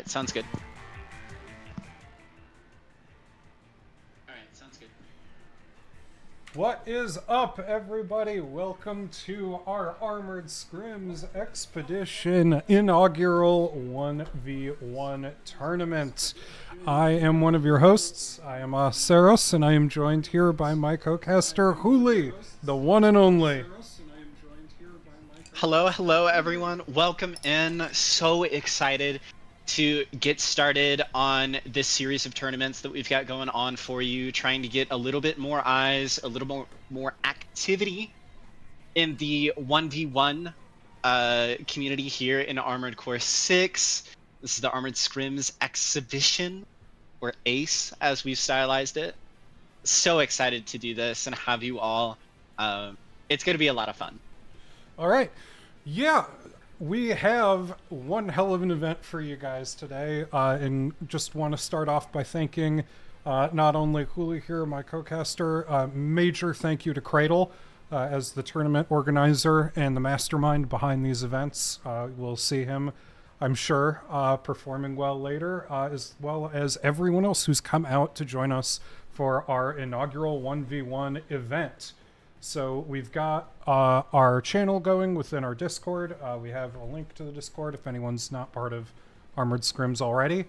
right, sounds good. What is up, everybody? Welcome to our Armored Scrims Expedition inaugural 1v1 tournament. I am one of your hosts. I am Saros, and I am joined here by my co-caster, Huli, the one and only. Hello, everyone. Welcome in. So excited to get started on this series of tournaments that we've got going on for you, trying to get a little bit more eyes, a little more activity in the 1v1 community here in Armored Core 6. This is the Armored Scrims exhibition, or ACE as we've stylized it. So excited to do this and have you all. It's going to be a lot of fun. All right. Yeah, we have one hell of an event for you guys today, and just want to start off by thanking not only Huli here, my co-caster, major thank you to Cradle as the tournament organizer and the mastermind behind these events. We'll see him, I'm sure, performing well later, as well as everyone else who's come out to join us for our inaugural 1v1 event. So we've got our channel going within our Discord. We have a link to the Discord if anyone's not part of Armored Scrims already.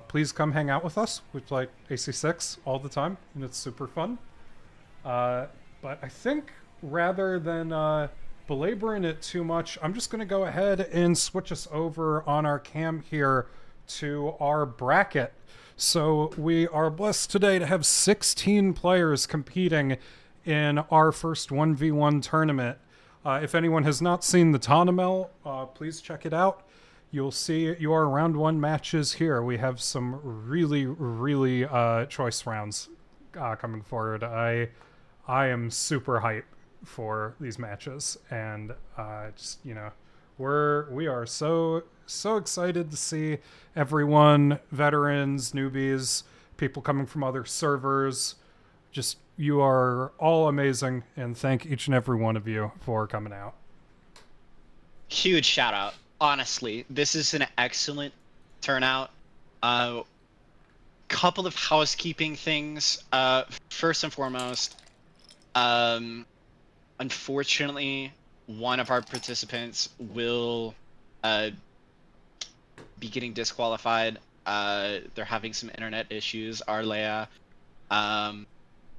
Please come hang out with us. We play AC6 all the time, and it's super fun. But I think rather than belaboring it too much, I'm just going to go ahead and switch us over on our cam here to our bracket. So we are blessed today to have 16 players competing in our first 1v1 tournament. If anyone has not seen the Tournament, please check it out. You'll see your round one matches here. We have some really choice rounds coming forward. I am super hyped for these matches, and we are so excited to see everyone, veterans, newbies, people coming from other servers. Just, you are all amazing, and thank each and every one of you for coming out. Huge shout out. Honestly, this is an excellent turnout. Couple of housekeeping things. First and foremost, unfortunately, one of our participants will be getting disqualified. They're having some internet issues. Arlea.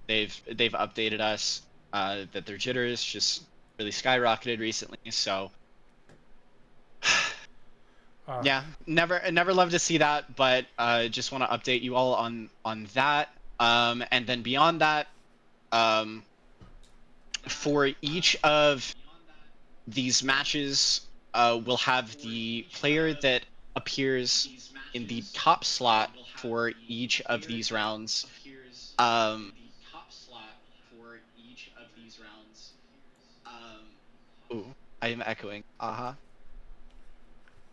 They've updated us that their jitters just really skyrocketed recently. So yeah, never love to see that, but just want to update you all on that. And then beyond that, for each of these matches, we'll have the player that appears in the top slot for each of these rounds. Ooh, I am echoing.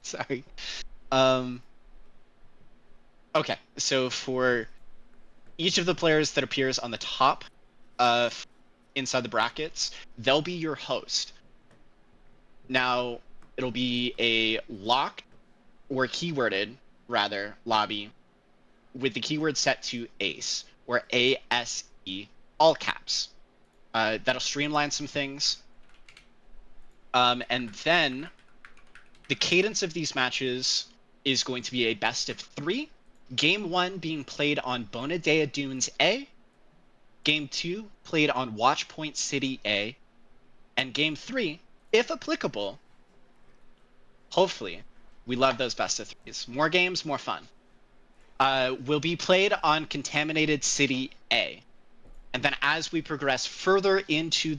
Sorry. Okay, so for each of the players that appears on the top inside the brackets, they'll be your host. Now, it'll be a locked or keyworded, rather, lobby with the keyword set to ACE, or ASE, all caps. That'll streamline some things. And then the cadence of these matches is going to be a best of 3. Game 1 being played on Bonadea Dunes A. Game 2 played on Watchpoint City A. And Game 3, if applicable, hopefully, we love those best of 3s. More games, more fun. Will be played on Contaminated City A. And then as we progress further into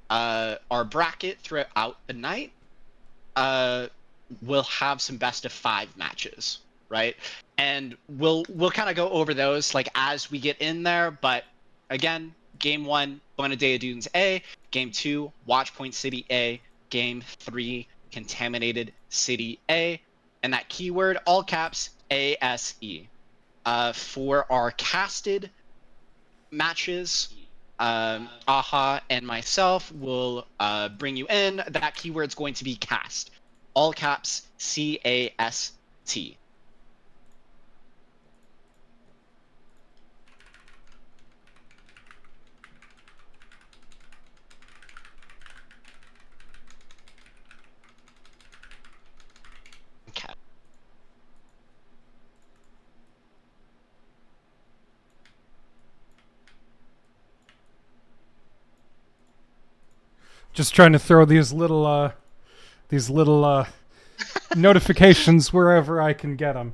our bracket throughout the night, we'll have some best of 5 matches, right? And we'll kind of go over those like as we get in there. But again, Game 1, Bonadea Dunes A. Game 2, Watchpoint City A. Game 3, Contaminated City A. And that keyword, all caps, ASE. For our casted matches, Aha and myself will bring you in. That keyword's going to be cast. All caps, CAST. Just trying to throw these little notifications wherever I can get them.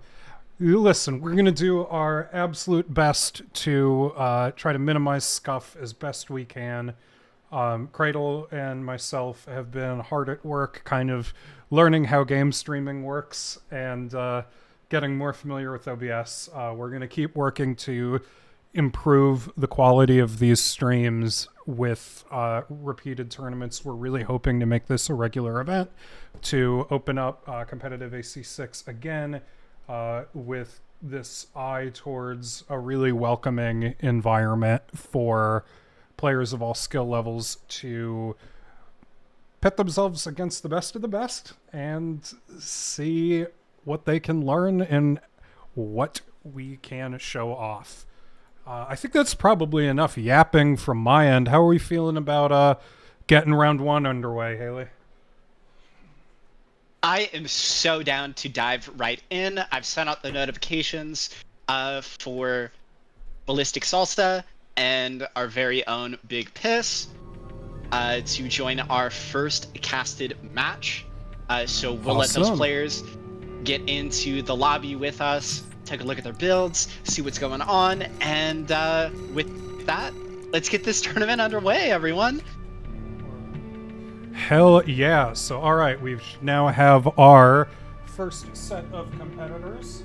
Listen, we're going to do our absolute best to try to minimize scuff as best we can. Cradle and myself have been hard at work kind of learning how game streaming works and getting more familiar with OBS. We're going to keep working to improve the quality of these streams with repeated tournaments. We're really hoping to make this a regular event, to open up competitive AC6 again with this eye towards a really welcoming environment for players of all skill levels to pit themselves against the best of the best and see what they can learn and what we can show off. I think that's probably enough yapping from my end. How are we feeling about getting round one underway, Haley? I am so down to dive right in. I've sent out the notifications for Ballistic Salsa and our very own Big Piss to join our first casted match. So we'll let those players get into the lobby with us, take a look at their builds, see what's going on, and with that, let's get this tournament underway, everyone. Hell yeah. So, all right, we now have our first set of competitors.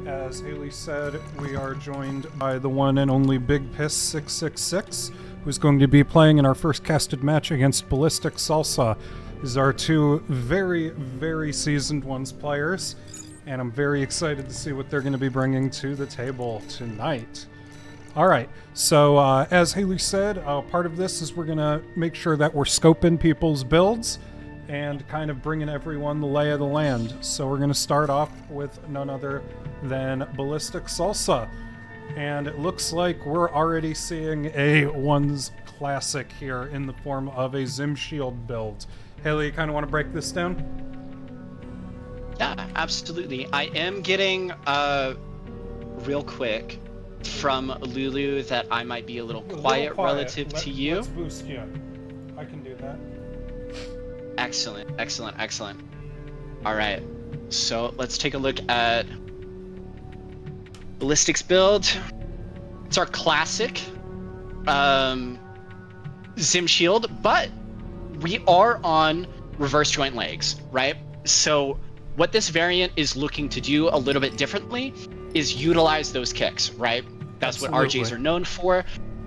As Haley said, we are joined by the one and only Big Piss 666, who's going to be playing in our first casted match against Ballistic Salsa. These are two very, very seasoned ones players, and I'm very excited to see what they're going to be bringing to the table tonight. All right, so as Haley said, part of this is we're going to make sure that we're scoping people's builds and kind of bringing everyone the lay of the land. So we're going to start off with none other than Ballistic Salsa. And it looks like we're already seeing a ones classic here in the form of a Zim Shield build. Haley, you kind of want to break this down? Yeah, absolutely. I am getting, real quick, from Lulu that I might be a little quiet relative to you. Let's boost you. I can do that. Excellent, excellent, excellent. All right, so let's take a look at Ballistics build. It's our classic Zim Shield, but we are on reverse joint legs, right? So what this variant is looking to do a little bit differently is utilize those kicks, right? That's what RJs are known for.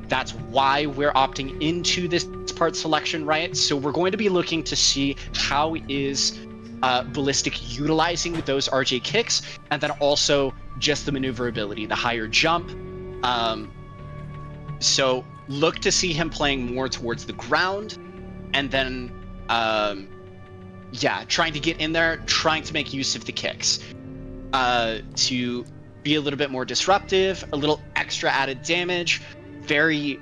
That's why we're opting into this part selection, right? So we're going to be looking to see how is Ballistic utilizing those RJ kicks, and then also just the maneuverability, the higher jump. So look to see him playing more towards the ground, and then trying to get in there, trying to make use of the kicks to be a little bit more disruptive, a little extra added damage, very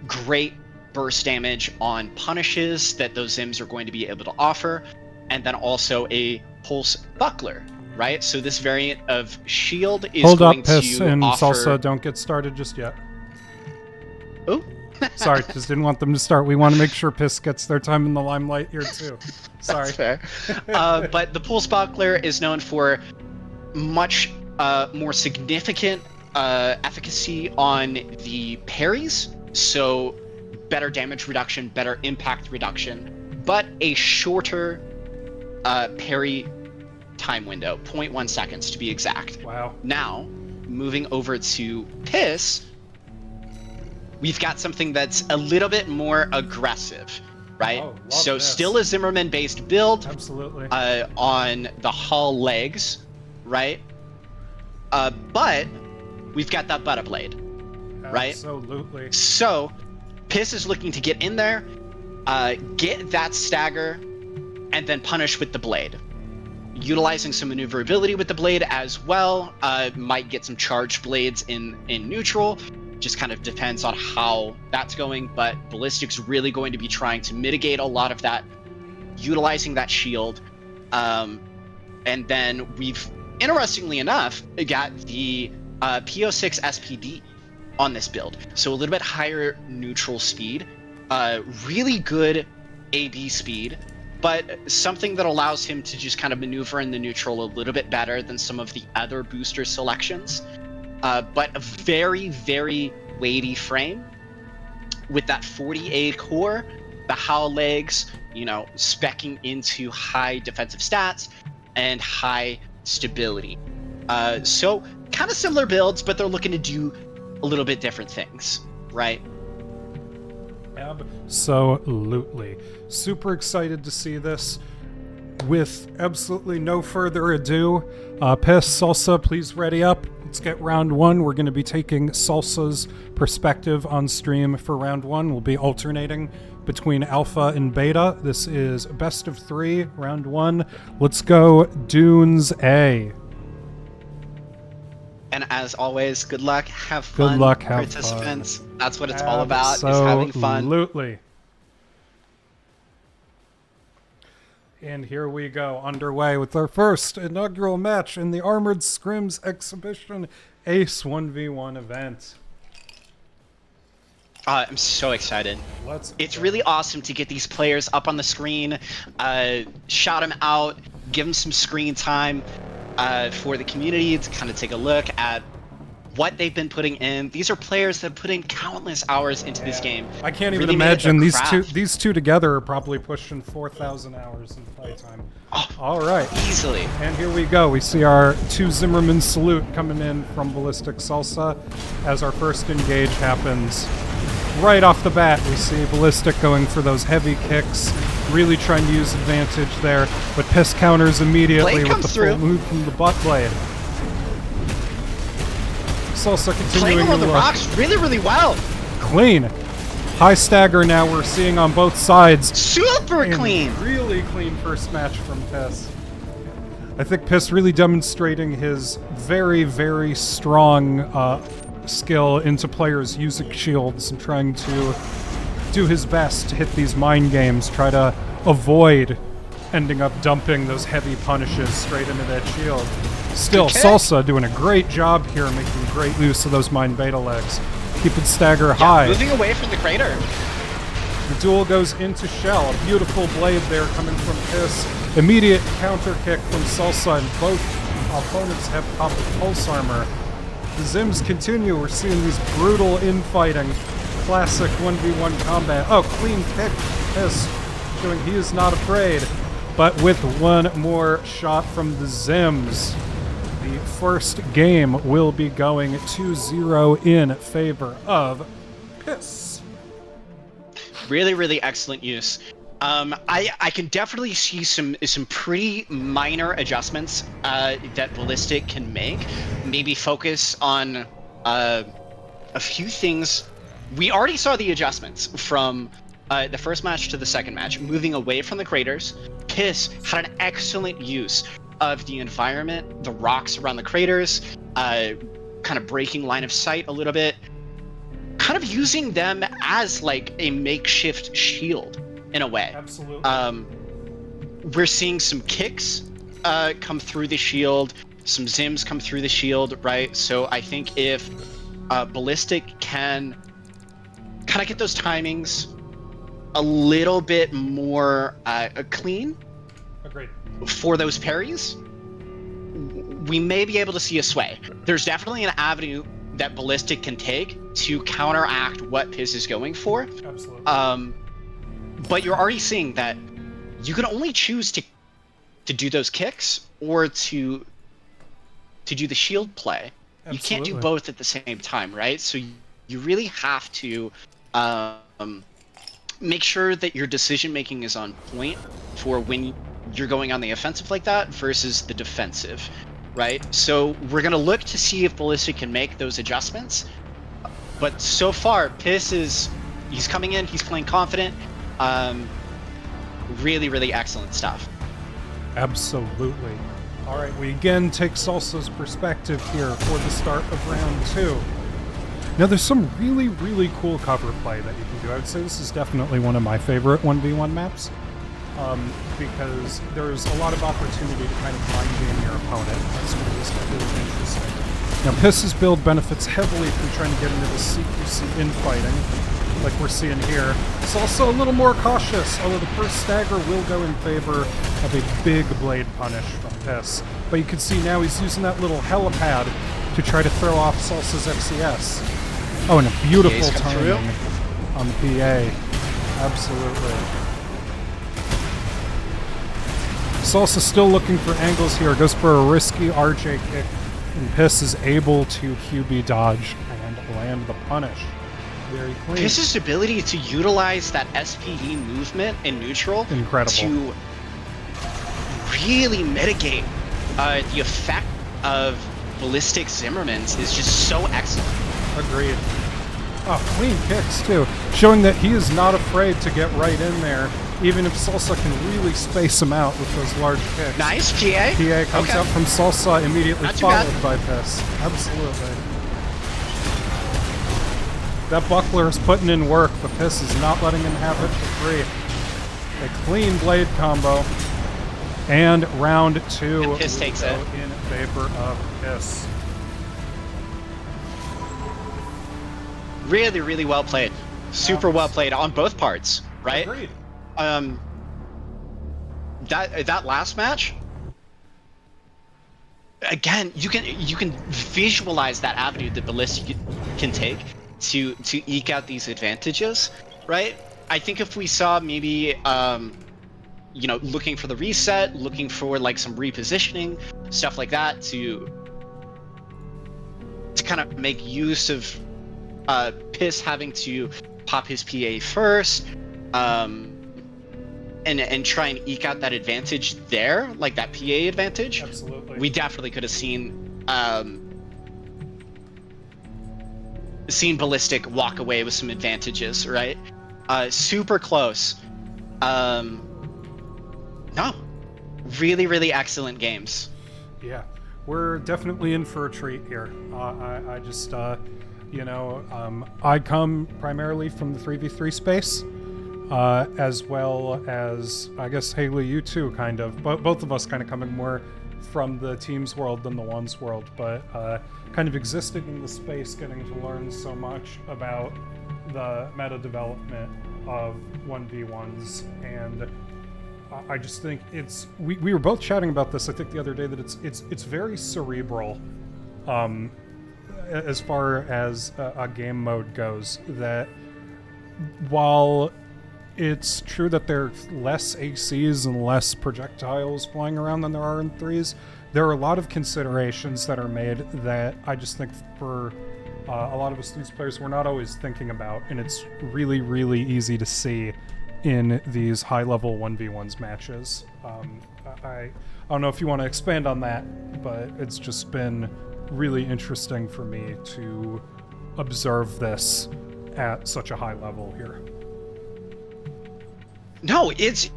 great burst damage on punishes that those Zims are going to be able to offer, and then also a pulse buckler, right? So this variant of shield is going to offer... Hold up, Piss and Salsa, don't get started just yet. Oh? Sorry, just didn't want them to start. We want to make sure Piss gets their time in the limelight here too. Sorry. That's fair. But the pulse buckler is known for much more significant efficacy on the parries, so better damage reduction, better impact reduction, but a shorter parry time window, 0.1 seconds to be exact. Wow. Now, moving over to Piss, we've got something that's a little bit more aggressive, right? Oh, so this. Still a Zimmerman-based build. Absolutely. On the hull legs, right? But we've got that butter blade, right? Absolutely. So Piss is looking to get in there, get that stagger, and then punish with the blade. Utilizing some maneuverability with the blade as well. Might get some charged blades in neutral. Just kind of depends on how that's going, but Ballistic's really going to be trying to mitigate a lot of that, utilizing that shield. And then we've, interestingly enough, got the PO6 SPD on this build. So a little bit higher neutral speed, really good AB speed, but something that allows him to just kind of maneuver in the neutral a little bit better than some of the other booster selections. But a very, very weighty frame with that 40A core, the Howl legs, you know, speccing into high defensive stats and high stability. So kind of similar builds, but they're looking to do a little bit different things, right? Absolutely. Super excited to see this. With absolutely no further ado, Piss, Salsa, please ready up. Let's get round one. We're going to be taking Salsa's perspective on stream for round one. We'll be alternating between alpha and beta. This is best of 3, round 1. Let's go Dunes A. And as always, good luck, have fun, good luck, have participants. Fun. That's what it's all about, is having fun. Absolutely. And here we go, underway with our first inaugural match in the Armored Scrims Exhibition ACE 1v1 event. I'm so excited. It's really awesome to get these players up on the screen, shout them out, give them some screen time for the community to kind of take a look at what they've been putting in. These are players that have put in countless hours into this game. I can't even really imagine these two together are probably pushing 4,000 hours in playtime. Oh, all right. Easily. And here we go. We see our 2 Zimmerman salute coming in from Ballistic Salsa as our first engage happens. Right off the bat, we see Ballistic going for those heavy kicks, really trying to use advantage there, but Piss counters immediately with the full move from the butt blade. Salsa continuing playing on the rocks really, really well. Clean. High stagger now we're seeing on both sides. Super clean. Really clean first match from Piss. I think Piss really demonstrating his very, very strong skill into players using shields and trying to do his best to hit these mind games, try to avoid ending up dumping those heavy punishes straight into that shield. Still, Salsa doing a great job here, making great use of those mind beta legs. Keeping stagger high. Moving away from the crater. The duel goes into Shell. A beautiful blade there coming from Piss. Immediate counter kick from Salsa, and both opponents have popped pulse armor. The Zims continue. We're seeing these brutal infighting. Classic 1v1 combat. Oh, clean kick. Piss showing he is not afraid. But with one more shot from the Zims, the first game will be going 2-0 in favor of Piss. Really, really excellent use. I can definitely see some pretty minor adjustments that Ballistic can make. Maybe focus on a few things. We already saw the adjustments from the first match to the second match, moving away from the craters. Piss had an excellent use of the environment, the rocks around the craters, kind of breaking line of sight a little bit, kind of using them as like a makeshift shield in a way. Absolutely. We're seeing some kicks come through the shield, some Zims come through the shield, right? So I think if Ballistic can kind of get those timings a little bit more clean. Agreed. For those parries, we may be able to see a sway. There's definitely an avenue that Ballistic can take to counteract what Piss is going for. Absolutely. But you're already seeing that you can only choose to do those kicks or to do the shield play. Absolutely. You can't do both at the same time, right? So you really have to make sure that your decision making is on point for when you're going on the offensive like that versus the defensive, right? So we're gonna look to see if Ballistic can make those adjustments. But so far, Piss he's coming in, he's playing confident. Really, really excellent stuff. Absolutely. All right, we again take Salsa's perspective here for the start of round 2. Now, there's some really, really cool cover play that you can do. I would say this is definitely one of my favorite 1v1 maps, because there's a lot of opportunity to kind of mind game your opponent. That's really interesting. Now, Piss's build benefits heavily from trying to get into the CQC infighting. like we're seeing here. It's also a little more cautious, although the first stagger will go in favor of a big blade punish from Piss. But you can see now he's using that little helipad to try to throw off Salsa's FCS. Oh, and a beautiful timing on the PA. Absolutely. Salsa still looking for angles here. Goes for a risky RJ kick. And Piss is able to QB dodge and land the punish. Very clean. Piss's ability to utilize that SPE movement in neutral to really mitigate the effect of ballistic Zimmermans is just so excellent. Agreed. Oh, clean kicks too, showing that he is not afraid to get right in there, even if Salsa can really space him out with those large kicks. Nice, PA. PA comes out from Salsa, immediately followed by Piss. Absolutely. That buckler is putting in work, but Piss is not letting him have it for free. A clean blade combo. And round 2 and Piss takes it in favor of Piss. Really, really well played. Super well played on both parts, right? Agreed. That last match, again, you can visualize that avenue that Ballistic can take to eke out these advantages, right? I think if we saw maybe looking for the reset, looking for like some repositioning, stuff like that to kind of make use of Piss having to pop his PA first, and try and eke out that advantage there, like that PA advantage. Absolutely. We definitely could have seen Ballistic walk away with some advantages, right? Super close. No, really, really excellent games. Yeah, we're definitely in for a treat here. I just, I come primarily from the 3v3 space, as well as, I guess, Haley, you too, kind of. Both of us kind of coming more from the teams world than the ones world, but kind of existing in the space, getting to learn so much about the meta development of 1v1s, and I just think it's we were both chatting about this, I think, the other day, that it's very cerebral as far as a game mode goes, that while it's true that there are less ACs and less projectiles flying around than there are in 3s, there are a lot of considerations that are made that I just think for a lot of us these players we're not always thinking about, and it's really, really easy to see in these high-level 1v1s matches. I don't know if you want to expand on that, but it's just been really interesting for me to observe this at such a high level here. No, it's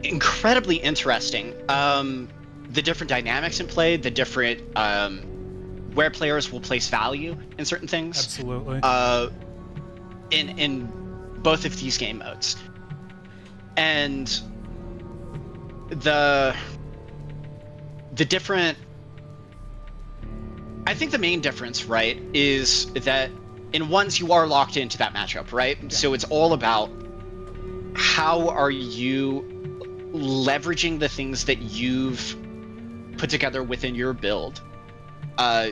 incredibly interesting. The different dynamics in play, the different where players will place value in certain things. Absolutely. In both of these game modes, and the different. I think the main difference, right, is that in ones you are locked into that matchup, right? Yeah. So it's all about how are you leveraging the things that you've put together within your build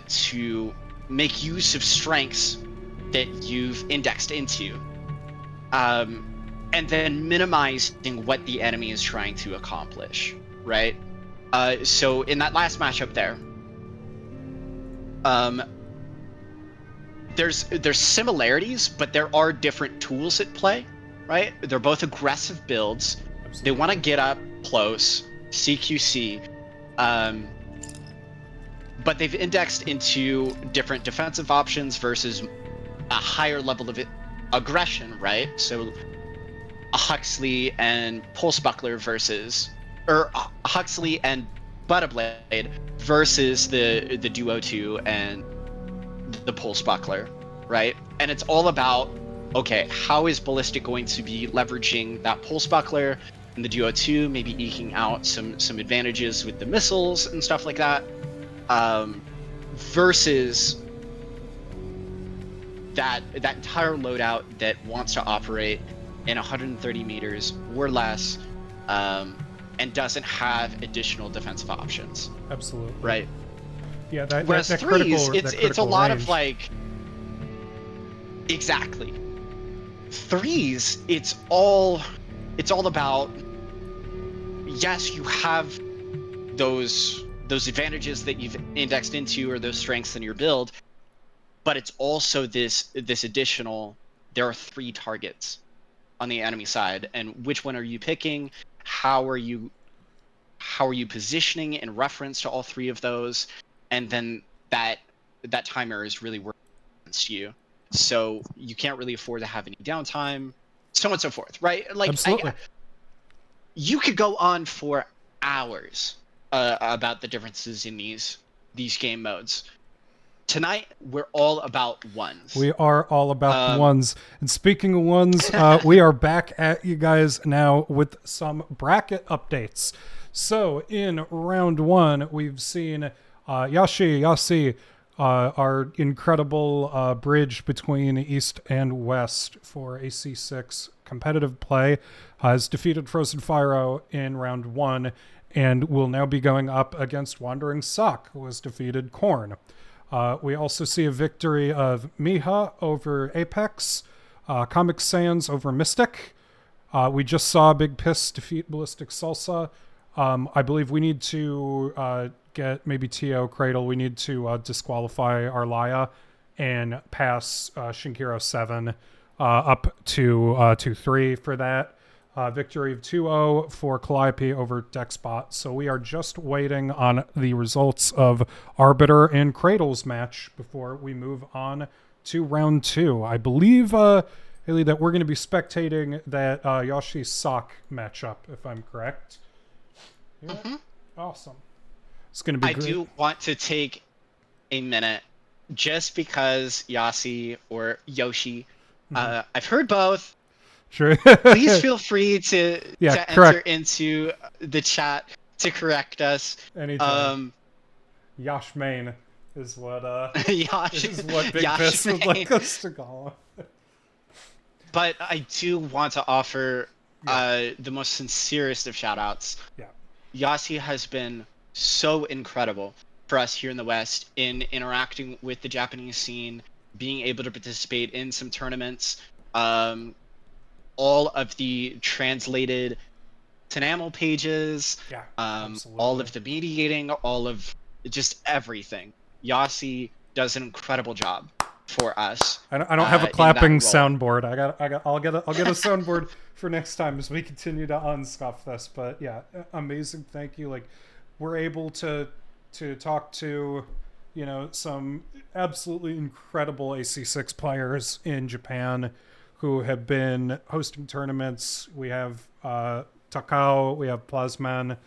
to make use of strengths that you've indexed into, and then minimizing what the enemy is trying to accomplish, right? So in that last matchup there, there's similarities, but there are different tools at play, right? They're both aggressive builds. Absolutely. They want to get up close, CQC, but they've indexed into different defensive options versus a higher level of aggression, right? So a Huxley and Pulse Buckler versus, or Huxley and Butterblade versus the Duo 2 and the Pulse Buckler, right? And it's all about, okay, how is Ballistic going to be leveraging that Pulse Buckler and the Duo 2, maybe eking out some advantages with the missiles and stuff like that, versus that entire loadout that wants to operate in 130 meters or less, and doesn't have additional defensive options. Absolutely. Right. Yeah, Whereas that threes, critical, it's a lot range. of like, exactly. Threes, it's all about, yes, you have those advantages that you've indexed into, or those strengths in your build, but it's also this additional, there are 3 targets on the enemy side, and which one are you picking? How are you positioning in reference to all 3 of those? And then that timer is really working against you, so you can't really afford to have any downtime, so on and so forth, right? Like, Absolutely. you could go on for hours about the differences in these game modes. Tonight, we're all about ones. We are all about the ones. And speaking of ones, we are back at you guys now with some bracket updates. So in round 1, we've seen Yasi, our incredible bridge between East and West for AC6 competitive play, has defeated Frozen Fyro in round 1, and will now be going up against Wandering Sock, who has defeated Korn. We also see a victory of Miha over Apex, Comic Sans over Mystic. We just saw Big Piss defeat Ballistic Salsa. I believe we need to get maybe TO Cradle. We need to disqualify Arlaya and pass Shinkiro 7 up to 2-3 for that. Victory of 2-0 for Calliope over Dexbot. So we are just waiting on the results of Arbiter and Cradle's match before we move on to round 2. I believe, Haley, that we're going to be spectating that Yoshi Sock matchup, if I'm correct. Yeah? Mm-hmm. Awesome. It's going to be great. I do want to take a minute, just because Yasi or Yoshi, I've heard both. Sure. Please feel free to enter into the chat to correct us. Anytime. Yash Main is what Yash, is what Big Piss would like us to call him. But I do want to offer the most sincerest of shout outs. Yeah. Yasi has been so incredible for us here in the West in interacting with the Japanese scene, being able to participate in some tournaments. All of the translated Tanamel pages, all of the mediating, all of just everything. Yasi does an incredible job for us. I don't have a clapping soundboard. I'll get a soundboard for next time as we continue to unscuff this. But yeah, amazing. Thank you. Like, we're able to talk to, some absolutely incredible AC6 players in Japan who have been hosting tournaments. We have Takao, we have Plasman.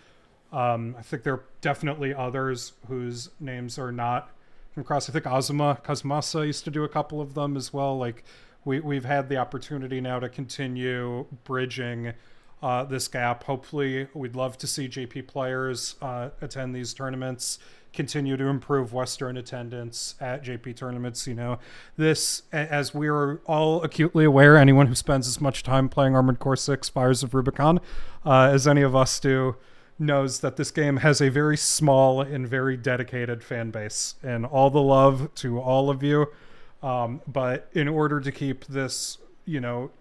I think there are definitely others whose names are not from across. I think Kazumasa used to do a couple of them as well. Like, we've had the opportunity now to continue bridging this gap. Hopefully, we'd love to see JP players attend these tournaments, continue to improve Western attendance at JP tournaments. This, as we're all acutely aware, anyone who spends as much time playing Armored Core 6 Fires of Rubicon as any of us do, knows that this game has a very small and very dedicated fan base, and all the love to all of you. But in order to keep this,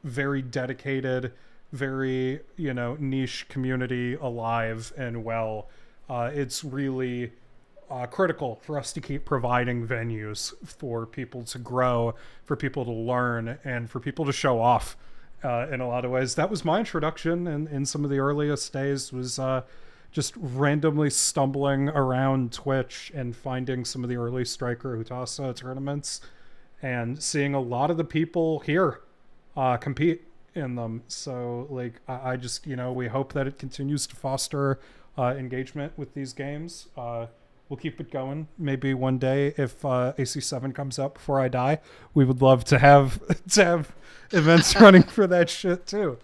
very dedicated, very, niche community alive and well, it's really critical for us to keep providing venues for people to grow, for people to learn, and for people to show off in a lot of ways. That was my introduction in some of the earliest days, was just randomly stumbling around Twitch and finding some of the early Striker Utasa tournaments and seeing a lot of the people here compete in them. So, like, I just, we hope that it continues to foster engagement with these games. We'll keep it going. Maybe one day, if AC7 comes out before I die, we would love to have events running for that shit too.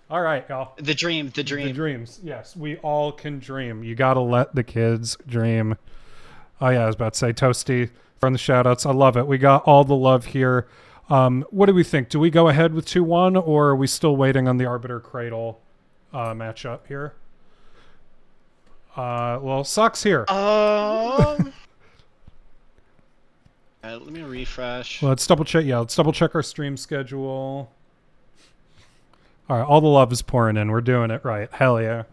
All right, y'all. The dream. The dreams. Yes, we all can dream. You gotta let the kids dream. Oh yeah, I was about to say Toasty from the shoutouts. I love it. We got all the love here. What do we think? Do we go ahead with 2-1, or are we still waiting on the Arbiter Cradle matchup here? Well, Sock's here. Let me refresh. Well, let's double check. Yeah, let's double check our stream schedule. All right, all the love is pouring in. We're doing it right. Hell yeah.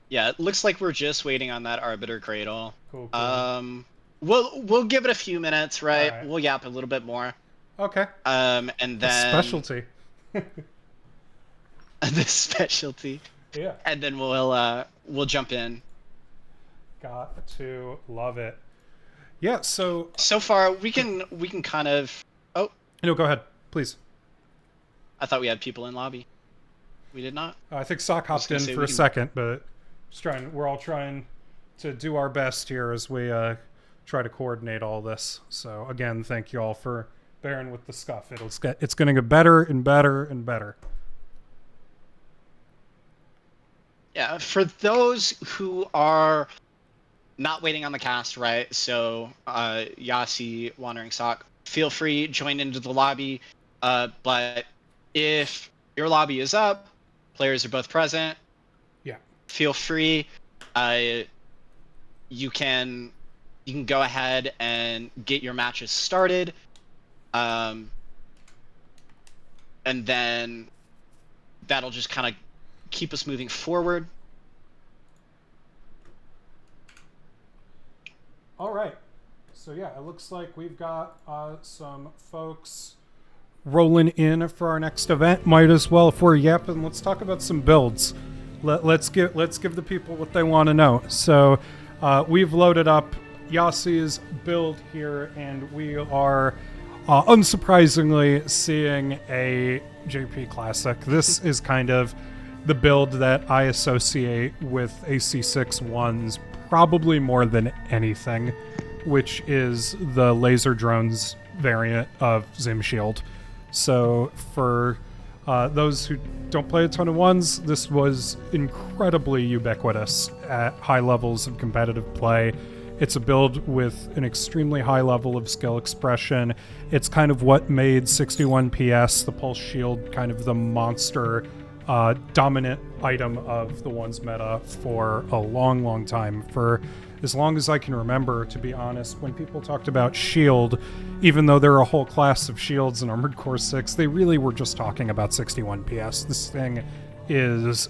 Yeah, it looks like we're just waiting on that Arbiter Cradle. Cool, cool. We'll give it a few minutes, right? Right. We'll yap a little bit more. Okay. And then Specialty. the specialty. Yeah. And then we'll jump in. Got to love it. Yeah. So far we can kind of. Oh. No, go ahead, please. I thought we had people in lobby. We did not. I think Sock hopped in for a second, but we're all trying to do our best here as we try to coordinate all this. So again, thank you all for bearing with the scuff. It's going to get better and better and better. Yeah, for those who are not waiting on the cast, right? So Yasi, Wandering Sock, feel free, join into the lobby. But if your lobby is up, players are both present, yeah, feel free. You can go ahead and get your matches started, and then that'll just kind of keep us moving forward. All right. So yeah, it looks like we've got some folks rolling in for our next event. Might as well, if we're yapping, let's talk about some builds. Let's give the people what they want to know. So we've loaded up Yasi's build here, and we are unsurprisingly seeing a JP Classic. This is kind of the build that I associate with AC6-1s probably more than anything, which is the laser drones variant of Zim Shield. So for those who don't play a ton of ones, this was incredibly ubiquitous at high levels of competitive play. It's a build with an extremely high level of skill expression. It's kind of what made 61 PS, the Pulse Shield, kind of the monster dominant item of the ones meta for a long, long time. For as long as I can remember, to be honest, when people talked about Shield, even though there are a whole class of shields in Armored Core 6, they really were just talking about 61 PS. This thing is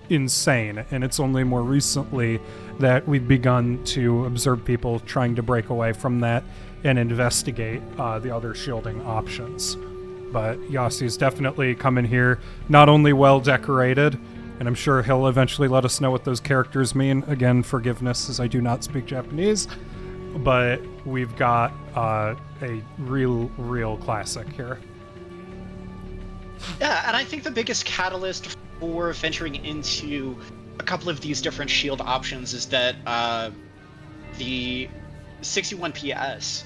insane, and it's only more recently that we've begun to observe people trying to break away from that and investigate the other shielding options. But Yasi's definitely coming here, not only well decorated, and I'm sure he'll eventually let us know what those characters mean. Again, forgiveness, as I do not speak Japanese. But we've got a real classic here. Yeah, and I think the biggest catalyst for venturing into a couple of these different shield options is that the 61 PS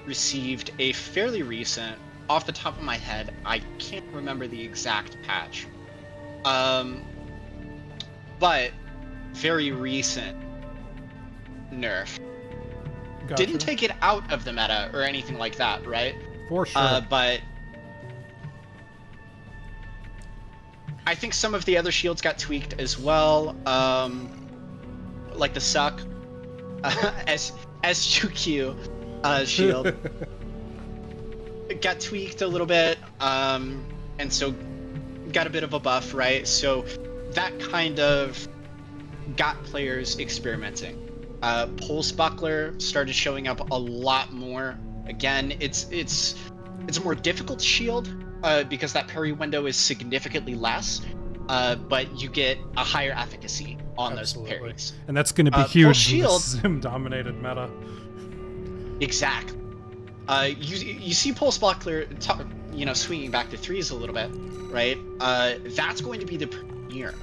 received a fairly recent, off the top of my head, I can't remember the exact patch, but very recent nerf. Gotcha. Didn't take it out of the meta or anything like that, right? For sure. But I think some of the other shields got tweaked as well, like the Suck S2Q shield. It got tweaked a little bit, and so got a bit of a buff, right? So that kind of got players experimenting. Pulse Buckler started showing up a lot more. Again, it's a more difficult shield because that parry window is significantly less, but you get a higher efficacy on Absolutely. Those parries. And that's going to be huge in the shield, Zim-dominated meta. Exactly. You see Pulse Buckler, swinging back to threes a little bit, right? That's going to be the premier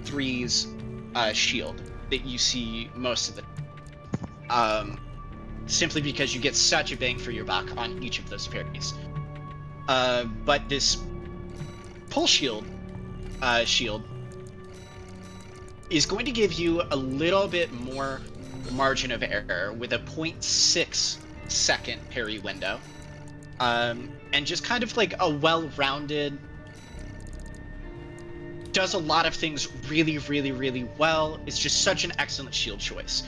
threes shield that you see most of the time. Simply because you get such a bang for your buck on each of those parries. But this Pulse Shield is going to give you a little bit more margin of error with a 0.6 second parry window. And just kind of like a well-rounded, does a lot of things really, really, really well. It's just such an excellent shield choice.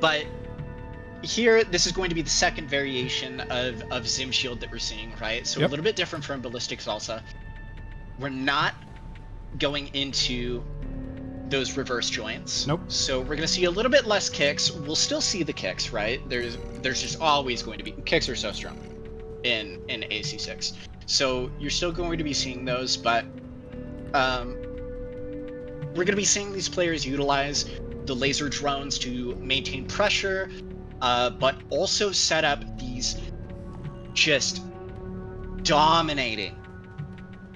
But here, this is going to be the second variation of Zim Shield that we're seeing, right? So a little bit different from Ballistic Salsa. We're not going into those reverse joints. Nope. So we're going to see a little bit less kicks. We'll still see the kicks, right? There's just always going to be... Kicks are so strong in ASE 6. So you're still going to be seeing those, but we're going to be seeing these players utilize the laser drones to maintain pressure, but also set up these just dominating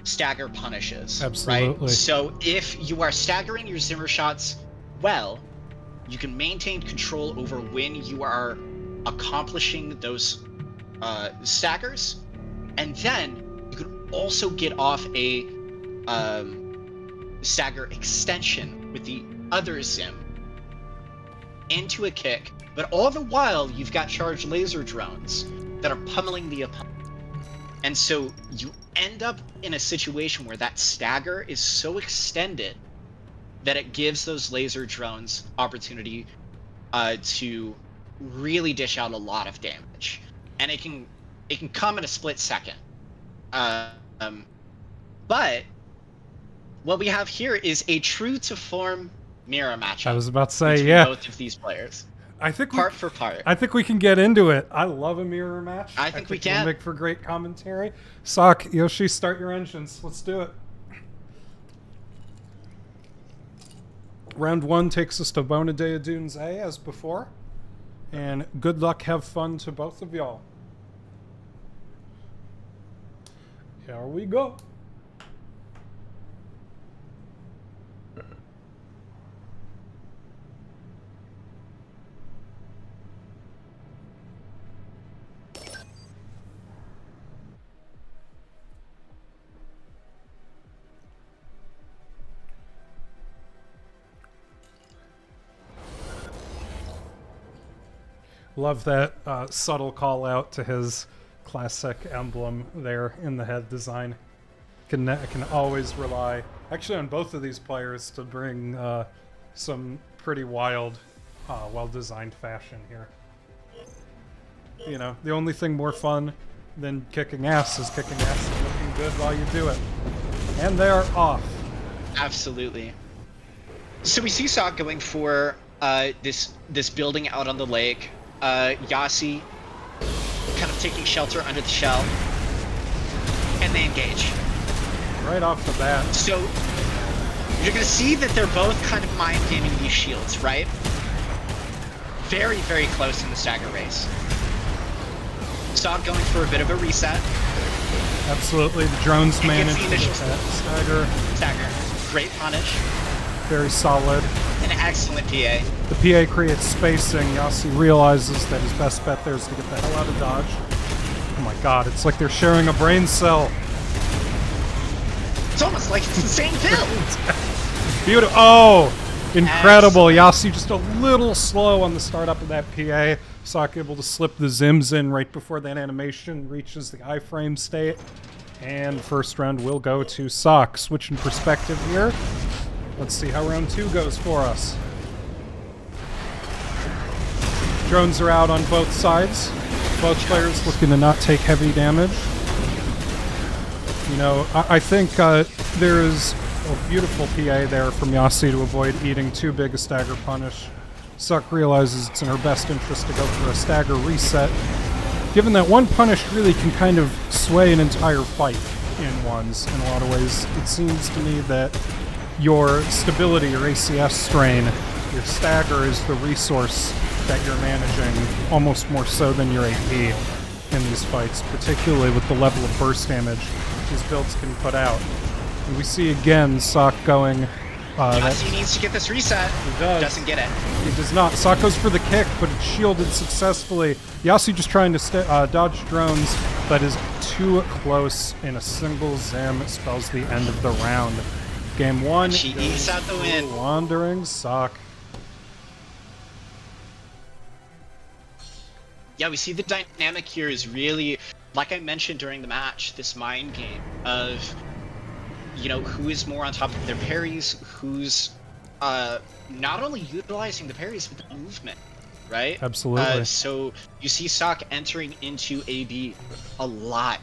stagger punishes. Absolutely. Right? So if you are staggering your Zimmer shots well, you can maintain control over when you are accomplishing those staggers, and then you can also get off a stagger extension with the other Zim into a kick, but all the while you've got charged laser drones that are pummeling the opponent. And so you end up in a situation where that stagger is so extended that it gives those laser drones opportunity to really dish out a lot of damage. And it can come in a split second. But what we have here is a true to form mirror matchup. I was about to say, between both of these players. I think part for part. I think we can get into it. I love a mirror match. I think we can. It'll make for great commentary. Sock, Yoshi, start your engines. Let's do it. Round 1 takes us to Bonadea Dunes A as before. And good luck, have fun to both of y'all. Here we go. Love that subtle call out to his classic emblem there in the head design. Can always rely, actually, on both of these players to bring some pretty wild, well-designed fashion here. You know, the only thing more fun than kicking ass is kicking ass and looking good while you do it. And they are off. Absolutely. So we see Sock going for this building out on the lake. Yasi kind of taking shelter under the shell, and they engage. Right off the bat. So you're going to see that they're both kind of mind gaming these shields, right? Very, very close in the stagger race. Sock going for a bit of a reset. Absolutely, the drones and managed the to get that stagger. Great punish. Very solid. An excellent PA. The PA creates spacing. Yasi realizes that his best bet there is to get the hell out of dodge. Oh my god, it's like they're sharing a brain cell. It's almost like it's the same build. Beautiful. Oh, incredible. Yasi just a little slow on the startup of that PA. Sock able to slip the Zims in right before that animation reaches the iframe state. And first round will go to Sock. Switching perspective here. Let's see how round 2 goes for us. Drones are out on both sides. Both players looking to not take heavy damage. You know, I think there is a beautiful PA there from Yasi to avoid eating too big a stagger punish. Suck realizes it's in her best interest to go for a stagger reset, given that one punish really can kind of sway an entire fight in ones in a lot of ways. It seems to me that your stability, your ACS strain, your stagger is the resource that you're managing, almost more so than your AP in these fights, particularly with the level of burst damage these builds can put out. And we see again Sock going... Yasi needs to get this reset. He does. Doesn't get it. He does not. Sock goes for the kick, but it's shielded successfully. Yasi just trying to dodge drones, but is too close in a single Zim. Spells the end of the round. Game 1. She ekes out the win. Wandering Sock. Yeah, we see the dynamic here is really, like I mentioned during the match, this mind game of, you know, who is more on top of their parries, who's not only utilizing the parries, but the movement, right? Absolutely. So you see Sock entering into AB a lot,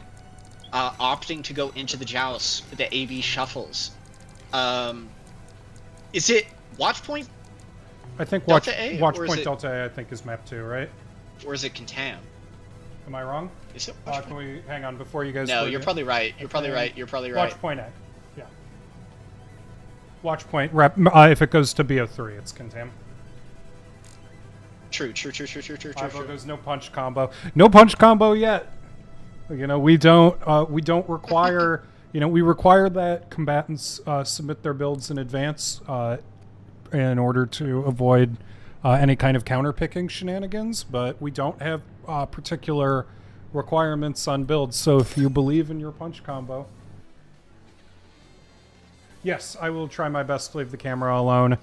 opting to go into the joust, the AB shuffles. Is it Watch Point I think Delta A, Watch or is Point it, Delta A, I think, is map 2, right? or is it Contam? Am I wrong? Is it Watch Can Point? we hang on before you guys? No, you're probably right. You're probably right. You're probably right. Watch Point A. Yeah. Watch Point rep. If it goes to BO3, it's Contam. True. There's no punch combo. No punch combo yet. You know, we don't require. You know, we require that combatants submit their builds in advance in order to avoid any kind of counterpicking shenanigans. But we don't have particular requirements on builds. So if you believe in your punch combo, yes, I will try my best to leave the camera alone.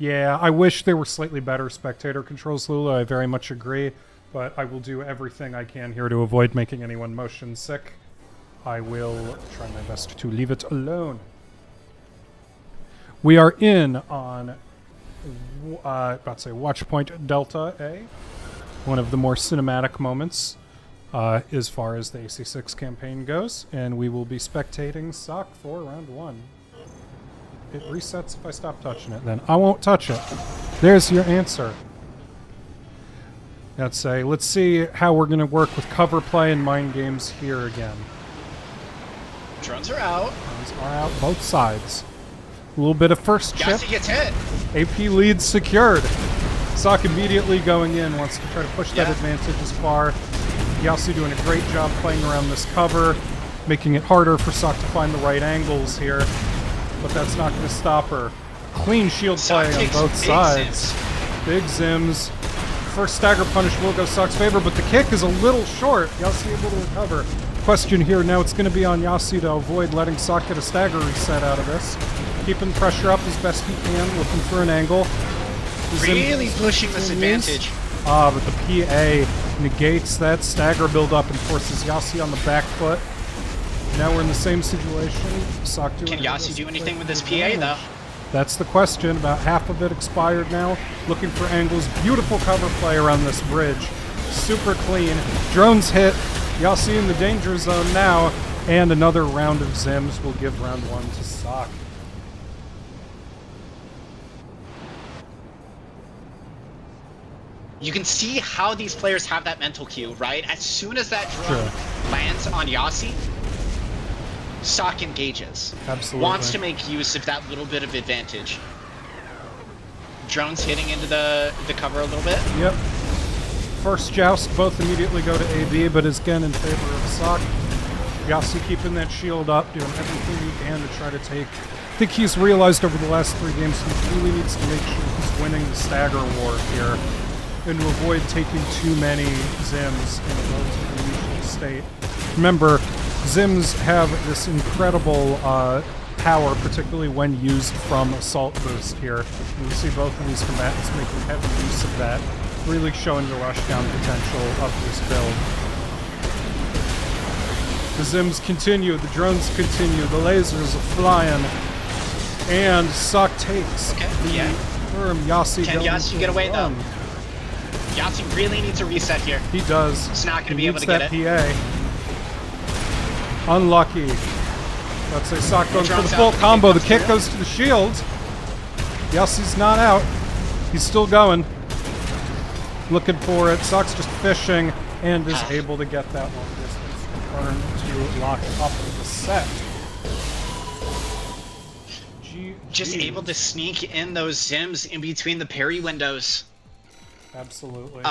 Yeah, I wish there were slightly better spectator controls, Lula. I very much agree. But I will do everything I can here to avoid making anyone motion sick. I will try my best to leave it alone. We are in on, Watch Point Delta A. One of the more cinematic moments as far as the AC6 campaign goes. And we will be spectating Sock for round 1. It resets if I stop touching it, then I won't touch it. There's your answer. Let's see how we're going to work with cover play and mind games here again. Drones are out. Drones are out both sides. A little bit of first chip. Yassi gets hit. AP lead secured. Sock immediately going in, wants to try to push that advantage as far. Yassi doing a great job playing around this cover, making it harder for Sock to find the right angles here. But that's not going to stop her. Clean shield play on both sides. Big Zims. First stagger punish will go Sock's favor, but the kick is a little short. Yassi able to recover. Question here, now it's going to be on Yassi to avoid letting Sock get a stagger reset out of this. Keeping pressure up as best he can, looking for an angle. Really pushing this advantage. But the PA negates that stagger build-up and forces Yassi on the back foot. Now we're in the same situation. Sock doing Can Yassi do anything with this PA, though? That's the question. About half of it expired now. Looking for angles. Beautiful cover play around this bridge. Super clean. Drones hit. Yassi in the danger zone now. And another round of Zims will give round 1 to Sock. You can see how these players have that mental cue, right? As soon as that drone lands on Yassi, Sock engages. Absolutely. Wants to make use of that little bit of advantage. Drones hitting into the cover a little bit. Yep. First joust, both immediately go to AB, but is again in favor of Sock. Yassi keeping that shield up, doing everything he can to try to take. I think he's realized over the last 3 games he really needs to make sure he's winning the stagger war here and to avoid taking too many Zims in a relatively neutral state. Remember, Zims have this incredible power, particularly when used from Assault Boost here. And you see both of these combatants making heavy use of that, really showing the rushdown potential of this build. The Zims continue, the drones continue, the lasers are flying, and Sock takes the firm Yassi. Can Yassi get away, though? Yassi really needs a reset here. He does. He's not going to be able to get it. PA. Unlucky. Let's say Sock going for the full combo. The kick goes to the shield. Yassi's not out. He's still going. Looking for it. Sock's just fishing and is able to get that long distance return to lock up the set. Just able to sneak in those Zims in between the parry windows. Absolutely.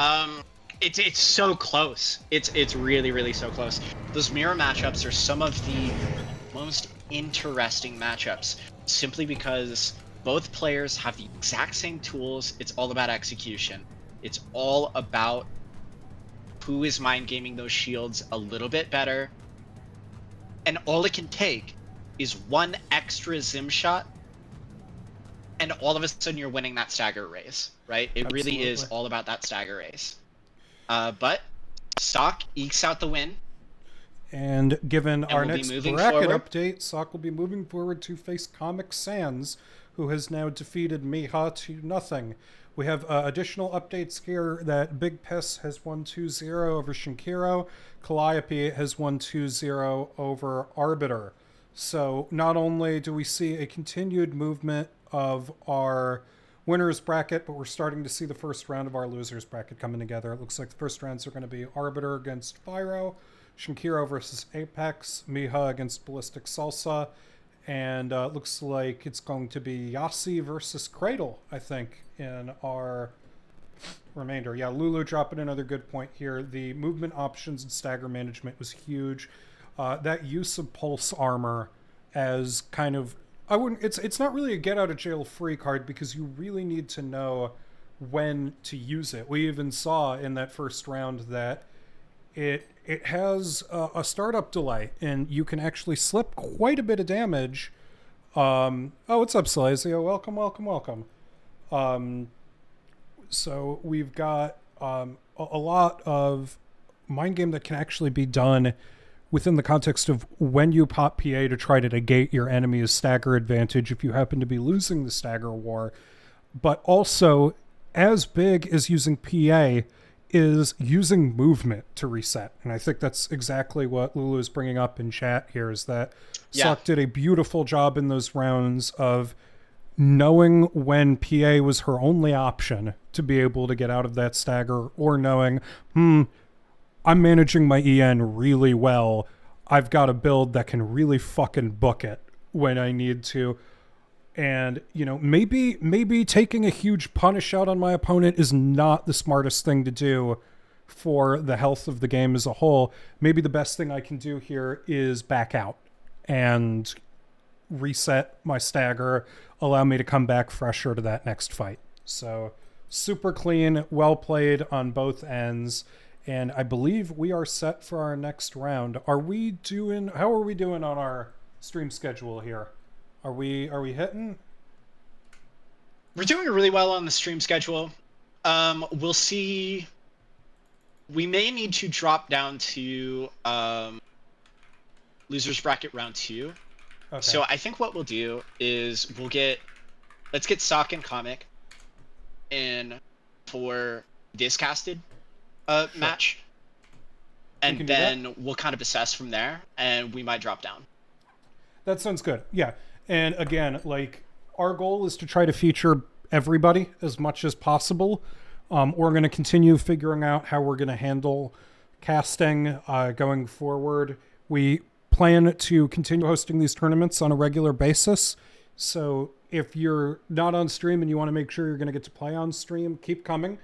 It's so close. It's really so close. Those mirror matchups are some of the most interesting matchups, simply because both players have the exact same tools. It's all about execution. It's all about who is mind gaming those shields a little bit better. And all it can take is one extra Zim shot, and all of a sudden you're winning that stagger race, right? It really is all about that stagger race. But Sock ekes out the win. And given our we'll be next moving bracket forward. update, Sock will be moving forward to face Comic Sans, who has now defeated Miha to nothing. We have additional updates here that Big Piss has won 2-0 over Shinkiro. Calliope has won 2-0 over Arbiter. So not only do we see a continued movement of our winners bracket, but we're starting to see the first round of our losers bracket coming together. It looks like the first rounds are going to be Arbiter against Fyro, Shinkiro versus Apex, Miha against Ballistic Salsa, and looks like it's going to be Yasi versus Cradle, I think, in our remainder. Yeah, Lulu dropping another good point here. The movement options and stagger management was huge. That use of pulse armor as kind of, I wouldn't, it's not really a get out of jail free card because you really need to know when to use it. We even saw in that first round that it has a startup delay, and you can actually slip quite a bit of damage. Oh, what's up, Salazio? Welcome, welcome, welcome. So we've got a lot of mind game that can actually be done within the context of when you pop PA to try to negate your enemy's stagger advantage if you happen to be losing the stagger war. But also, as big as using PA is using movement to reset. And I think that's exactly what Lulu is bringing up in chat here, is that Suck did a beautiful job in those rounds of knowing when PA was her only option to be able to get out of that stagger, or knowing, I'm managing my EN really well. I've got a build that can really fucking book it when I need to. And, you know, maybe taking a huge punish out on my opponent is not the smartest thing to do for the health of the game as a whole. Maybe the best thing I can do here is back out and reset my stagger, allow me to come back fresher to that next fight. So super clean, well played on both ends. And I believe we are set for our next round. How are we doing on our stream schedule here? Are we hitting? We're doing really well on the stream schedule. We'll see. We may need to drop down to losers bracket round 2. Okay. So I think what we'll do is let's get Sock and Comic in for this casted match, and then we'll kind of assess from there, and we might drop down. That sounds good. Yeah. And again, like, our goal is to try to feature everybody as much as possible. We're going to continue figuring out how we're going to handle casting going forward. We plan to continue hosting these tournaments on a regular basis. So if you're not on stream and you want to make sure you're going to get to play on stream, keep coming.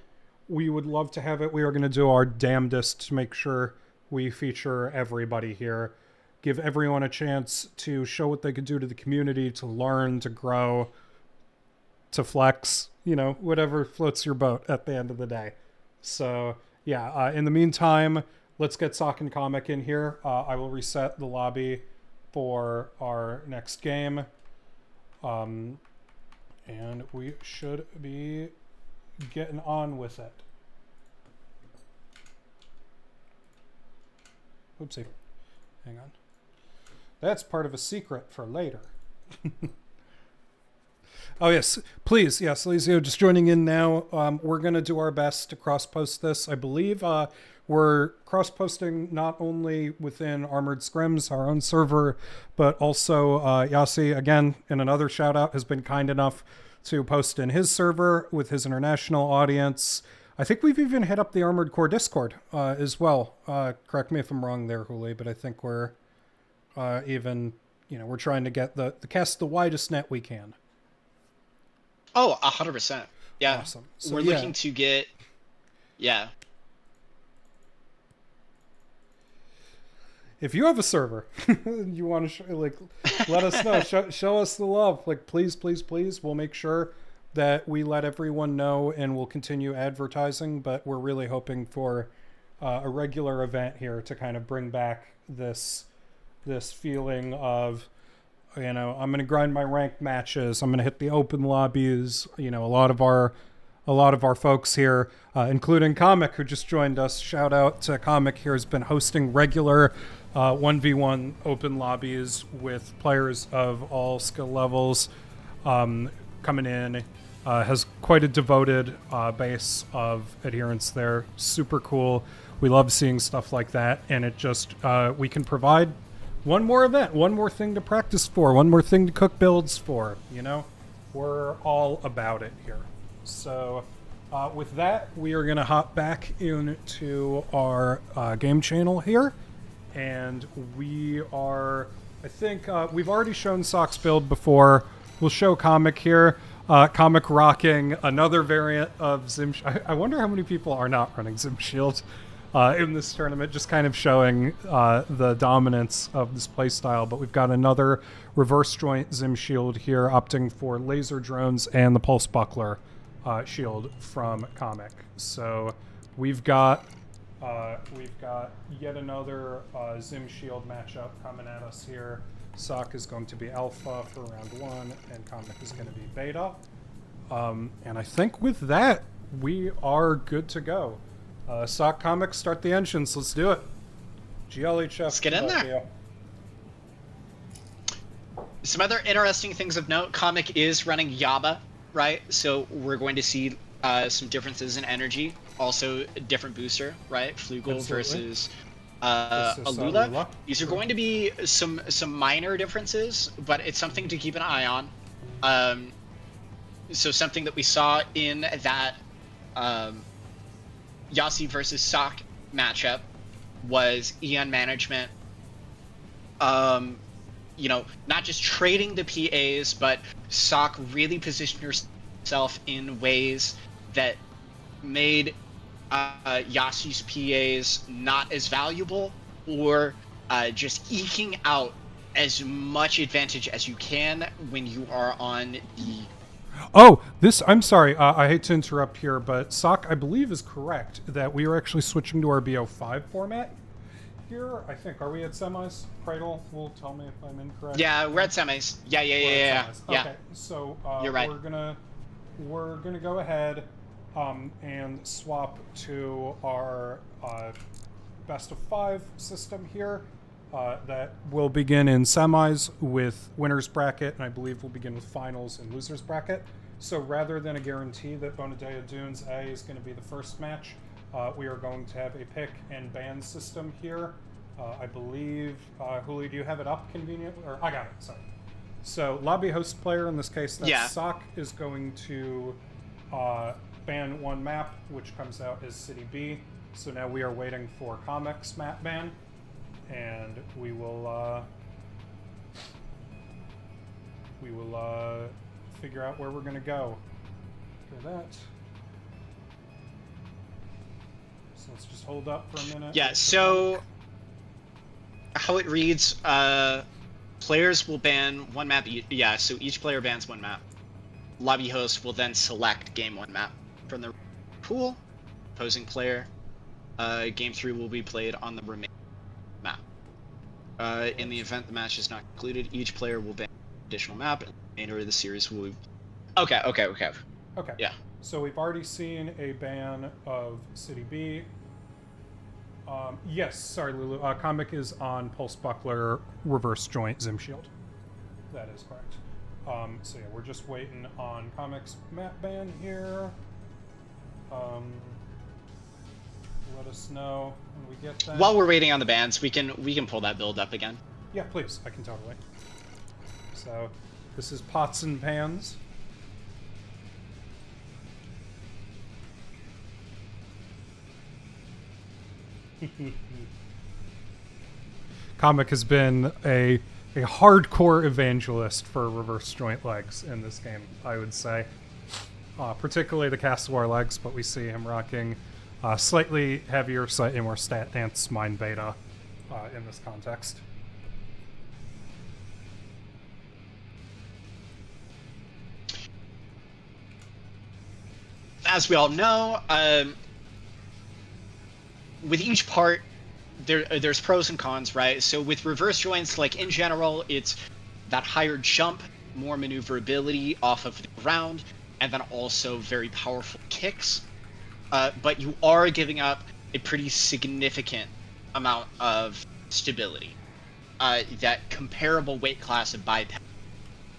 We would love to have it. We are going to do our damnedest to make sure we feature everybody here. Give everyone a chance to show what they could do to the community, to learn, to grow, to flex, you know, whatever floats your boat at the end of the day. So, yeah, in the meantime, let's get Sock and Comic in here. I will reset the lobby for our next game. And we should be getting on with it. Oopsie. Hang on. That's part of a secret for later. Oh, yes. Please. Yes, Lizio, just joining in now. We're going to do our best to cross-post this. I believe we're cross-posting not only within Armored Scrims, our own server, but also Yasi, again, in another shout-out, has been kind enough to post in his server with his international audience. I think we've even hit up the Armored Core Discord as well. Correct me if I'm wrong there, Huli, but I think we're we're trying to get the cast the widest net we can. Oh, 100%. Yeah. Awesome. So, we're looking to get, yeah. If you have a server, you want to let us know, show us the love. Like, please, please, please. We'll make sure that we let everyone know, and we'll continue advertising. But we're really hoping for a regular event here to kind of bring back this feeling of, you know, I'm going to grind my ranked matches. I'm going to hit the open lobbies. You know, a lot of our a lot of our folks here, including Comic, who just joined us. Shout out to Comic here, has been hosting regular 1v1 open lobbies with players of all skill levels coming in. Has quite a devoted base of adherents there. Super cool. We love seeing stuff like that, and it just, we can provide one more event, one more thing to practice for, one more thing to cook builds for, you know? We're all about it here. So with that, we are going to hop back into our game channel here. And we are, I think, we've already shown Sock's build before. We'll show Comic here. Comic rocking another variant of Zim. I wonder how many people are not running Zim Shield in this tournament, just kind of showing the dominance of this playstyle. But we've got another reverse joint Zim Shield here, opting for laser drones and the pulse buckler shield from Comic. So we've got yet another Zim Shield matchup coming at us here. Sock is going to be alpha for round 1, and Comic is going to be beta. And I think with that, we are good to go. Sock, Comic, start the engines. Let's do it. GLHF. Let's get in there. Some other interesting things of note. Comic is running Yaba, right? So we're going to see some differences in energy. Also, a different booster, right? Flugel versus Alula. These are going to be some minor differences, but it's something to keep an eye on. So something that we saw in that Yasi versus Sock matchup was Eon management. You know, not just trading the PAs, but Sock really positioned herself in ways that made Yasi's PAs not as valuable, or just eking out as much advantage as you can when you are on the... Oh, I'm sorry, I hate to interrupt here, but Sock, I believe, is correct that we are actually switching to our BO5 format here. I think, are we at semis? Cradle will tell me if I'm incorrect. Yeah, we're at semis. Yeah. Okay, so you're right. We're gonna go ahead and swap to our best of 5 system here. That will begin in semis with winners bracket, and I believe we'll begin with finals and losers bracket. So rather than a guarantee that Bonadea Dunes A is going to be the first match, we are going to have a pick and ban system here. I believe, Julio, do you have it up convenient? Or I got it, sorry. So lobby host player, in this case, that's Sock, is going to ban one map, which comes out as City B. So now we are waiting for Comic's map ban. And we will figure out where we're going to go for that. So let's just hold up for a minute. Yeah, so how it reads, players will ban one map. Yeah, so each player bans one map. Lobby host will then select game 1 map from the pool. Opposing player, game 3 will be played on the remaining map. In the event the match is not concluded, each player will ban an additional map, and the remainder of the series will be... Okay. Yeah. So we've already seen a ban of City B. Yes, sorry, Lulu. Comic is on Pulse Buckler Reverse Joint Zim Shield. That is correct. So yeah, we're just waiting on Comic's map ban here. Let us know when we get that. While we're waiting on the bans, we can pull that build up again. Yeah, please. I can totally. So, this is Pots and Pans. Comic has been a hardcore evangelist for reverse joint legs in this game, I would say. Particularly the Castawar legs, but we see him rocking slightly heavier, slightly more stat dance mine beta in this context. As we all know, with each part, there's pros and cons, right? So with reverse joints, like in general, it's that higher jump, more maneuverability off of the ground, and then also very powerful kicks. But you are giving up a pretty significant amount of stability that comparable weight class of biped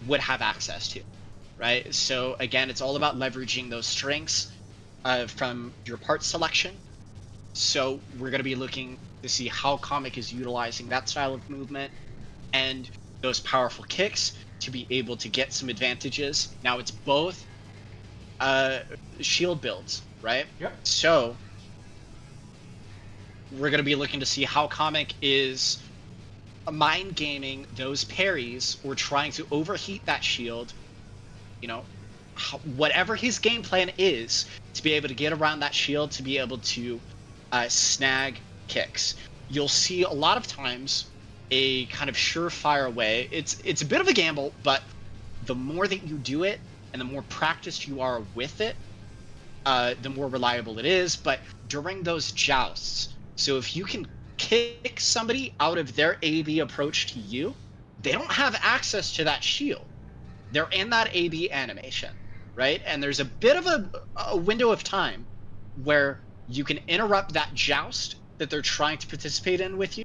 would have access to, right? So again, it's all about leveraging those strengths from your part selection. So we're going to be looking to see how Comic is utilizing that style of movement and those powerful kicks to be able to get some advantages. Now it's both shield builds, right? Yep. So we're going to be looking to see how Comic is mind gaming those parries or trying to overheat that shield, you know, whatever his game plan is, to be able to get around that shield, to be able to snag kicks. You'll see a lot of times a kind of surefire way. It's a bit of a gamble, but the more that you do it and the more practiced you are with it, the more reliable it is. But during those jousts, so if you can kick somebody out of their AB approach to you, they don't have access to that shield. They're in that AB animation, right? And there's a bit of a window of time where you can interrupt that joust that they're trying to participate in with you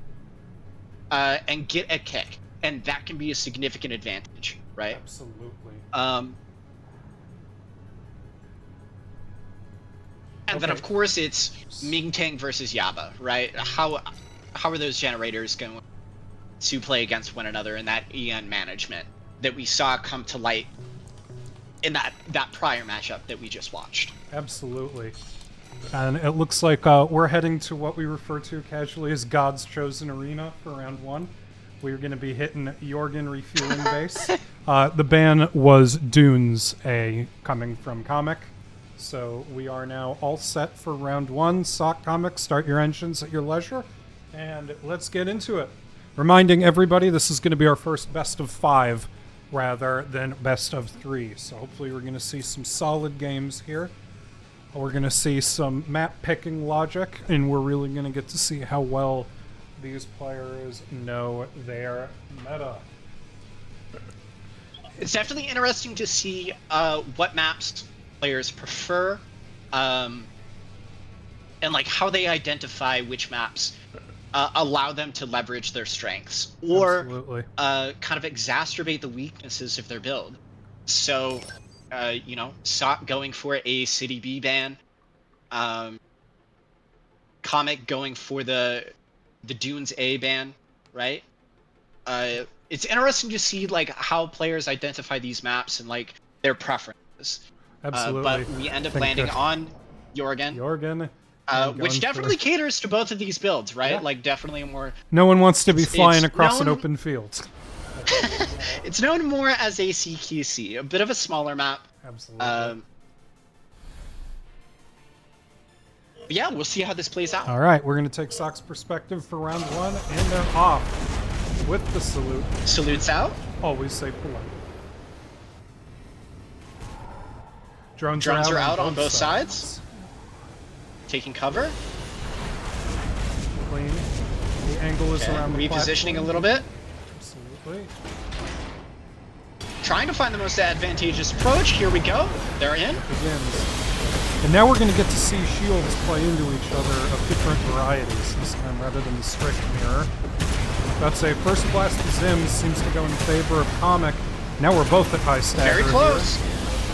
and get a kick. And that can be a significant advantage, right? Absolutely. And then, of course, it's Mingtang versus Yaba, right? How are those generators going to play against one another in that EN management that we saw come to light in that prior matchup that we just watched? Absolutely. And it looks like we're heading to what we refer to casually as God's Chosen Arena for round 1. We're going to be hitting Jorgen refueling base. The ban was Dunes A coming from Comic. So we are now all set for round 1. Sock Comic, start your engines at your leisure. And let's get into it. Reminding everybody, this is going to be our first best of 5 rather than best of 3. So hopefully we're going to see some solid games here. We're going to see some map picking logic, and we're really going to get to see how well these players know their meta. It's definitely interesting to see what maps players prefer, and like how they identify which maps allow them to leverage their strengths or kind of exacerbate the weaknesses of their build. So, you know, Sock going for a City B ban, Comic going for the Dunes A ban, right? It's interesting to see like how players identify these maps and like their preferences. Absolutely. But we end up landing on Jorgen. Which definitely caters to both of these builds, right? Yeah. Like, definitely a more... No one wants to be flying across an open field. It's known more as ACQC, a bit of a smaller map. Absolutely. Yeah, we'll see how this plays out. All right, we're going to take Sock's perspective for round 1, and they're off with the salute. Salutes out. Always say polite. Drones are out on both sides. Taking cover. Clean. The angle is around the repositioning a little bit. Absolutely. Trying to find the most advantageous approach. Here we go. They're in. Begins. And now we're going to get to see shields play into each other of different varieties this time rather than the strict mirror. I'd say first blast to Zims seems to go in favor of Comic. Now we're both at high stagger. Very close. Here.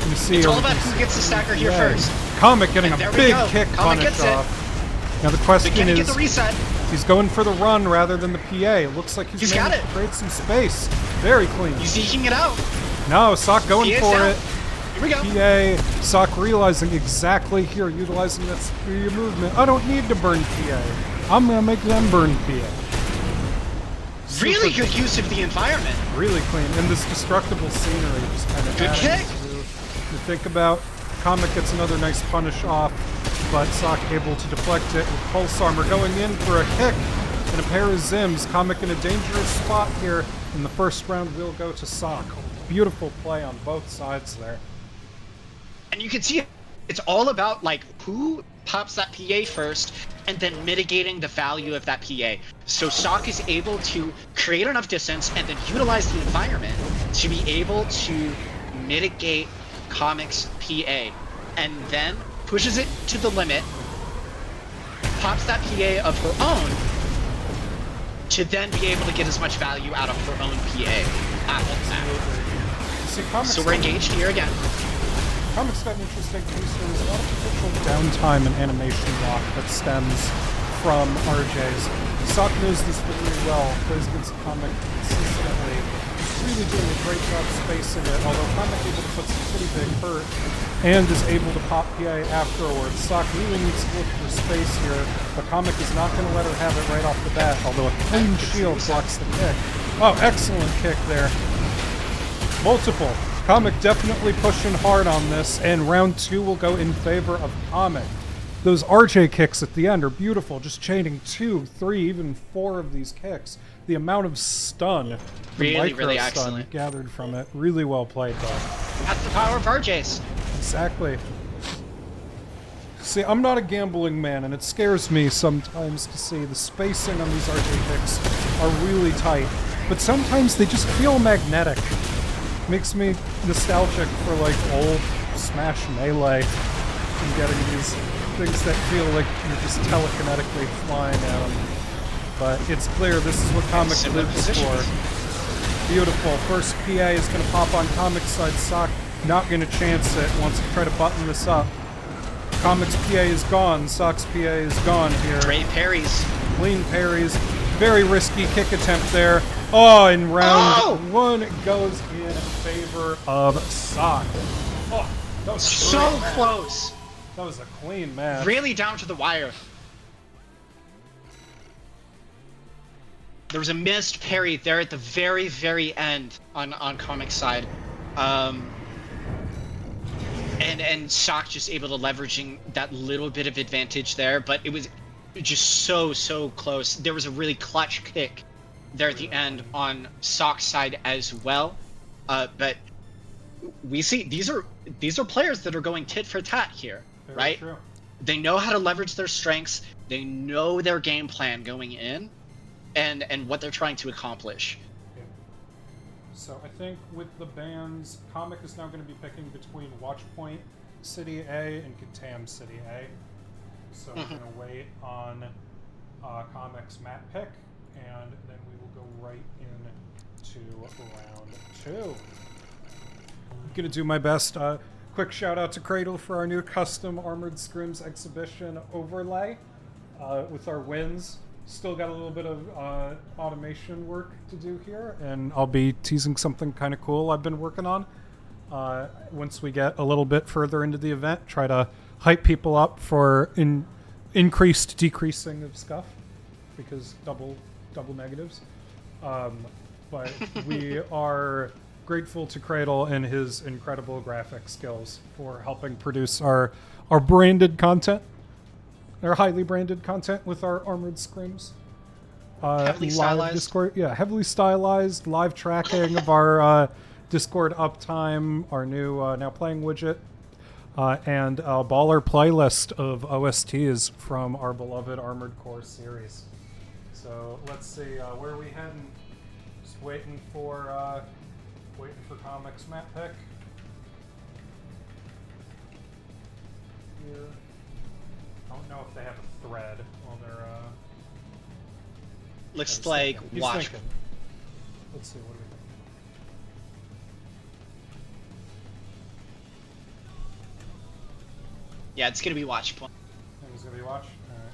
You see, it's all about who gets the stagger here first. Comic getting a big kick punish off. Now the question is, get the reset. He's going for the run rather than the PA. It looks like he's got it. To create some space. Very clean. He's eking it out. No, Sock going for it. Here we go. PA, Sock realizing exactly here, utilizing that superior movement. I don't need to burn PA. I'm going to make them burn PA. Really good use of the environment. Really clean. And this destructible scenery just kind of good kick. You think about Comic gets another nice punish off, but Sock able to deflect it with Pulse Armor going in for a kick and a pair of Zims. Comic in a dangerous spot here, and the first round will go to Sock. Beautiful play on both sides there. And you can see it's all about like who pops that PA first and then mitigating the value of that PA. So Sock is able to create enough distance and then utilize the environment to be able to mitigate Comics PA, and then pushes it to the limit, pops that PA of her own, to then be able to get as much value out of her own PA. So we're engaged here again. Comics got an interesting case. There was a lot of potential downtime and animation block that stems from RJs. Sock knows this really well, plays against the Comic consistently. Really doing a great job spacing it, although Comic able to put some pretty big hurt and is able to pop PA afterwards. Sock really needs to look for space here, but Comic is not going to let her have it right off the bat, although a clean shield blocks the kick. Oh, excellent kick there. Multiple. Comic definitely pushing hard on this, and round 2 will go in favor of Comic. Those RJ kicks at the end are beautiful, just chaining 2, 3, even 4 of these kicks. The amount of stun, really stun excellent, gathered from it. Really well played, though. That's the power of RJs. Exactly. See, I'm not a gambling man, and it scares me sometimes to see the spacing on these RJ kicks are really tight, but sometimes they just feel magnetic. Makes me nostalgic for like old Smash Melee and getting these things that feel like you're just telekinetically flying at them. But it's clear this is what Comic lives for. Beautiful. First PA is going to pop on Comic's side. Sock not going to chance it. Wants to try to button this up. Comic's PA is gone. Sock's PA is gone here. Great parries. Clean parries. Very risky kick attempt there. Oh, in round 1 it goes in favor of Sock. Oh, that was so close. That was a clean match. Really down to the wire. There was a missed parry there at the very, very end on Comic's side. And Sock just able to leveraging that little bit of advantage there, but it was just so close. There was a really clutch kick there at the end on Sock's side as well. But we see these are players that are going tit for tat here, Very right? True. They know how to leverage their strengths. They know their game plan going in, and what they're trying to accomplish. Yeah. So I think with the bans, Comic is now going to be picking between Watchpoint City A and Katam City A. So we're going to wait on Comic's map pick, and then we will go right into round 2. I'm going to do my best. Quick shout out to Cradle for our new custom Armored Scrims exhibition overlay with our wins. Still got a little bit of automation work to do here, and I'll be teasing something kind of cool I've been working on. Once we get a little bit further into the event, try to hype people up for increased decreasing of scuff, because double negatives. But we are grateful to Cradle and his incredible graphic skills for helping produce our branded content. Our highly branded content with our Armored Scrims. Heavily stylized. Discord, yeah, heavily stylized, live tracking of our Discord uptime, our new Now Playing widget, and a baller playlist of OSTs from our beloved Armored Core series. So let's see, where are we heading? Just waiting for Comics map pick. Here. I don't know if they have a thread while they're Looks like He's watch. thinking. Let's see, what do we think? Yeah, it's gonna be watch point. Think it's gonna be watch? Alright.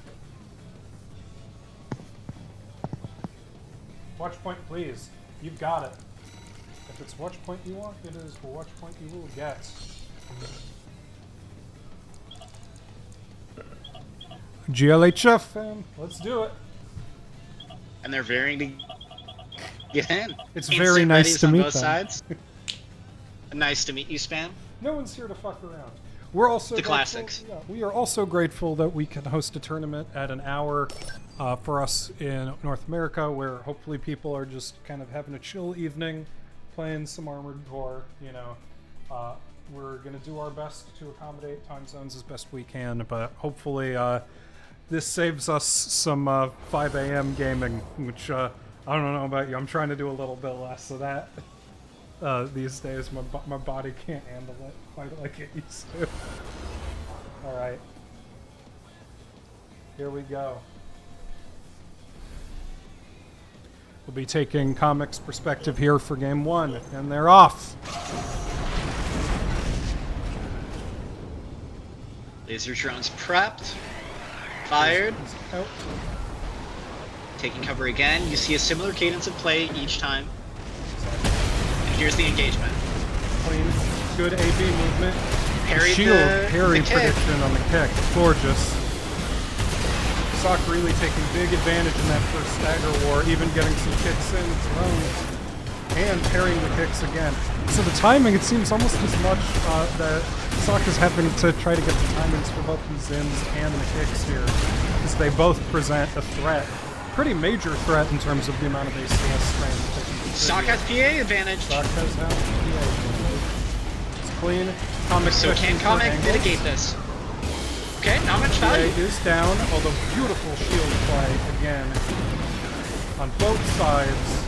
Watch point, please. You've got it. If it's watch point you want, it is the watch point you will get. GLHF, fam. Let's do it. And they're varying to get in. It's Instant very nice readies to on meet both them. sides. Nice to meet you, Spam. No one's here to fuck around. We're also The grateful- classics. Yeah, we are also grateful that we can host a tournament at an hour for us in North America, where hopefully people are just kind of having a chill evening, playing some Armored Core. You know, we're gonna do our best to accommodate time zones as best we can, but hopefully this saves us some 5 a.m. gaming, which I don't know about you. I'm trying to do a little bit less of that. these days. My body can't handle it quite like it used to. All right. Here we go. We'll be taking Comic's perspective here for game 1, and they're off. Laser drones prepped. Fired. Out. Taking cover again. You see a similar cadence of play each time. And here's the engagement. Clean. Good AB movement. Parry Shield parry the kick. prediction on the kick. Gorgeous. Sock really taking big advantage in that first stagger war, even getting some kicks in, thrown, and parrying the kicks again. So the timing, it seems almost as much that Sock is having to try to get the timings for both the Zims and the kicks here, because they both present a threat. Pretty major threat in terms of the amount of ACS strain. Sock has PA advantage. Sock has now PA advantage. It's clean. Comic So can Comic mitigate this? Okay, not much value. PA is down, although beautiful shield play again on both sides.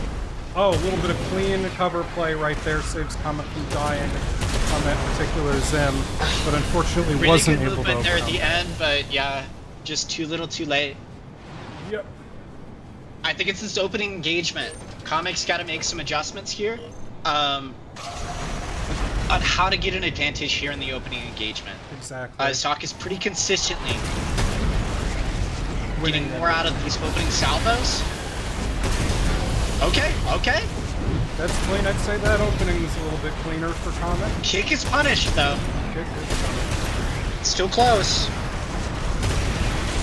Oh, a little bit of clean cover play right there saves Comic from dying on that particular Zim, but unfortunately Really wasn't good able to movement there at overcome. the end, but yeah, just too little too late. Yep. I think it's this opening engagement. Comic's got to make some adjustments here on how to get an advantage here in the opening engagement. Exactly. Sock is pretty consistently Winning getting more out of these opening salvos. Okay, okay. That's clean. I'd say that opening was a little bit cleaner for Comic. Kick is punished though. Kick is Still close.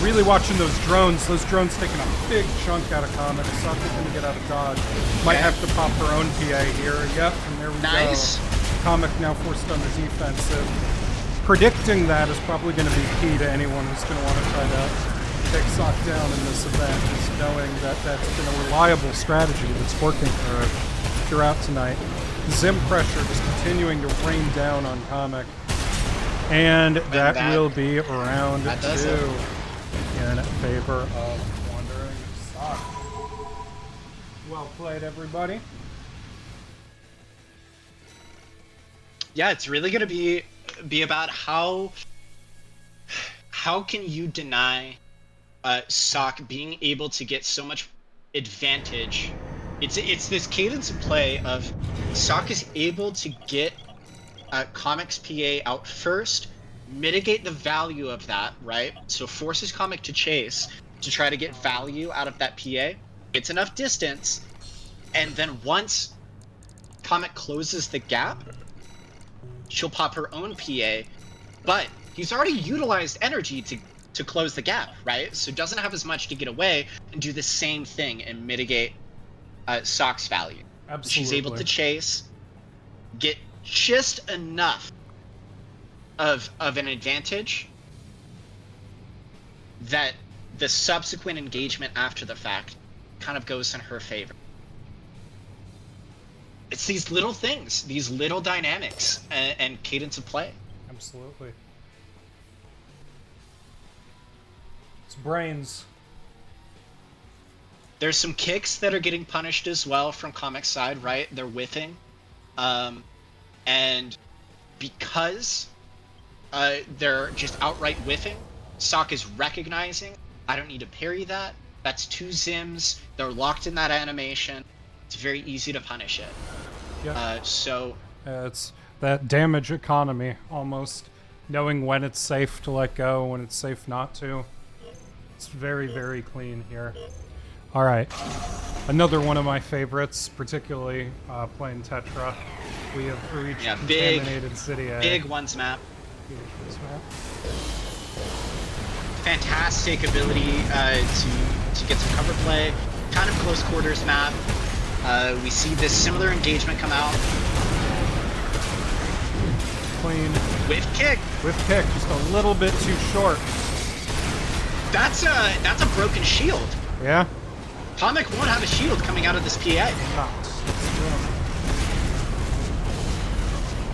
really watching those drones. Those drones taking a big chunk out of Comic. Sock is going to get out of dodge. Might have to pop her own PA here. Yep, and there we Nice. go. Comic now forced on the defensive. Predicting that is probably going to be key to anyone who's going to want to try to take Sock down in this event, is knowing that that's been a reliable strategy that's working for her throughout tonight. Zim pressure just continuing to rain down on Comic. And that will be round 2 in favor of Wandering Sock. Well played, everybody. Yeah, it's really gonna be about how can you deny Sock being able to get so much advantage. It's this cadence of play of Sock is able to get Comic's PA out first, mitigate the value of that, right? So forces Comic to chase to try to get value out of that PA. It's enough distance, and then once Comic closes the gap, she'll pop her own PA, but he's already utilized energy to close the gap, right? So doesn't have as much to get away and do the same thing and mitigate Sock's value. Absolutely. She's able to chase, get just enough of an advantage that the subsequent engagement after the fact kind of goes in her favor. It's these little things, these little dynamics and cadence of play. Absolutely. It's brains. There's some kicks that are getting punished as well from Comic's side, right? They're whiffing. And because they're just outright whiffing, Sock is recognizing, I don't need to parry that. That's 2 Zims. They're locked in that animation. It's very easy to punish it. Yep. So It's that damage economy, almost. Knowing when it's safe to let go, when it's safe not to. It's very, very clean here. All right. Another one of my favorites, particularly playing Tetra. We have reached Contaminated City A. big ones map. This map. Fantastic ability to get some cover play. Kind of close quarters map. We see this similar engagement come out. Clean. Whiff kick. Whiff kick, just a little bit too short. That's a broken shield. Yeah? Comic won't have a shield coming out of this PA.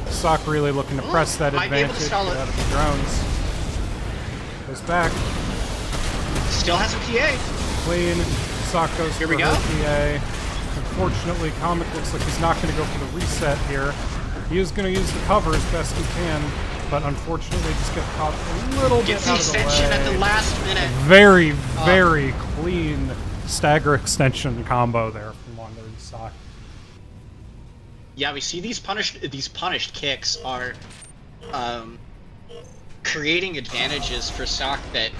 Sock really looking to press that might be able advantage to stall it. out of the drones. Goes back. Still has a PA. Clean. Sock goes Here for we her go. PA. Unfortunately, Comic looks like he's not going to go for the reset here. He is going to use the cover as best he can, but unfortunately just get caught a little bit out of the way. Gets the extension at the last minute. Very, very clean stagger extension combo there from Wanderer Sock. Yeah, we see these punished kicks are creating advantages for Sock that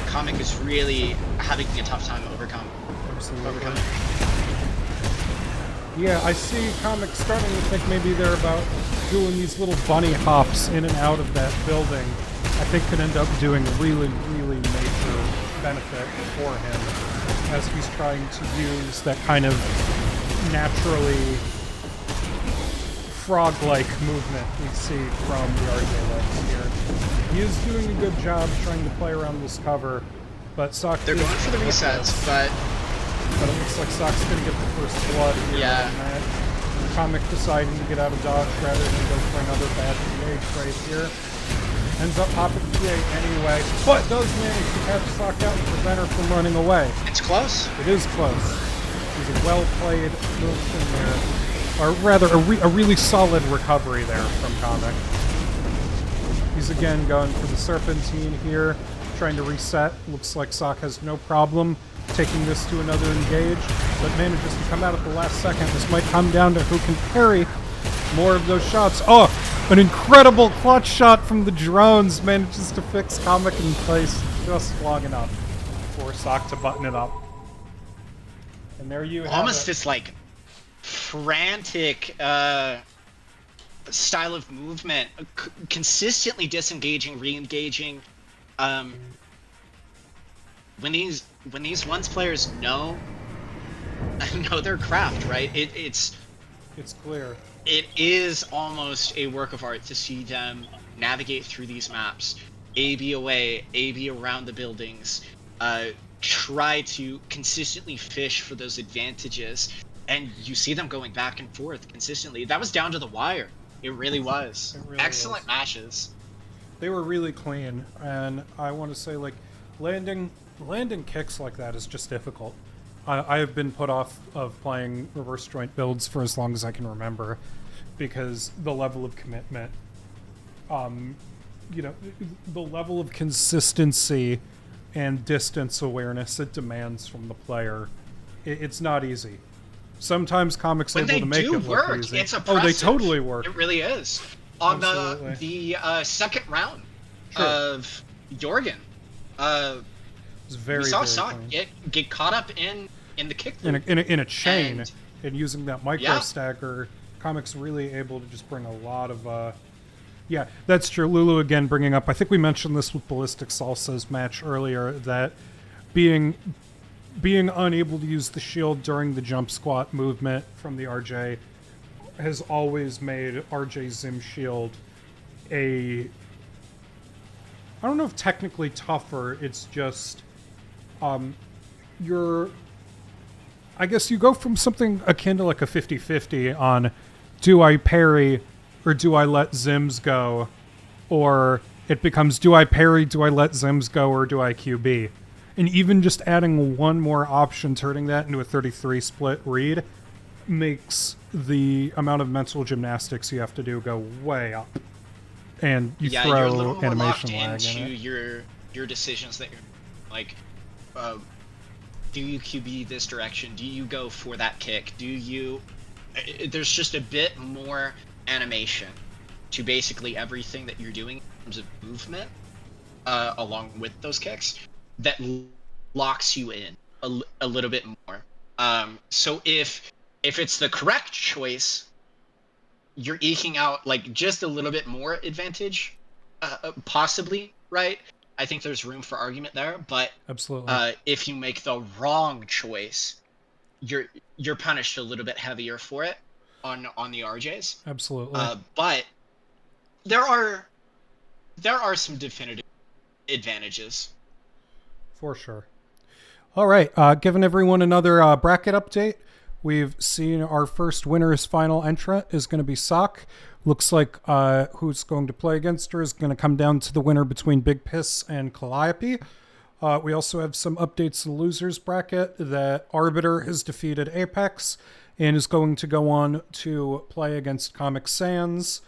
Comic is really having a tough time overcoming. Yeah, I see Comic starting to think maybe they're about doing these little bunny hops in and out of that building. I think could end up doing really, really major benefit for him as he's trying to use that kind of naturally frog-like movement we see from the RJ legs here. He is doing a good job trying to play around this cover, but Sock... They're going for the resets, but it looks like Sock's gonna get the first blood here. Yeah. Comic deciding to get out of dodge rather than go for another bad PH right here. Ends up popping PA anyway, but does manage to catch Sock out and prevent her from running away. It's close. It is close. It was a well-played move in there. Or rather, a really solid recovery there from Comic. He's again going for the Serpentine here, trying to reset. Looks like Sock has no problem taking this to another engage, but manages to come out at the last second. This might come down to who can parry more of those shots. Oh, an incredible clutch shot from the drones manages to fix Comic in place just long enough for Sock to button it up. And there you have almost it. this like frantic style of movement, consistently disengaging, re-engaging. When these ones players know their craft, right? It's clear. It is almost a work of art to see them navigate through these maps, A/B away, A/B around the buildings, try to consistently fish for those advantages, and you see them going back and forth consistently. That was down to the wire. It really was. It really excellent was. matches. They were really clean, and I want to say, like, landing kicks like that is just difficult. I have been put off of playing reverse joint builds for as long as I can remember, because the level of commitment, the level of consistency and distance awareness it demands from the player, it's not easy. Sometimes Comic's able to make it look easy. It's impressive. Oh, they totally work. It really is. On Absolutely. the second round of Jorgen, we saw Sock get caught up in the kick loop. in a chain, and using that micro Yeah. stagger, Comic's really able to just bring a lot of yeah, that's true. Lulu again bringing up, I think we mentioned this with Ballistic Salsa's match earlier, that being unable to use the shield during the jump squat movement from the RJ has always made RJ Zim shield I don't know if technically tougher, it's just I guess you go from something akin to like a 50-50 on do I parry or do I let Zims go, or it becomes do I parry, do I let Zims go, or do I QB? And even just adding one more option, turning that into a 33 split read, makes the amount of mental gymnastics you have to do go way up. And you you're throw a little more animation locked lag in into it. your decisions that you're like. Do you QB this direction? Do you go for that kick? Do you? There's just a bit more animation to basically everything that you're doing in terms of movement, along with those kicks, that locks you in a little bit more. So if it's the correct choice, you're eking out like just a little bit more advantage, possibly, right? I think there's room for argument there, but Absolutely. If you make the wrong choice, you're punished a little bit heavier for it on the RJs. Absolutely. But there are some definitive advantages. For sure. All right, giving everyone another bracket update. We've seen our first winner's final entrant is going to be Sock. Looks like who's going to play against her is going to come down to the winner between Big Piss and Calliope. We also have some updates to the losers bracket that Arbiter has defeated Apex and is going to go on to play against Comic Sans.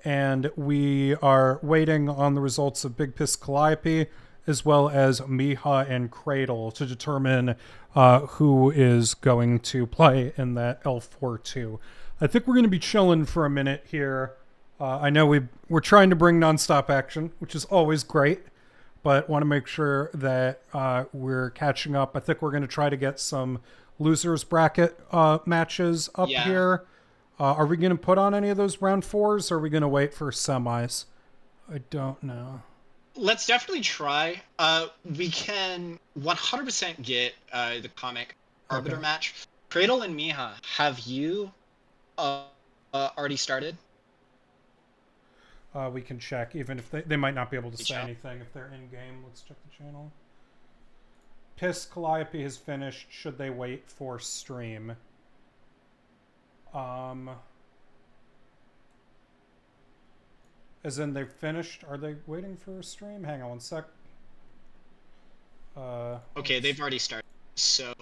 And we are waiting on the results of Big Piss Calliope as well as Miha and Cradle to determine who is going to play in that L4-2. I think we're going to be chilling for a minute here. I know we're trying to bring nonstop action, which is always great, but want to make sure that we're catching up. I think we're going to try to get some losers bracket matches up here. Are we going to put on any of those round 4s, or are we going to wait for semis? I don't know. Let's definitely try. We can 100% get the Comic Arbiter match. Cradle and Miha, have you already started? We can check, even if they might not be able to say anything if they're in game. Let's check the channel. Piss Calliope has finished. Should they wait for stream? As in they've finished. Are they waiting for a stream? Hang on one sec. Okay, they've already started. So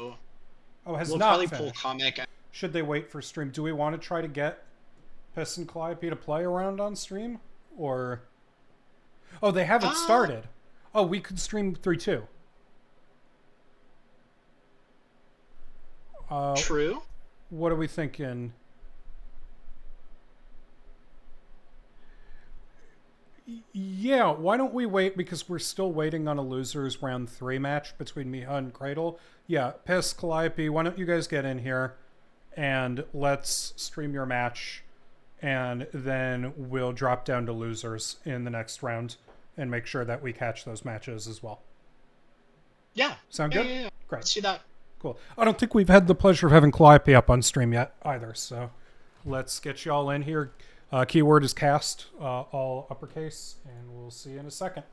we'll not probably finished. Pull Comic. Should they wait for stream? Do we want to try to get Piss and Calliope to play around on stream? Or they haven't started. We could stream 3-2. True. What are we thinking? Yeah, why don't we wait, because we're still waiting on a losers round 3 match between Miha and Cradle. Yeah, Piss, Calliope, why don't you guys get in here and let's stream your match, and then we'll drop down to losers in the next round and make sure that we catch those matches as well. Yeah. Sound good? Yeah. Great. Let's do that. Cool. I don't think we've had the pleasure of having Calliope up on stream yet either, so let's get you all in here. Keyword is cast, all uppercase, and we'll see you in a second.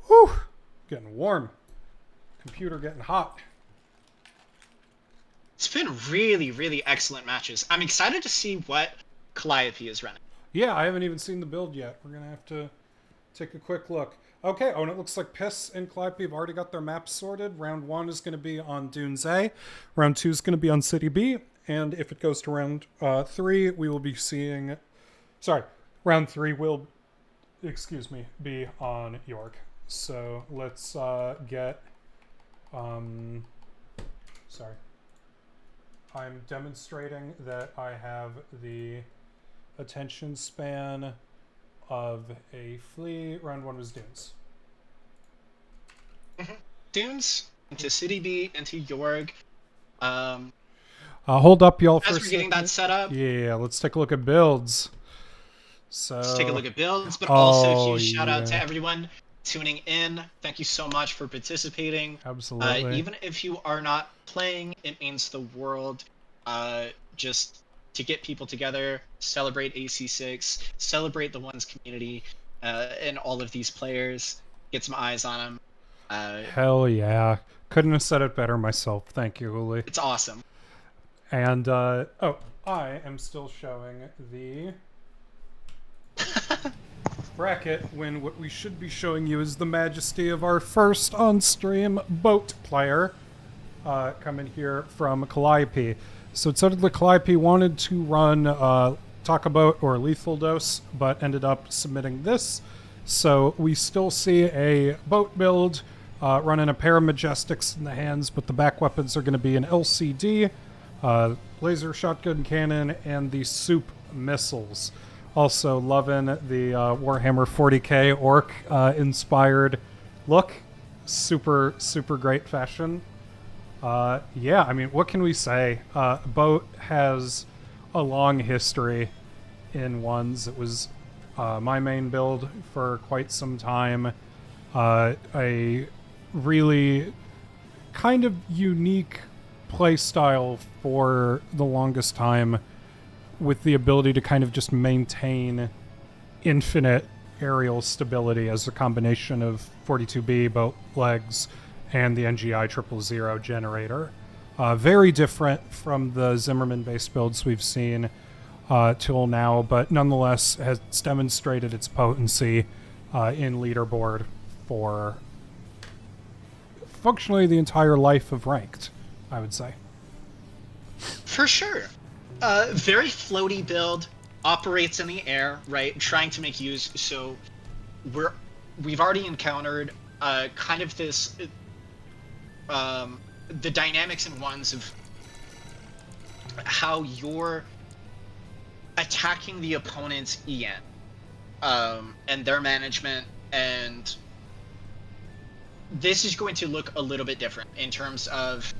Whew! Getting warm. Computer getting hot. It's been really, really excellent matches. I'm excited to see what Calliope is running. Yeah, I haven't even seen the build yet. We're going to have to take a quick look. Okay, and it looks like Piss and Calliope have already got their maps sorted. Round 1 is going to be on Dunes A. Round 2 is going to be on City B. And if it goes to round 3, we will be seeing... Sorry, round 3 will, be on York. So let's get... Sorry. I'm demonstrating that I have the attention span of a flea. Round 1 was Dunes. Dunes, into City B, into York. Hold up, y'all, for as we're getting that set up. Yeah, let's take a look at builds. So let's take a look at builds, but also huge shout out to everyone tuning in. Thank you so much for participating. Absolutely. Even if you are not playing, it means the world. Just to get people together, celebrate AC6, celebrate the Ones community, and all of these players. Get some eyes on them. Hell yeah. Couldn't have said it better myself. Thank you, Uli. It's awesome. And, I am still showing the bracket when what we should be showing you is the majesty of our first on-stream boat player coming here from Calliope. So it sounded like Calliope wanted to run Taco Boat or Lethal Dose, but ended up submitting this. So we still see a boat build running a pair of Majestics in the hands, but the back weapons are going to be an LCD, laser shotgun cannon, and the soup missiles. Also loving the Warhammer 40k orc inspired look. Super, super great fashion. Yeah, I mean, what can we say? Boat has a long history in Ones. It was my main build for quite some time. A really kind of unique play style for the longest time, with the ability to kind of just maintain infinite aerial stability as a combination of 42B boat legs and the NGI 000 generator. Very different from the Zimmerman-based builds we've seen till now, but nonetheless has demonstrated its potency in leaderboard for functionally the entire life of Ranked, I would say. For sure. Very floaty build, operates in the air, right? Trying to make use. So we've already encountered kind of this the dynamics and ones of how you're attacking the opponent's EN and their management, and this is going to look a little bit different in terms of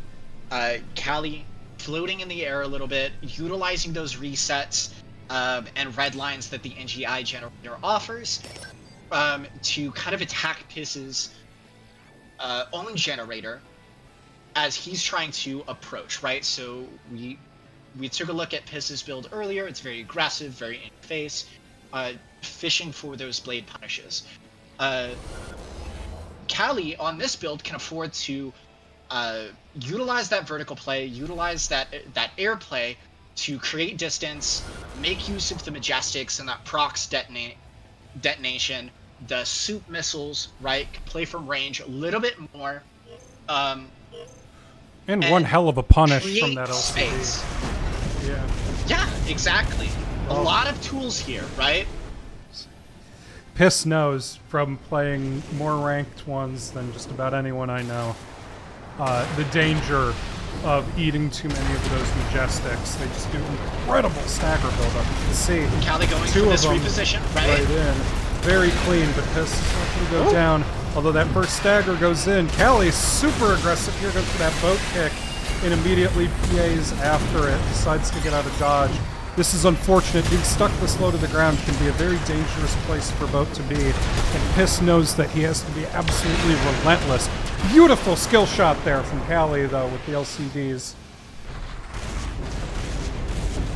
Kali floating in the air a little bit, utilizing those resets and red lines that the NGI generator offers to kind of attack Piss's own generator as he's trying to approach, right? So we took a look at Piss's build earlier. It's very aggressive, very in-face, fishing for those blade punishes. Kali on this build can afford to utilize that vertical play, utilize that air play to create distance, make use of the Majestics and that procs detonation, the soup missiles, right? Can play from range a little bit more. And one hell of a punish from that LCD. Space. Yeah. Yeah, exactly. A lot of tools here, right? Piss knows from playing more ranked ones than just about anyone I know the danger of eating too many of those Majestics. They just do incredible stagger buildup. You can see Kali going two for of this them reposition, right? right in. Very clean, but Piss is not going to go down. Although that first stagger goes in. Kali's super aggressive here, goes for that boat kick and immediately PAs after it. Decides to get out of dodge. This is unfortunate. Being stuck this low to the ground can be a very dangerous place for Boat to be. And Piss knows that he has to be absolutely relentless. Beautiful skill shot there from Kali, though, with the LCDs.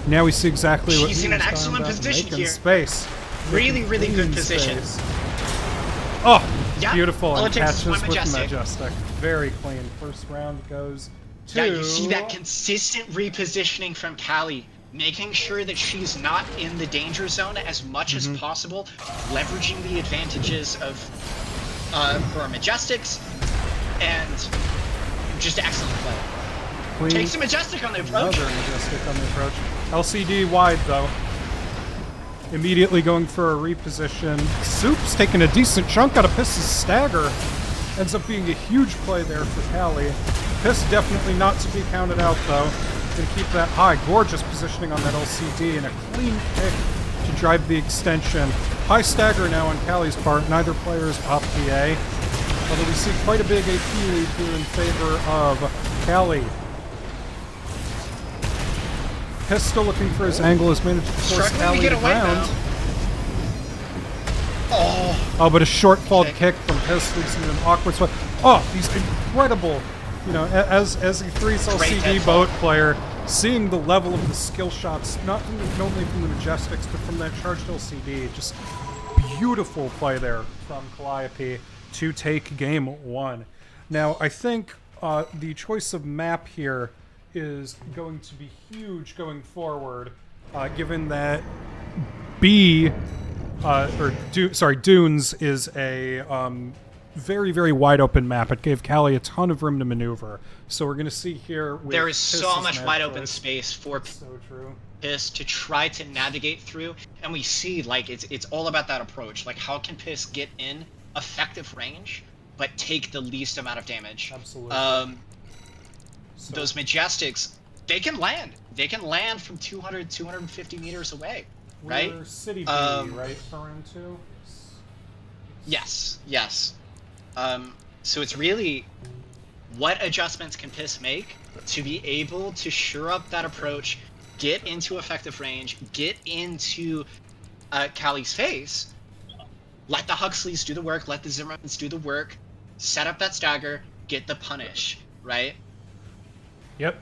Now we see exactly what he's in an excellent position making here. Space. Really, really good position. Oh, yep. beautiful. All And it takes is catches one with Majestic. Majestic. Very clean. First round goes to... Yeah, you see that consistent repositioning from Kali, making sure that she's not in the danger zone as much as possible, leveraging the advantages of her Majestics, and just excellent play. Clean. Takes a Majestic on the approach. Another Majestic on the approach. LCD wide, though. Immediately going for a reposition. Soup's taking a decent chunk out of Piss's stagger. Ends up being a huge play there for Kali. Piss definitely not to be counted out, though. Gonna keep that high. Gorgeous positioning on that LCD and a clean pick to drive the extension. High stagger now on Kali's part. Neither player is up PA. Although we see quite a big AP lead here in favor of Kali. Piss still looking for his angle, has managed to force Kali to ground. Oh, but a short fall kick from Piss leaves him in an awkward spot. Oh, these incredible, you know, as a 3's LCD boat player, seeing the level of the skill shots, not only from the Majestics, but from that charged LCD. Just beautiful play there from Calliope to take game one. Now, I think the choice of map here is going to be huge going forward, given that Dunes is a very, very wide open map. It gave Kali a ton of room to maneuver. So we're going to see here. With there is so much wide open choice. Space for Piss to try to navigate through, and we see like it's all about that approach. Like, how can Piss get in effective range but take the least amount of damage? Absolutely. Those Majestics, they can land. They can land from 200, 250 meters away, right? We're City B, right, for round 2? Yes, yes. So it's really, what adjustments can Piss make to be able to shore up that approach, get into effective range, get into Kali's face, let the Huxleys do the work, let the Zimmermans do the work, set up that stagger, get the punish, right? Yep,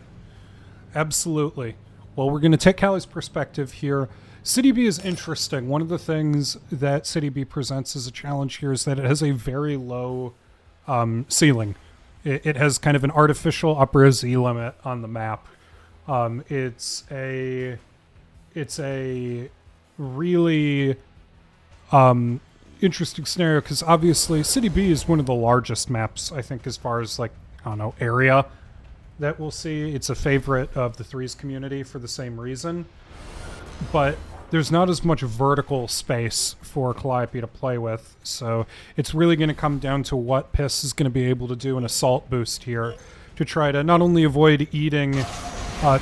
absolutely. Well, we're going to take Kali's perspective here. City B is interesting. One of the things that City B presents as a challenge here is that it has a very low ceiling It has kind of an artificial upper Z limit on the map. It's a really interesting scenario because obviously City B is one of the largest maps, I think, as far as like, I don't know, area that we'll see. It's a favorite of the Threes community for the same reason. But there's not as much vertical space for Calliope to play with, so it's really going to come down to what Piss is going to be able to do in Assault Boost here to try to not only avoid eating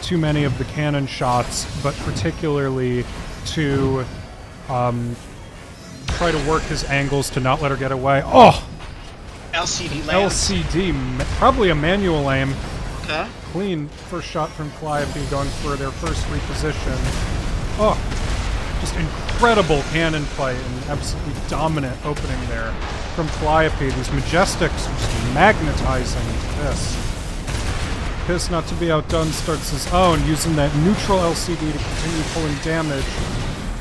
too many of the cannon shots, but particularly to try to work his angles to not let her get away. Oh! LCD lands. LCD, probably a manual aim. Okay. Clean first shot from Calliope going for their first reposition. Oh! Just incredible cannon play and absolutely dominant opening there from Calliope. These Majestics are just magnetizing Piss. Piss, not to be outdone, starts his own, using that neutral LCD to continue pulling damage.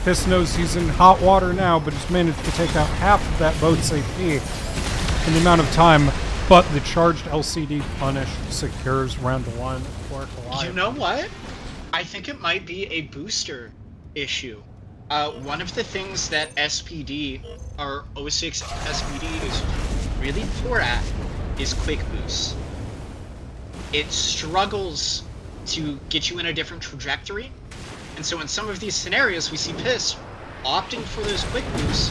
Piss knows he's in hot water now, but he's managed to take out half of that boat's AP in the amount of time. But the charged LCD punish secures round one for Calliope. You know what? I think it might be a booster issue. One of the things that SPD, or 06 SPD, is really poor at is quick boosts. It struggles to get you in a different trajectory, and so in some of these scenarios we see Piss opting for those quick boosts,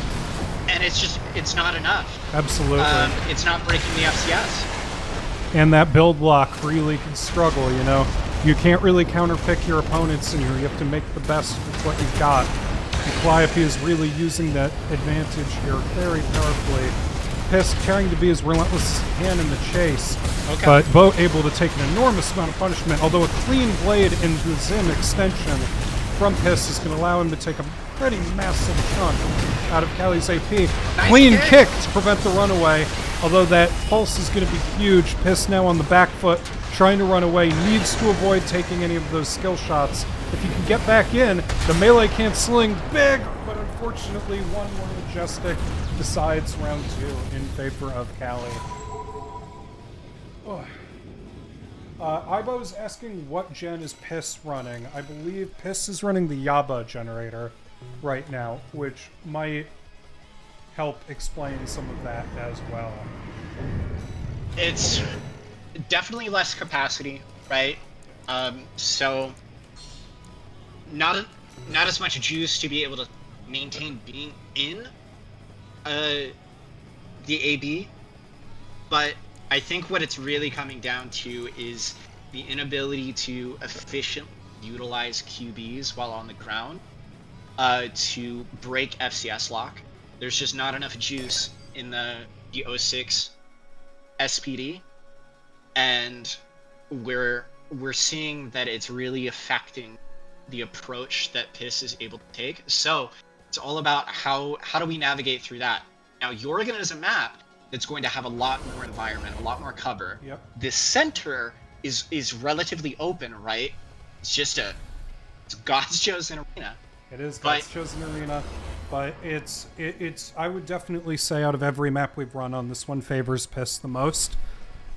and it's not enough. Absolutely. It's not breaking the FCS. And that build block really can struggle, you know? You can't really counterpick your opponents in here. You have to make the best with what you've got. And Calliope is really using that advantage here very powerfully. Piss trying to be as relentless as he can in the chase. Okay. But Boat able to take an enormous amount of punishment, although a clean blade into the Zim extension from Piss is going to allow him to take a pretty massive chunk out of Callie's AP. Nice clean kick to prevent the runaway, although that pulse is going to be huge. Piss now on the back foot, trying to run away, needs to avoid taking any of those skill shots. If he can get back in, the melee can't sling big, but unfortunately one more Majestic decides round two in favor of Callie. Oh. Ibo's asking what gen is Piss running. I believe Piss is running the Yaba generator right now, which might help explain some of that as well. It's definitely less capacity, right? So not as much juice to be able to maintain being in the AB, but I think what it's really coming down to is the inability to efficiently utilize QBs while on the ground to break FCS lock. There's just not enough juice in the 06 SPD, and we're seeing that it's really affecting the approach that Piss is able to take. So it's all about how do we navigate through that. Now, Yorgan is a map that's going to have a lot more environment, a lot more cover. Yep. The center is relatively open, right? It's God's chosen arena. It is God's chosen arena, but it's I would definitely say out of every map we've run on, this one favors Piss the most,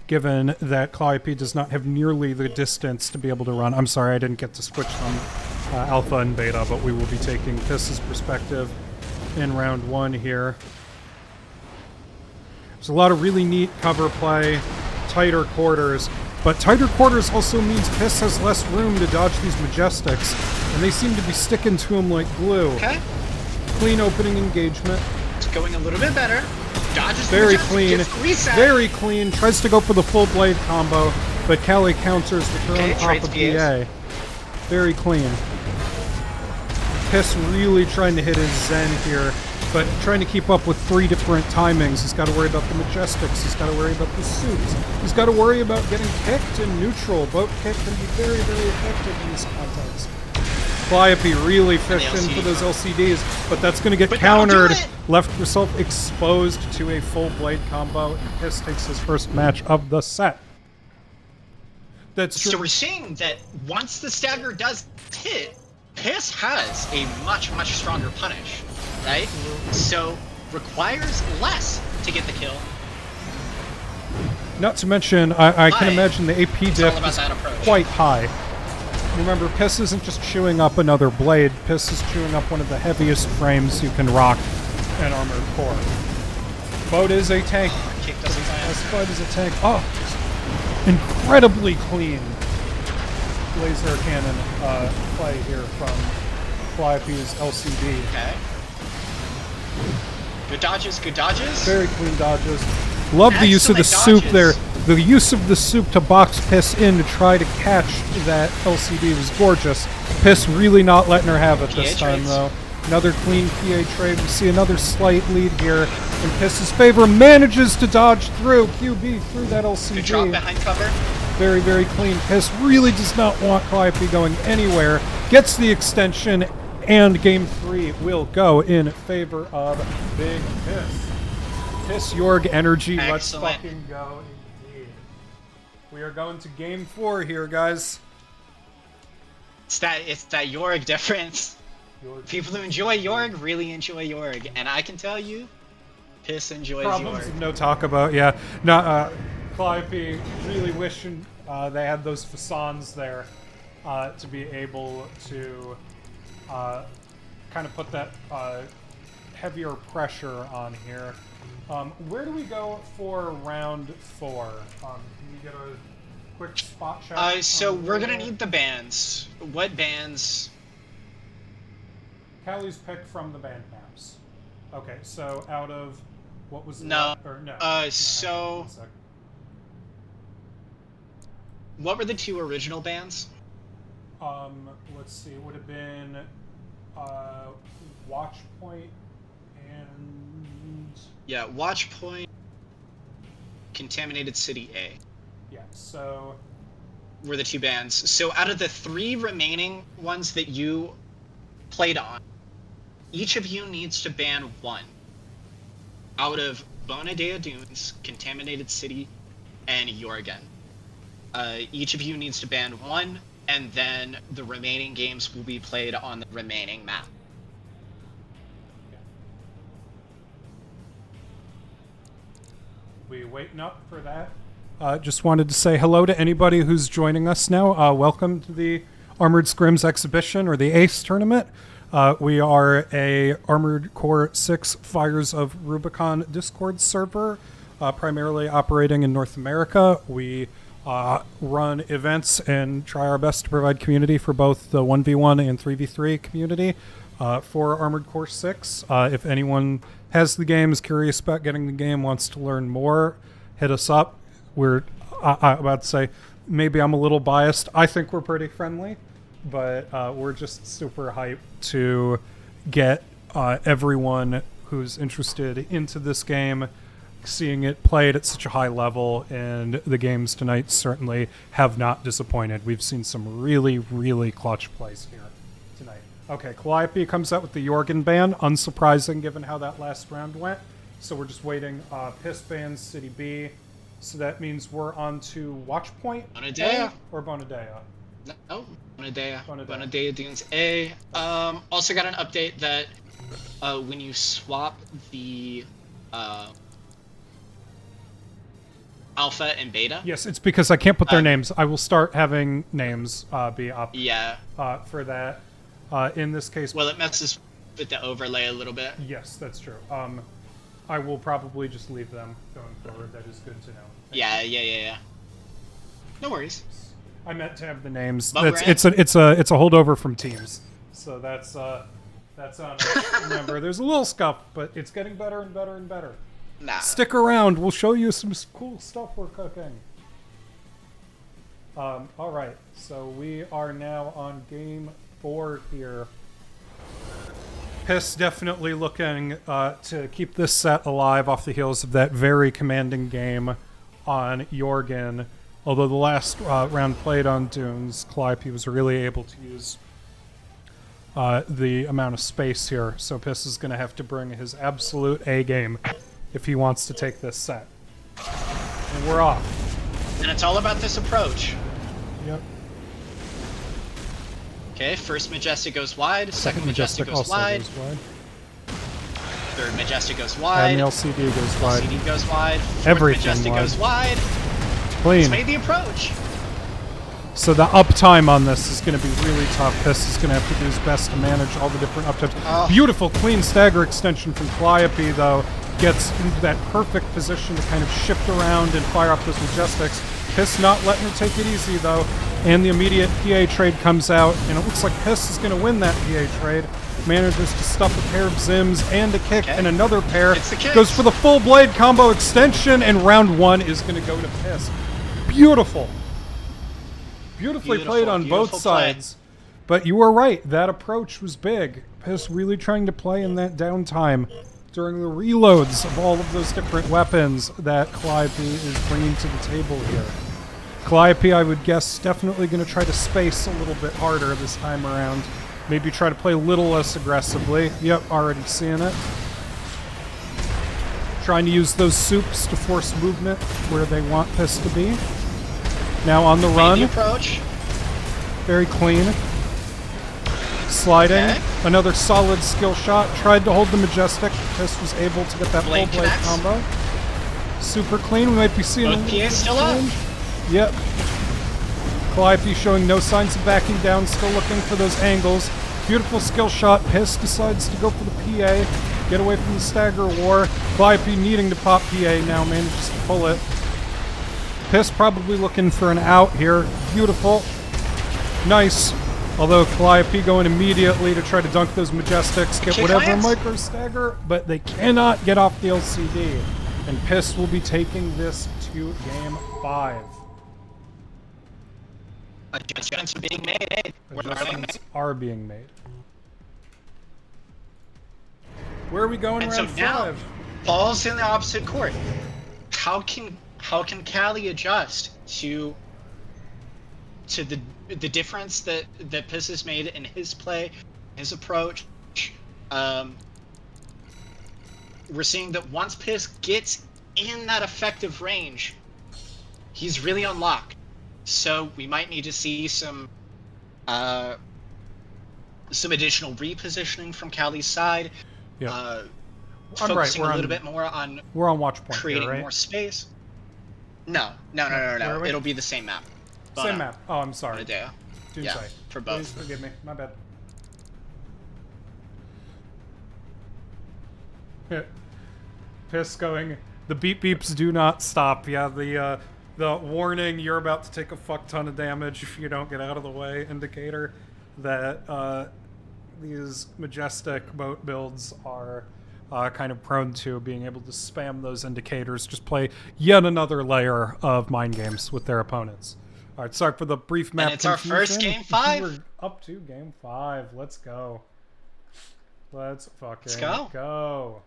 given that Calliope does not have nearly the distance to be able to run. I'm sorry, I didn't get to switch from Alpha and Beta, but we will be taking Piss's perspective in round one here. There's a lot of really neat cover play, tighter quarters, but tighter quarters also means Piss has less room to dodge these Majestics, and they seem to be sticking to him like glue. Okay. Clean opening engagement. It's going a little bit better. Dodges very the clean, very clean. Tries to go for the full blade combo, but Callie counters with her own top of PA. Very clean. Piss really trying to hit his Zen here, but trying to keep up with three different timings. He's got to worry about the Majestics, he's got to worry about the suits, he's got to worry about getting kicked in neutral. Boat kick can be very, very effective in this context. Calliope really fishing for those LCDs, but that's going to get countered. Left herself exposed to a full blade combo, and Piss takes his first match of the set. That's true. So we're seeing that once the stagger does hit, Piss has a much, much stronger punish, right? So requires less to get the kill. Not to mention, I can Why? imagine the AP It's all diff about is that approach. quite high. Remember, Piss isn't just chewing up another blade. Piss is chewing up one of the heaviest frames you can rock in Armored Core. Boat is a tank. Kick doesn't land. Boat is a tank. Oh, incredibly clean laser cannon play here from Flypy's LCD. Okay. Good dodges, good dodges. Very clean dodges. Love the use of the Excellent soup there. dodges. The use of the soup to box Piss in to try to catch that LCD was gorgeous. Piss really not letting her have it this PA time, trades. though. Another clean PA trade. We see another slight lead here in Piss's favor. Manages to dodge through QB through that LCD. Good drop behind cover. Very, very clean. Piss really does not want Calliope going anywhere. Gets the extension, and Game 3 will go in favor of Big Piss. Piss Jorg energy. Excellent. Let's fucking go indeed. We are going to Game 4 here, guys. It's that Jorg difference. Jorg. People who enjoy Jorg really enjoy Jorg, and I can tell you, Piss enjoys Problems Jorg. of no talk about, yeah. No, Calliope really wishing they had those facades there to be able to kind of put that heavier pressure on here. Where do we go for round 4? Can we get a quick spot check? So on we're the gonna board? need the bands. What bands? Callie's picked from the band maps. Okay, so out of what was No. or no? So- one sec. What were the 2 original bands? Let's see. It would have been Watch Point and Yeah, Watchpoint, Contaminated City A yeah. So were the 2 bands. So out of the 3 remaining ones that you played on, each of you needs to ban 1. Out of Bonadea Dunes, Contaminated City, and Jorgen. Each of you needs to ban 1, and then the remaining games will be played on the remaining map. we waiting up for that. Just wanted to say hello to anybody who's joining us now. Welcome to the Armored Scrims exhibition or the ACE tournament. We are a Armored Core 6 Fires of Rubicon Discord server, primarily operating in North America. We run events and try our best to provide community for both the 1v1 and 3v3 community for Armored Core 6. If anyone has the game, is curious about getting the game, wants to learn more, hit us up. We're about to say, maybe I'm a little biased. I think we're pretty friendly, but we're just super hyped to get everyone who's interested into this game, seeing it played at such a high level, and the games tonight certainly have not disappointed. We've seen some really, really clutch plays here tonight. Okay, Calliope comes out with the Jorgen ban, unsurprising given how that last round went. So we're just waiting. Piss bans City B. So that means we're on to Watchpoint Bonadea. or Bonadea. No, Bonadea. Bonadea. Bonadea Dunes A. Also got an update that when you swap the alpha and beta. Yes, it's because I can't put their names. I will start having names be up Yeah. for that. In this case, Well, it messes with the overlay a little bit. yes, that's true. I will probably just leave them going forward. That is good to know. Thank you. Yeah. No worries. I meant to have the names. But It's a holdover from Teams, so that's on us. Remember, there's a little scuff, but it's getting better and better and better. Nah. Stick around. We'll show you some cool stuff we're cooking. All right, so we are now on game 4 here. Piss definitely looking to keep this set alive off the heels of that very commanding game on Jorgen. Although the last round played on Dunes, Calliope was really able to use the amount of space here. So Piss is going to have to bring his absolute A game if he wants to take this set. And we're off. And it's all about this approach. Yep. Okay, first Majestic goes wide, second Majestic goes also wide, goes wide. third Majestic goes And wide, the LCD goes wide. LCD goes wide, fourth Everything Majestic wide. goes wide, Clean. He's made the approach. So the uptime on this is going to be really tough. Piss is going to have to do his best to manage all the different uptimes. Beautiful, clean stagger extension from Calliope, though. Gets into that perfect position to kind of shift around and fire off those Majestics. Piss not letting her take it easy, though. And the immediate PA trade comes out, and it looks like Piss is going to win that PA trade. Manages to stuff a pair of Zims and a kick and another pair. Goes for the full blade combo extension, and round 1 is going to go to Piss. Beautiful. Beautifully played on both sides. But you were right, that approach was big. Piss really trying to play in that downtime during the reloads of all of those different weapons that Calliope is bringing to the table here. Calliope, I would guess, definitely going to try to space a little bit harder this time around. Maybe try to play a little less aggressively. Yep, already seeing it. Trying to use those soups to force movement where they want Piss to be. Now on the run. Approach. Very clean. Sliding. Another solid skill shot. Tried to hold the Majestic. Piss was able to get that full blade combo. Super clean. We might be seeing both PAs still up. Yep. Calliope showing no signs of backing down. Still looking for those angles. Beautiful skill shot. Piss decides to go for the PA. Get away from the stagger war. Calliope needing to pop PA now. Manages to pull it. Piss probably looking for an out here. Beautiful. Nice. Although Calliope going immediately to try to dunk those Majestics, get whatever micro stagger, but they cannot get off the LCD. And Piss will be taking this to game 5. Adjustments are being made. Adjustments are being made. Where are we going round 5? Now, ball's in the opposite court. How can Callie adjust to the difference that Piss has made in his play, his approach? We're seeing that once Piss gets in that effective range, he's really unlocked. So we might need to see some additional repositioning from Callie's side. Yeah. Focusing a little bit more on watch point creating here, right? more space. No. It'll be the same map. Same map. Oh, I'm sorry. Yeah, for both. Please forgive me. My bad. Piss going. The beep beeps do not stop. Yeah, the warning you're about to take a fuck ton of damage if you don't get out of the way indicator that these Majestic boat builds are kind of prone to being able to spam those indicators, just play yet another layer of mind games with their opponents. All right, sorry for the brief map. And it's confusion. Our first game 5. We're up to game 5. Let's go. Let's fucking go.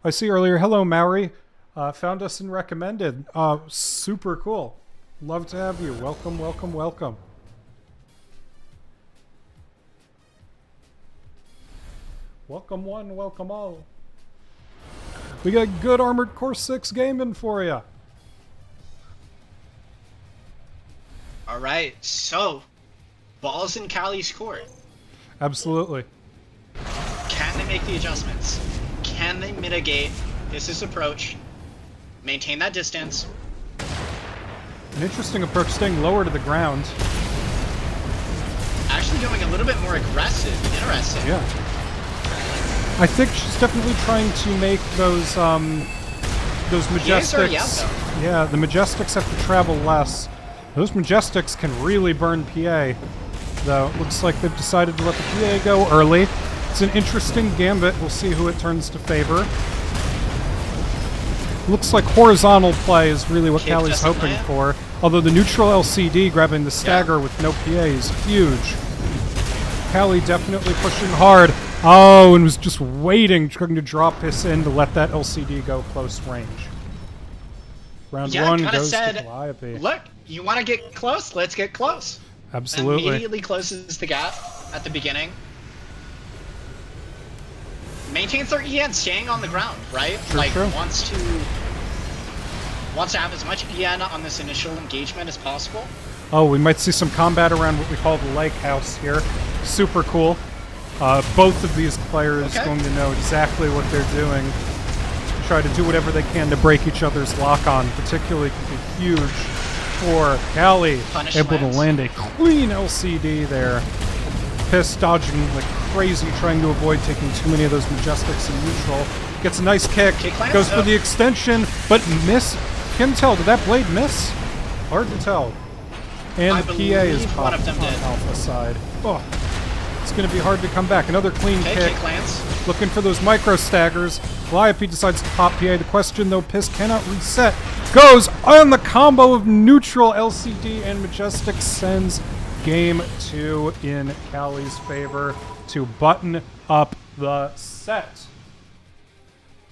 I see earlier. Hello, Maori. Found us and recommended. Super cool. Love to have you. Welcome, welcome, welcome. Welcome one, welcome all. We got good Armored Core 6 gaming for you. All right, so ball's in Callie's court. Absolutely. Can they make the adjustments? Can they mitigate Piss's approach? Maintain that distance. An interesting approach, staying lower to the ground. Actually going a little bit more aggressive. Interesting. Yeah. I think she's definitely trying to make those Majestics. Yeah, the Majestics have to travel less. Those Majestics can really burn PA, though. It looks like they've decided to let the PA go early. It's an interesting gambit. We'll see who it turns to favor. Looks like horizontal play is really what Callie's hoping for. Although the neutral LCD grabbing the stagger with no PA is huge. Callie definitely pushing hard. Oh, and was just waiting, trying to drop Piss in to let that LCD go close range. Round 1 goes to Calliope. Look, you want to get close? Let's get close. Absolutely. Immediately closes the gap at the beginning. Maintains their EN, staying on the ground, right? True. Wants to have as much EN on this initial engagement as possible. Oh, we might see some combat around what we call the lake house here. Super cool. Both of these players going to know exactly what they're doing. try to do whatever they can to break each other's lock-on. Particularly could be huge for Callie, able to land a clean LCD there. Piss dodging like crazy, trying to avoid taking too many of those Majestics in neutral. Gets a nice kick, goes for the extension, but miss. Can tell, did that blade miss? Hard to tell. And the PA is popped on Alpha side. Oh, it's going to be hard to come back. Another clean kick. Looking for those micro staggers. Calliope decides to pop PA. The question, though, Piss cannot reset. Goes on the combo of neutral LCD and Majestic, sends Game 2 in Callie's favor to button up the set.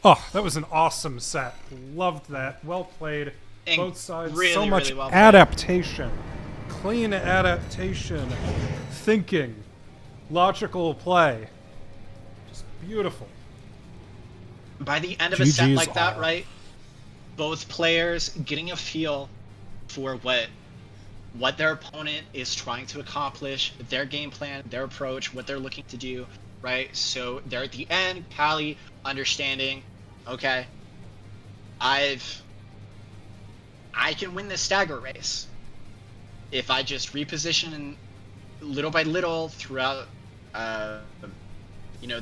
Oh, that was an awesome set. Loved that. Well played. Both sides. Really, so much really well adaptation. Clean adaptation. Thinking. Logical play. Just beautiful. By the end of a set like that, right? Both players getting a feel for what their opponent is trying to accomplish, their game plan, their approach, what they're looking to do, right? So they're at the end, Callie understanding, okay, I can win this stagger race if I just reposition little by little throughout,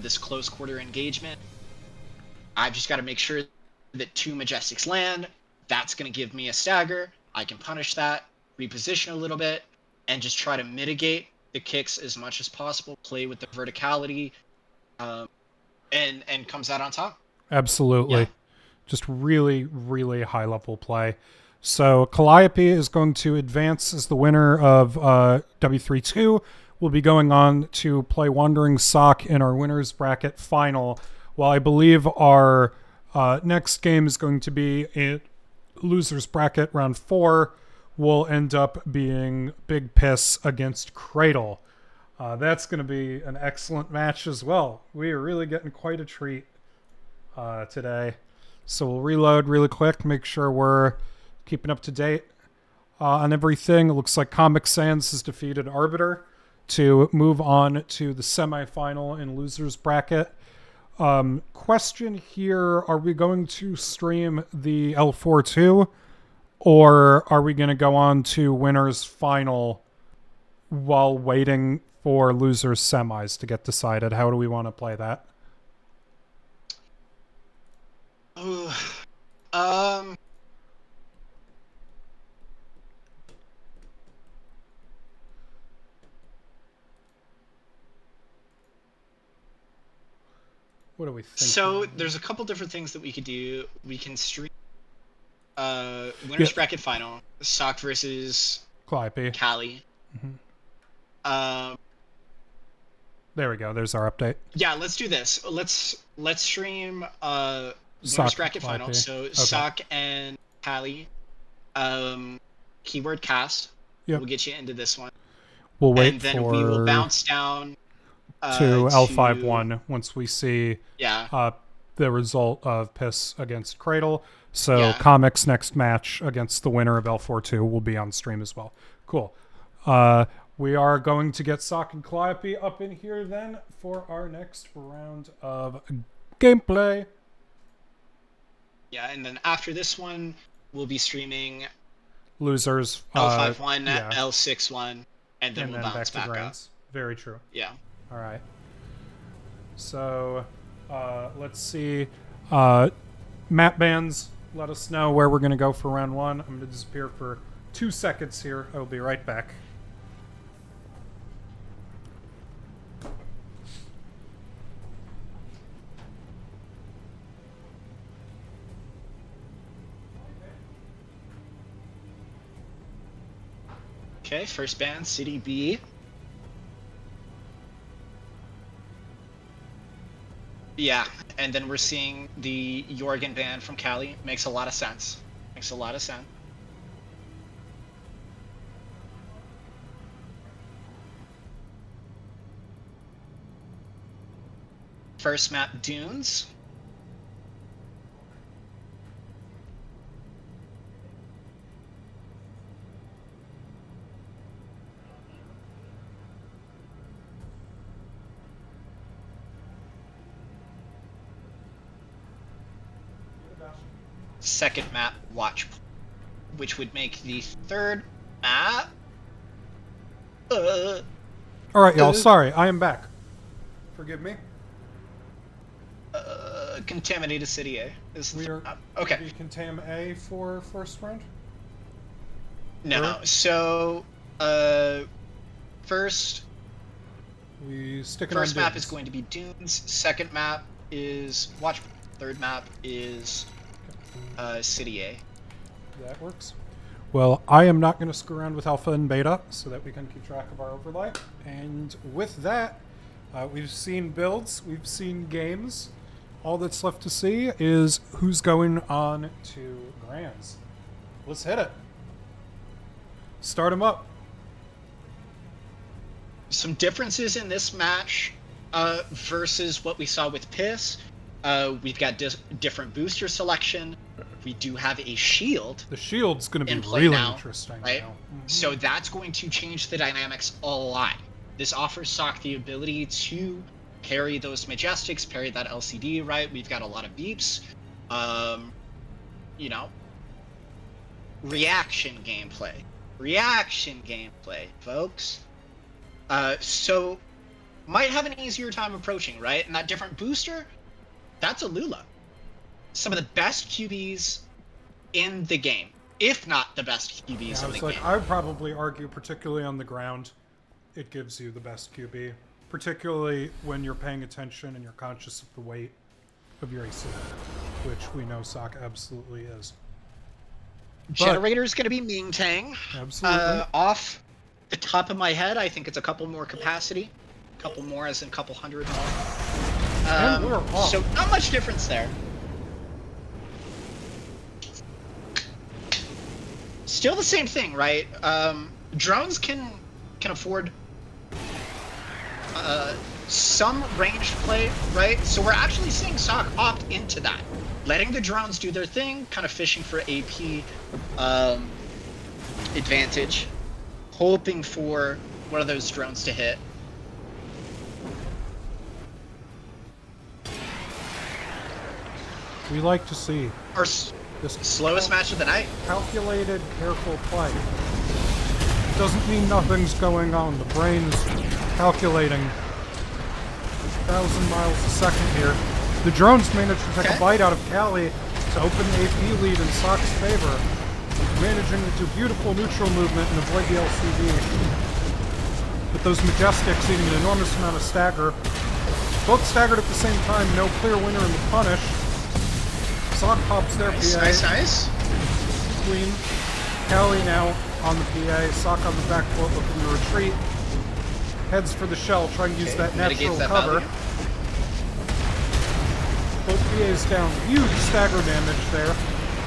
this close quarter engagement. I've just got to make sure that 2 Majestics land. That's going to give me a stagger. I can punish that, reposition a little bit, and just try to mitigate the kicks as much as possible, play with the verticality, and comes out on top. Absolutely. Yeah. Just really, really high-level play. So Calliope is going to advance as the winner of W3-2. We'll be going on to play Wandering Sock in our winner's bracket final, while I believe our next game is going to be a loser's bracket round 4. Will end up being Big Piss against Cradle. That's going to be an excellent match as well. We are really getting quite a treat today. So we'll reload really quick, make sure we're keeping up to date on everything. It looks like Comic Sans has defeated Arbiter to move on to the semifinal in loser's bracket. Question here, are we going to stream the L4 too? Or are we going to go on to winner's final while waiting for loser's semis to get decided? How do we want to play that? What do we think? So there's a couple different things that we could do. We can stream winner's bracket final, Sock versus Calliope. Callie. Mm-hmm. There we go. There's our update. Yeah, let's do this. Let's stream winner's bracket Calliope. final. So okay. Sock and Callie. Keyword cast. Yep. We'll get you into this one. We'll wait and then we will bounce down to L5-1 once we see the result of Piss against Cradle. So Comic's next match against the winner of L4-2 will be on stream as well. Cool. We are going to get Sock and Calliope up in here then for our next round of gameplay. Yeah, and then after this one, we'll be streaming losers L5-1, L6-1, and then we'll bounce back up. Very true. Yeah. All right. So let's see. Map bands, let us know where we're going to go for round 1. I'm going to disappear for 2 seconds here. I will be right back. Okay, first band, City B. Yeah, and then we're seeing the Jorgen band from Cali. Makes a lot of sense. Makes a lot of sense. First map, Dunes. second map, watch, which would make the third map. All right, y'all. Sorry, I am back. Forgive me. Contaminated City A is the We are third map. Okay. We can tam A for first round. No. So, first map is going to be Dunes. Second map is Watch. Third map is City A. That works. Well, I am not going to screw around with alpha and beta so that we can keep track of our overlay. And with that, we've seen builds, we've seen games. All that's left to see is who's going on to Grands. Let's hit it. Start them up. Some differences in this match versus what we saw with Piss. We've got different booster selection. We do have a shield. The shield's going to be really now, interesting. Right? Now. So that's going to change the dynamics a lot. This offers Sock the ability to parry those Majestics, parry that LCD, right? We've got a lot of beeps. You know, reaction gameplay. Reaction gameplay, folks. So might have an easier time approaching, right? And that different booster, that's a Lula. Some of the best QBs in the game, if not the best QBs in the game. I would probably argue, particularly on the ground, it gives you the best QB, particularly when you're paying attention and you're conscious of the weight of your ASE, which we know Sock absolutely is. Generator is going to be Ming Tang. Absolutely. Off the top of my head, I think it's a couple more capacity. A couple more as in a couple hundred more. And we're off. So not much difference there. Still the same thing, right? Drones can afford some ranged play, right? So we're actually seeing Sock opt into that, letting the drones do their thing, kind of fishing for AP advantage, hoping for one of those drones to hit. We like to see Our this slowest match of the night. calculated, careful play. It doesn't mean nothing's going on. The brain's calculating 1,000 miles a second here. The drones managed to take a bite out of Cali to open the AP lead in Sock's favor, managing to do beautiful neutral movement and avoid the LCD. But those Majestics eating an enormous amount of stagger. Both staggered at the same time, no clear winner in the punish. Sock pops their PA. Nice. Queen. Cali now on the PA. Sock on the back foot looking to retreat. Heads for the shell, trying to use that natural cover. Both PAs down. Huge stagger damage there.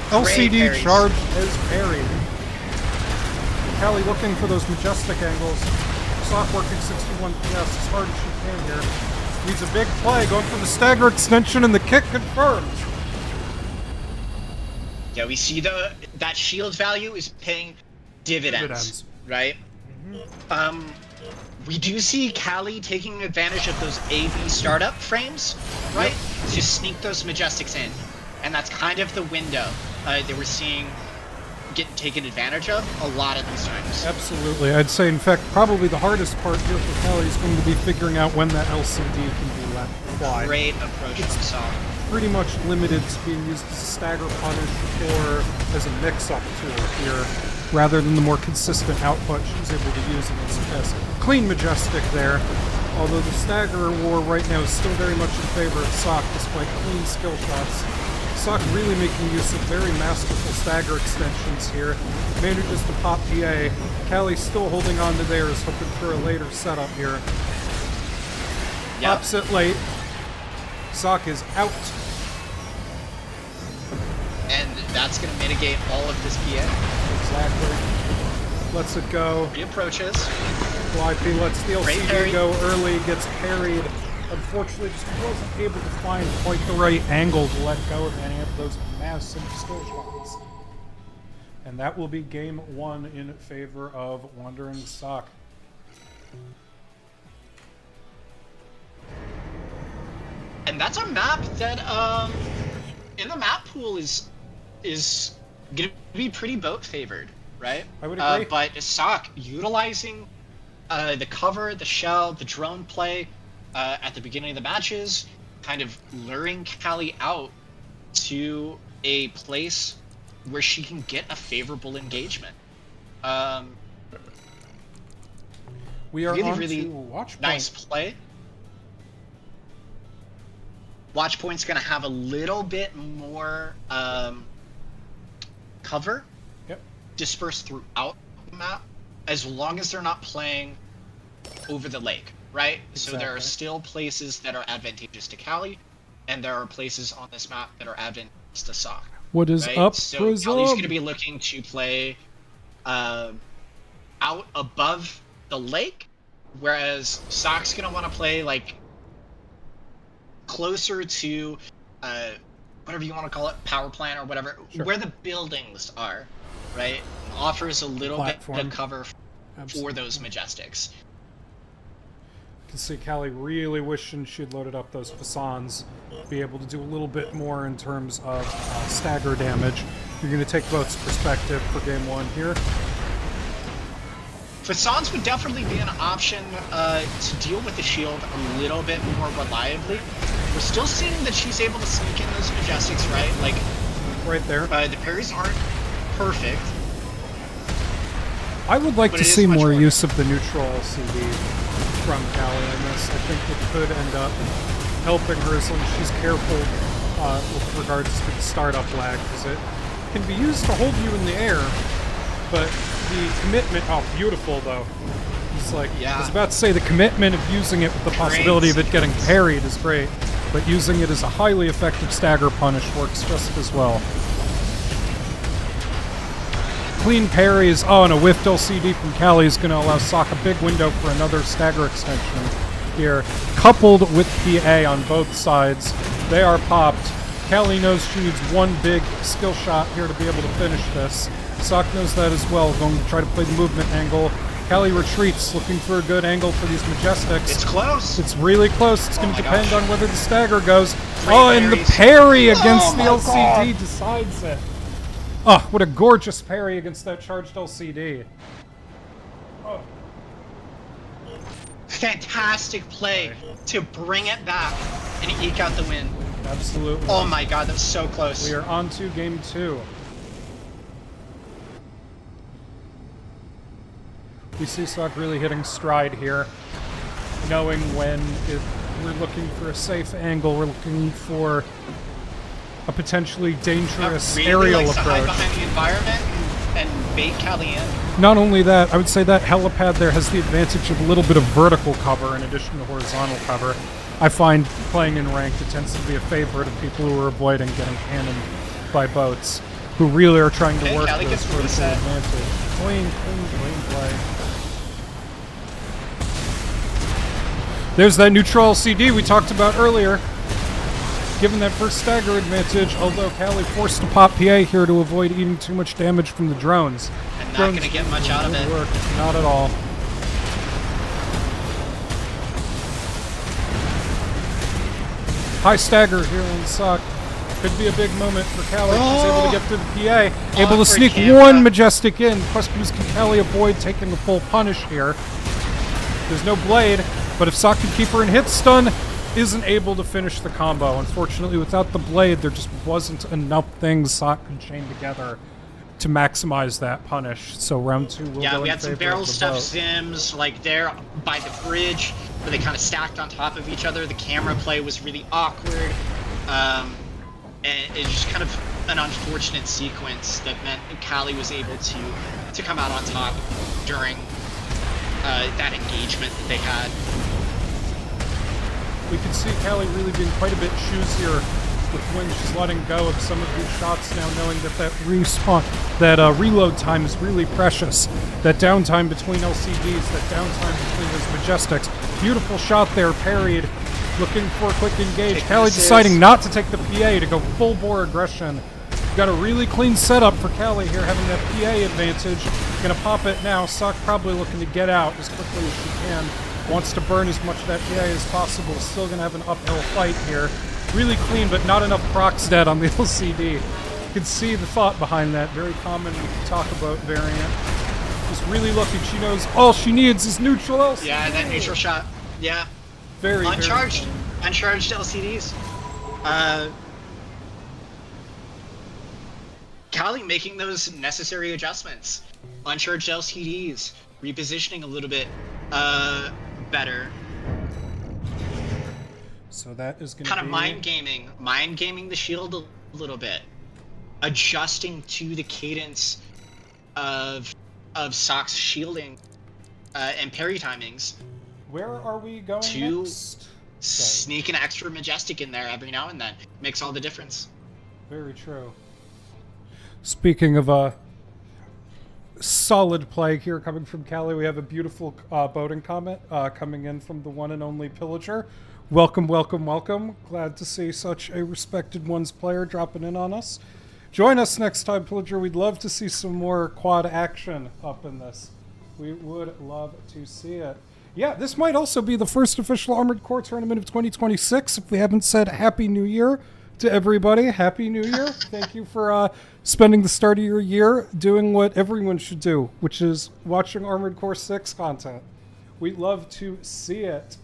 LCD charge is parried. Cali looking for those Majestic angles. Sock working 61 PS as hard as she can here. Needs a big play, going for the stagger extension, and the kick confirmed. Yeah, we see that shield value is paying dividends. Right? Mm-hmm. We do see Cali taking advantage of those AB startup frames, right? Yep. To sneak those Majestics in. And that's kind of the window that we're seeing get taken advantage of a lot of these times. Absolutely. I'd say, in fact, probably the hardest part here for Cali is going to be figuring out when that LCD can be let fly. Great approach from Sock. Pretty much limited to being used as a stagger punish or as a mix-up tool here, rather than the more consistent output she's able to use against Piss. Clean Majestic there, although the stagger war right now is still very much in favor of Sock despite clean skill shots. Sock really making use of very masterful stagger extensions here. Manages to pop PA. Cali still holding on to theirs, hoping for a later setup here. Yep. Pops it late. Sock is out. And that's going to mitigate all of this PA. Exactly. Lets it go. Reapproaches. YP lets the LCD go early, gets parried. Unfortunately, just wasn't able to find quite the right angle to let go of any of those massive skill shots. And that will be game one in favor of Wandering Sock. And that's a map that in the map pool is gonna be pretty boat favored, right? I would agree. But Sock utilizing the cover, the shell, the drone play at the beginning of the matches, kind of luring Callie out to a place where she can get a favorable engagement. We are really, on really to watch point. nice play. Watch point's gonna have a little bit more cover dispersed throughout the map, as long as they're not playing over the lake, right? Exactly. So there are still places that are advantageous to Callie, and there are places on this map that are advantageous to Sock. What is right? up, So Brazil? Callie's going to be looking to play out above the lake, whereas Sock's going to want to play like closer to whatever you want to call it, power plant or whatever, where the buildings are, right? Offers a little bit of cover for those Majestics. You can see Callie really wishing she'd loaded up those facades, be able to do a little bit more in terms of stagger damage. You're going to take both's perspective for game one here. Facades would definitely be an option to deal with the shield a little bit more reliably. We're still seeing that she's able to sneak in those Majestics, right? Like, right there. The parries aren't perfect. I would like to see more use of the neutral LCD from Callie in this. I think it could end up helping her as long as she's careful with regards to the startup lag, because it can be used to hold you in the air, but the commitment, oh, beautiful though. It's like, I was about to say, the commitment of using it with the possibility of it getting parried is great, but using it as a highly effective stagger punish works just as well. Clean parries, oh, and a whiffed LCD from Callie is going to allow Sock a big window for another stagger extension here. Coupled with PA on both sides, they are popped. Callie knows she needs one big skill shot here to be able to finish this. Sock knows that as well, going to try to play the movement angle. Callie retreats, looking for a good angle for these Majestics. It's close. It's really close. It's going to depend on whether the stagger goes. And the parry against the LCD decides it. Oh, what a gorgeous parry against that charged LCD. Oh. Fantastic play to bring it back and eke out the win. Absolutely. Oh my god, that was so close. We are on to game two. We see Sock really hitting stride here, knowing when we're looking for a safe angle, we're looking for a potentially dangerous aerial approach. To hide behind the environment and bait Callie in. Not only that, I would say that helipad there has the advantage of a little bit of vertical cover in addition to horizontal cover. I find playing in ranked, it tends to be a favorite of people who are avoiding getting cannoned by boats, who really are trying to work this vertical advantage. Clean play. There's that neutral LCD we talked about earlier. Given that first stagger advantage, although Callie forced to pop PA here to avoid eating too much damage from the drones. And not going to get much out of it. Work. Not at all. High stagger here on Sock. Could be a big moment for Callie. She's able to get through the PA. Able to sneak one Majestic in. Question is, can Callie avoid taking the full punish here? There's no blade, but if Sock can keep her in hit stun, isn't able to finish the combo. Unfortunately, without the blade, there just wasn't enough things Sock could chain together to maximize that punish. So round two will go we in had some favor barrel of the stuff boat. sims, like there by the bridge, where they kind of stacked on top of each other. The camera play was really awkward. And it's just kind of an unfortunate sequence that meant Callie was able to come out on top during that engagement that they had. We can see Callie really being quite a bit choosier with when she's letting go of some of these shots now, knowing that reload time is really precious. That downtime between LCDs, that downtime between those Majestics. Beautiful shot there, parried, looking for a quick engage. Callie deciding not to take the PA, to go full bore aggression. Got a really clean setup for Callie here, having that PA advantage. Gonna pop it now. Sock probably looking to get out as quickly as she can. Wants to burn as much of that PA as possible. Still going to have an uphill fight here. really clean, but not enough procs dead on the LCD. You can see the thought behind that. Very common with the talk about variant. Just really looking. She knows all she needs is neutral LCD. Yeah, that neutral shot. Yeah. Very Uncharged. Very Uncharged LCDs. Kali making those necessary adjustments. Uncharged LCDs. Repositioning a little bit better. So that is going to kind be... of mind gaming the shield a little bit. Adjusting to the cadence of Sock's shielding and parry timings. Where are we going to next? Sneak an extra majestic in there every now and then. Makes all the difference. Very true. Speaking of solid play here coming from Cali, we have a beautiful boating comment coming in from the one and only Pillager. Welcome, welcome, welcome. Glad to see such a respected ones player dropping in on us. Join us next time, Pillager. We'd love to see some more quad action up in this. We would love to see it. Yeah, this might also be the first official Armored Core tournament of 2026. If we haven't said Happy New Year to everybody, Happy New Year. Thank you for spending the start of your year doing what everyone should do, which is watching Armored Core 6 content. We'd love to see it.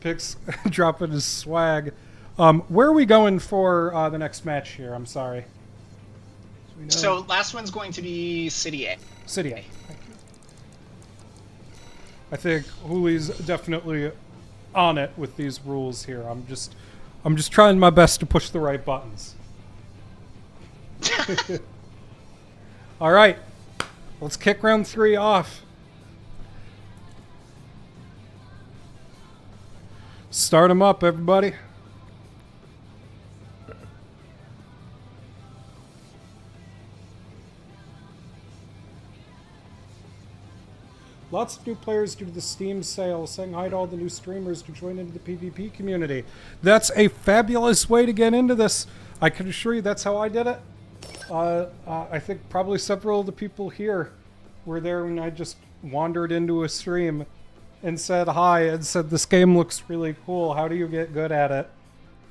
Pix dropping his swag. Where are we going for the next match here? I'm sorry. So last one's going to be City A. City A. Thank you. I think Hooli's definitely on it with these rules here. I'm just trying my best to push the right buttons. All right. Let's kick round 3 off. Start them up, everybody. Lots of new players due to the Steam sale. Saying hi to all the new streamers to join into the PvP community. That's a fabulous way to get into this. I can assure you that's how I did it. I think probably several of the people here were there when I just wandered into a stream and said hi and said, this game looks really cool. How do you get good at it?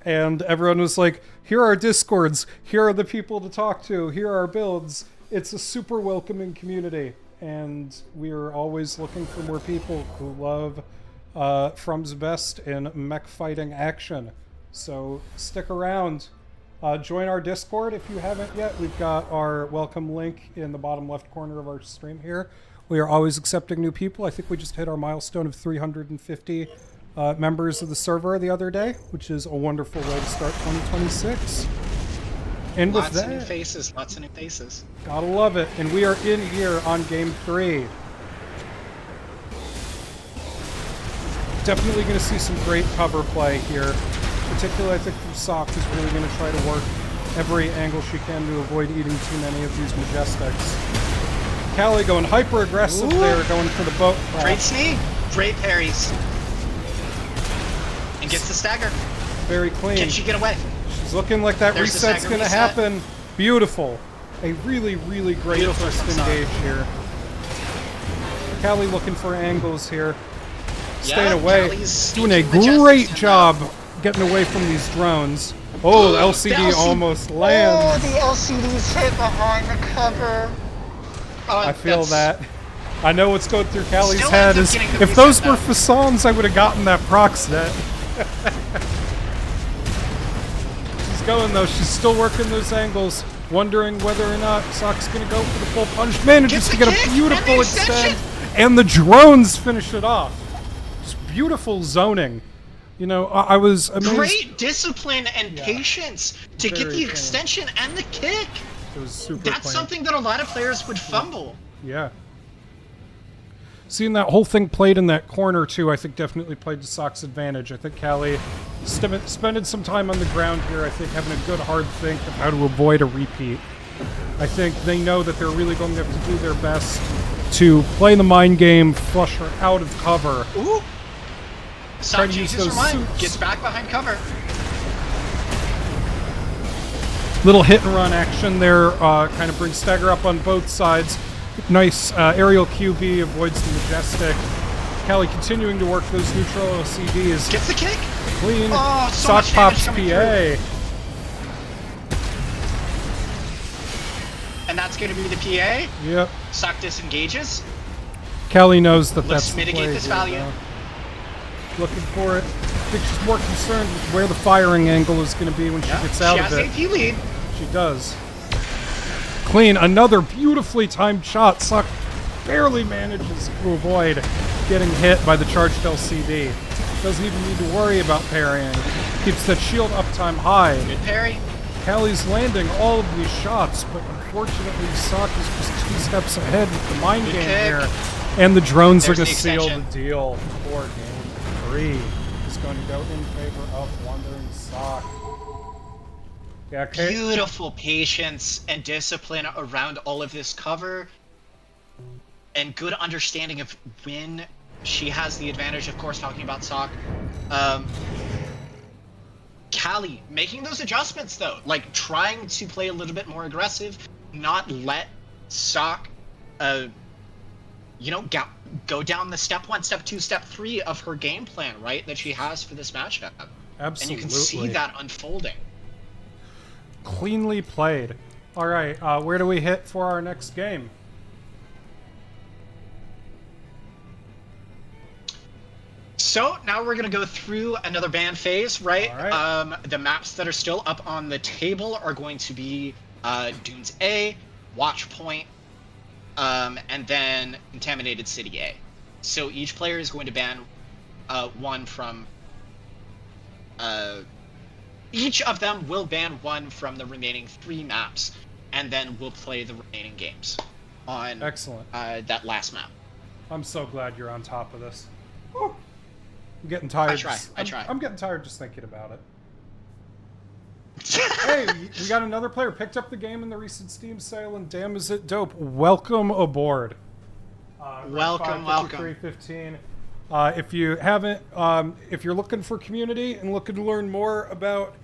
And everyone was like, here are Discords. Here are the people to talk to. Here are builds. It's a super welcoming community. And we're always looking for more people who love From's best in mech fighting action. So stick around. Join our Discord if you haven't yet. We've got our welcome link in the bottom left corner of our stream here. We are always accepting new people. I think we just hit our milestone of 350 members of the server the other day, which is a wonderful way to start 2026. And with lots that, of new faces, lots of new faces. Gotta love it. And we are in here on game 3. Definitely going to see some great cover play here. Particularly, I think from Sock, who's really going to try to work every angle she can to avoid eating too many of these Majestics. Callie going hyper aggressive there, going for the boat crash. Great sneak, great parries. And gets the stagger. Very clean. Can she get away? She's looking like that There's reset's going to happen. Beautiful. A really, really great first engage here. Callie looking for angles here. Staying away. Callie's Doing a sneaking great Majestics job getting away from these drones. Oh, the LCD almost lands. Oh, the LCD's hit behind the cover. Oh, I feel that. I know what's going through Callie's Still head ends is, up getting the if those reset, were facades, I would have gotten that proc net. She's going though, she's still working those angles, wondering whether or not Sock's going to go for the full punch. Manages to get a beautiful extend, and the drones finish it off. Just beautiful zoning. You know, I was amazed. Great discipline and patience to get the extension and the kick. It was super That's clean. something that a lot of players would fumble. Yeah. Seeing that whole thing played in that corner, too, I think definitely played to Sock's advantage. I think Callie spending some time on the ground here, I think having a good hard think of how to avoid a repeat. I think they know that they're really going to have to do their best to play the mind game, flush her out of cover. Ooh! Sock changes her mind, suits. gets back behind cover. Little hit and run action there, kind of brings stagger up on both sides. Nice aerial QB, avoids the Majestic. Callie continuing to work those neutral LCDs. Gets the kick! Clean. Oh, so Sock much damage pops coming PA. And that's going to be the PA. Yep. Sock disengages. Kelly knows that Let's that's the mitigate play this here, value. though. Looking for it. I think she's more concerned with where the firing angle is going to be when she gets out of it. She has AP lead. She does. Clean. Another beautifully timed shot. Sock barely manages to avoid getting hit by the charged LCD. Doesn't even need to worry about parrying. Keeps that shield uptime high. Good parry. Callie landing all of these shots, but unfortunately Sock is just 2 steps ahead with the mind game here. And the drones are going to seal the deal for game 3. Is going to go in favor of Wandering Sock. Yeah, okay. Beautiful patience and discipline around all of this cover. And good understanding of when she has the advantage, of course, talking about Sock. Callie making those adjustments, though. Like, trying to play a little bit more aggressive, not let Sock, you know, go down the step 1, step 2, step 3 of her game plan, right, that she has for this matchup. Absolutely. And you can see that unfolding. Cleanly played. All right, where do we hit for our next game? So now we're gonna go through another ban phase, right? All right. The maps that are still up on the table are going to be Dunes A, Watch Point, and then Contaminated City A. So each player is going to ban one from. Each of them will ban one from the remaining 3 maps, and then we'll play the remaining games on Excellent. That last map. I'm so glad you're on top of this. Whew. I'm getting tired. I try. I'm getting tired just thinking about it. Hey, we got another player. Picked up the game in the recent Steam sale, and damn is it dope. Welcome aboard. Welcome. 315. If you haven't, if you're looking for community and looking to learn more about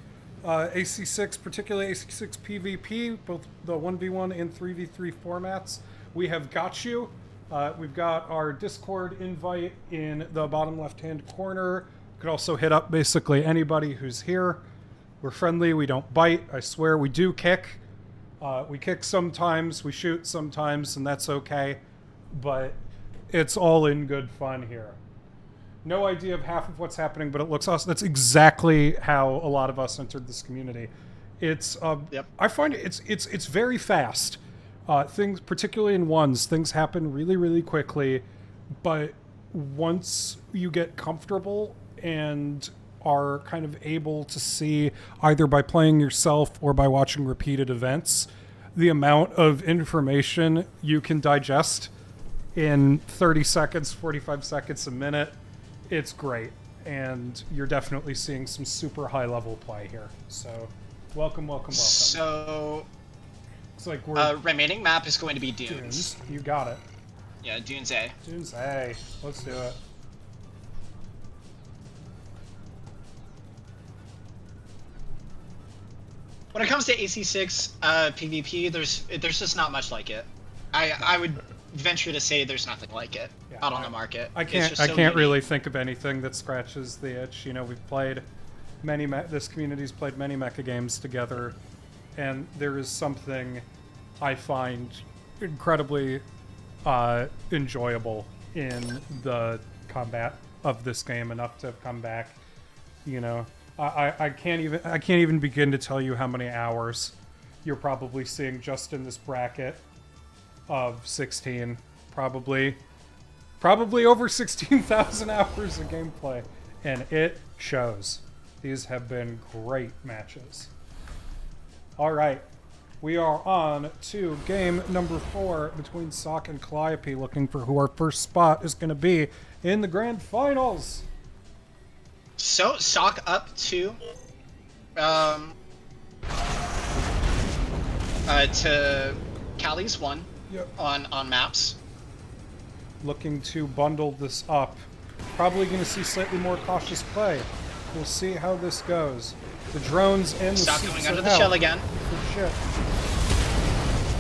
AC6, particularly AC6 PvP, both the 1v1 and 3v3 formats, we have got you. We've got our Discord invite in the bottom left-hand corner. You could also hit up basically anybody who's here. We're friendly. We don't bite. I swear we do kick. We kick sometimes. We shoot sometimes, and that's okay. But it's all in good fun here. No idea of half of what's happening, but it looks awesome. That's exactly how a lot of us entered this community. It's I find it's very fast. Things, particularly in ones, things happen really, really quickly. But once you get comfortable and are kind of able to see, either by playing yourself or by watching repeated events, the amount of information you can digest in 30 seconds, 45 seconds, a minute, it's great. And you're definitely seeing some super high level play here. So welcome. So it's like we're remaining map is going to be Dunes. Dunes. You got it. Yeah, Dunes A. Dunes A. Let's do it. When it comes to AC6 PvP, there's just not much like it. I would venture to say there's nothing like it out on the market. I can't really think of anything that scratches the itch. You know, we've played many this community's played many mecha games together, and there is something I find incredibly enjoyable in the combat of this game, enough to have come back. You know, I can't even begin to tell you how many hours you're probably seeing just in this bracket of 16, probably over 16,000 hours of gameplay, and it shows. These have been great matches. All right, we are on to game number 4 between Sock and Calliope, looking for who our first spot is going to be in the grand finals. So Sock up to Callie's 1 on maps. Looking to bundle this up. Probably going to see slightly more cautious play. We'll see how this goes. The drones and the Sock going under the shell again. Good shit.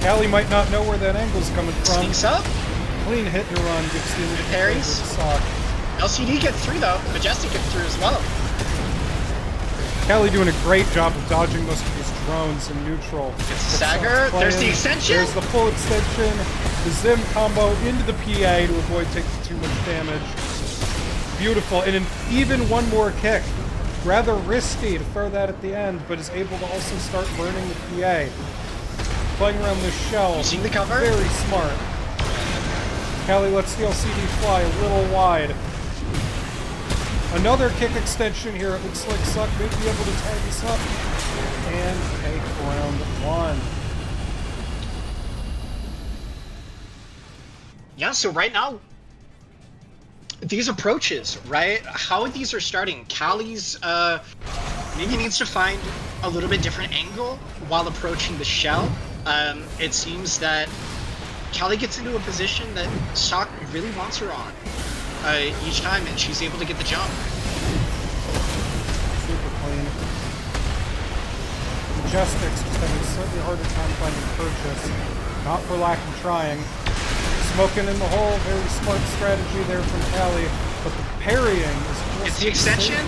Callie might not know where that angle's coming from. Sneaks up. Clean hit and run. Gets the parries. Sock. LCD gets through though. Majestic gets through as well. Callie doing a great job of dodging most of these drones in neutral. Stagger. There's the extension. There's the full extension. The Zim combo into the PA to avoid taking too much damage. Beautiful. And even one more kick. Rather risky to throw that at the end, but is able to also start burning the PA. Playing around this shell. Using the cover. Very smart. Callie lets the LCD fly a little wide. Another kick extension here. It looks like Suck may be able to tag this up and take round one. Yeah, so right now, these approaches, right? How these are starting. Callie's maybe needs to find a little bit different angle while approaching the shell. It seems that Callie gets into a position that Sock really wants her on each time, and she's able to get the jump. Super clean. Majestics just having a slightly harder time finding purchase. Not for lack of trying. Smoking in the hole, very smart strategy there from Callie, but the parrying is it's the extension,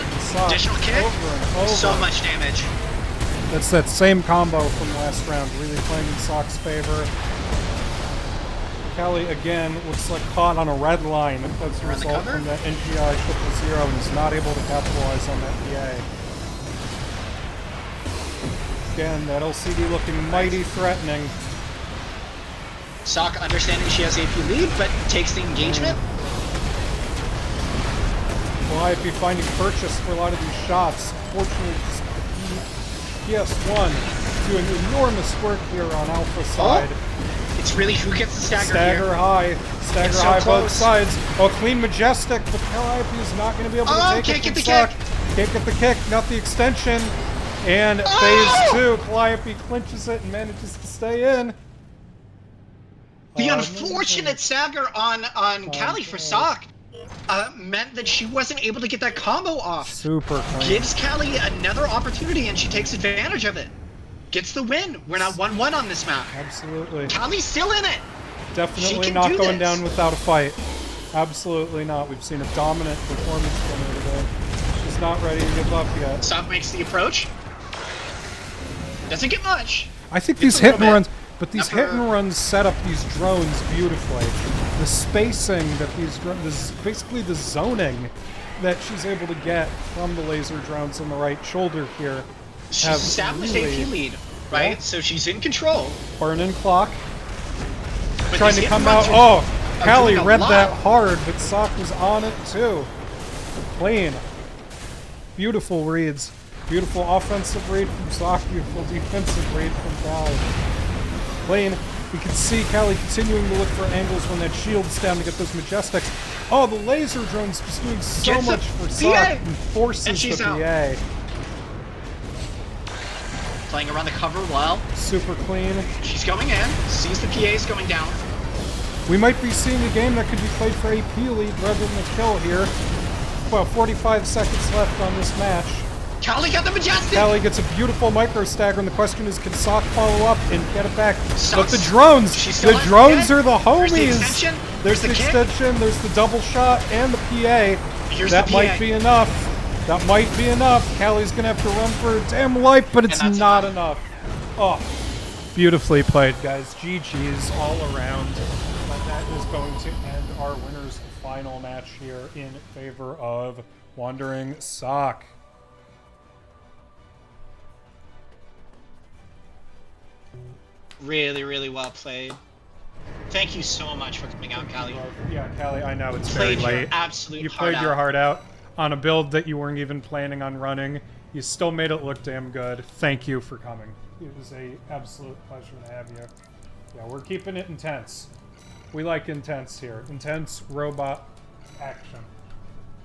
additional kick, over. So much damage. That's that same combo from last round, really playing in Sock's favor. Callie again looks like caught on a red line as a result from that NGI 000 and is not able to capitalize on that PA. Again, that LCD looking mighty threatening. Sock understanding she has AP lead, but takes the engagement. Well, I'd be finding purchase for a lot of these shots. Fortunately, the PS1 doing enormous work here on Alpha side. It's really who gets the stagger here. Stagger it's high so both sides. Oh, clean Majestic, but Calliope is not going to be able to take it from Suck. Can't get the kick, not the extension. And phase 2, Calliope clinches it and manages to stay in. The unfortunate stagger on Callie for Sock meant that she wasn't able to get that combo off. Super clean. Gives Callie another opportunity and she takes advantage of it. Gets the win. We're now 1-1 on this map. Absolutely. Callie's still in it. Definitely not going down without a fight. Absolutely not. We've seen a dominant performance from her today. She's not ready to give up yet. Sock makes the approach. Doesn't get much. I think these hit and runs... But these hit and runs set up these drones beautifully. The spacing that these drones, this is basically the zoning that she's able to get from the laser drones on the right shoulder here. She's established really, AP lead, right? Yeah. So she's in control. Burning clock. But trying to come out. Oh, Callie read that hard, but Sock was on it too. Clean. Beautiful reads. Beautiful offensive read from Sock. Beautiful defensive read from Callie. Lane, we can see Callie continuing to look for angles when that shield's down to get those Majestics. Oh, the laser drone's just doing so much for Sock and forces the PA. Playing around the cover well. Super clean. She's going in, sees the PA's going down. We might be seeing a game that could be played for AP lead rather than a kill here. Well, 45 seconds left on this match. Callie got the Majestic! Callie gets a beautiful micro stagger, and the question is, can Sock follow up and get it back? But the drones are the homies! There's the extension, there's the double shot, and the PA. That might be enough. That might be enough. Callie's gonna have to run for her damn life, but it's not enough. Oh, beautifully played, guys. GG's all around. But that is going to end our winner's final match here in favor of Wandering Sock. Really, really well played. Thank you so much for coming out, Callie. Yeah, Callie, I know it's very late. You played your heart out on a build that you weren't even planning on running. You still made it look damn good. Thank you for coming. It was an absolute pleasure to have you. Yeah, we're keeping it intense. We like intense here. Intense robot action.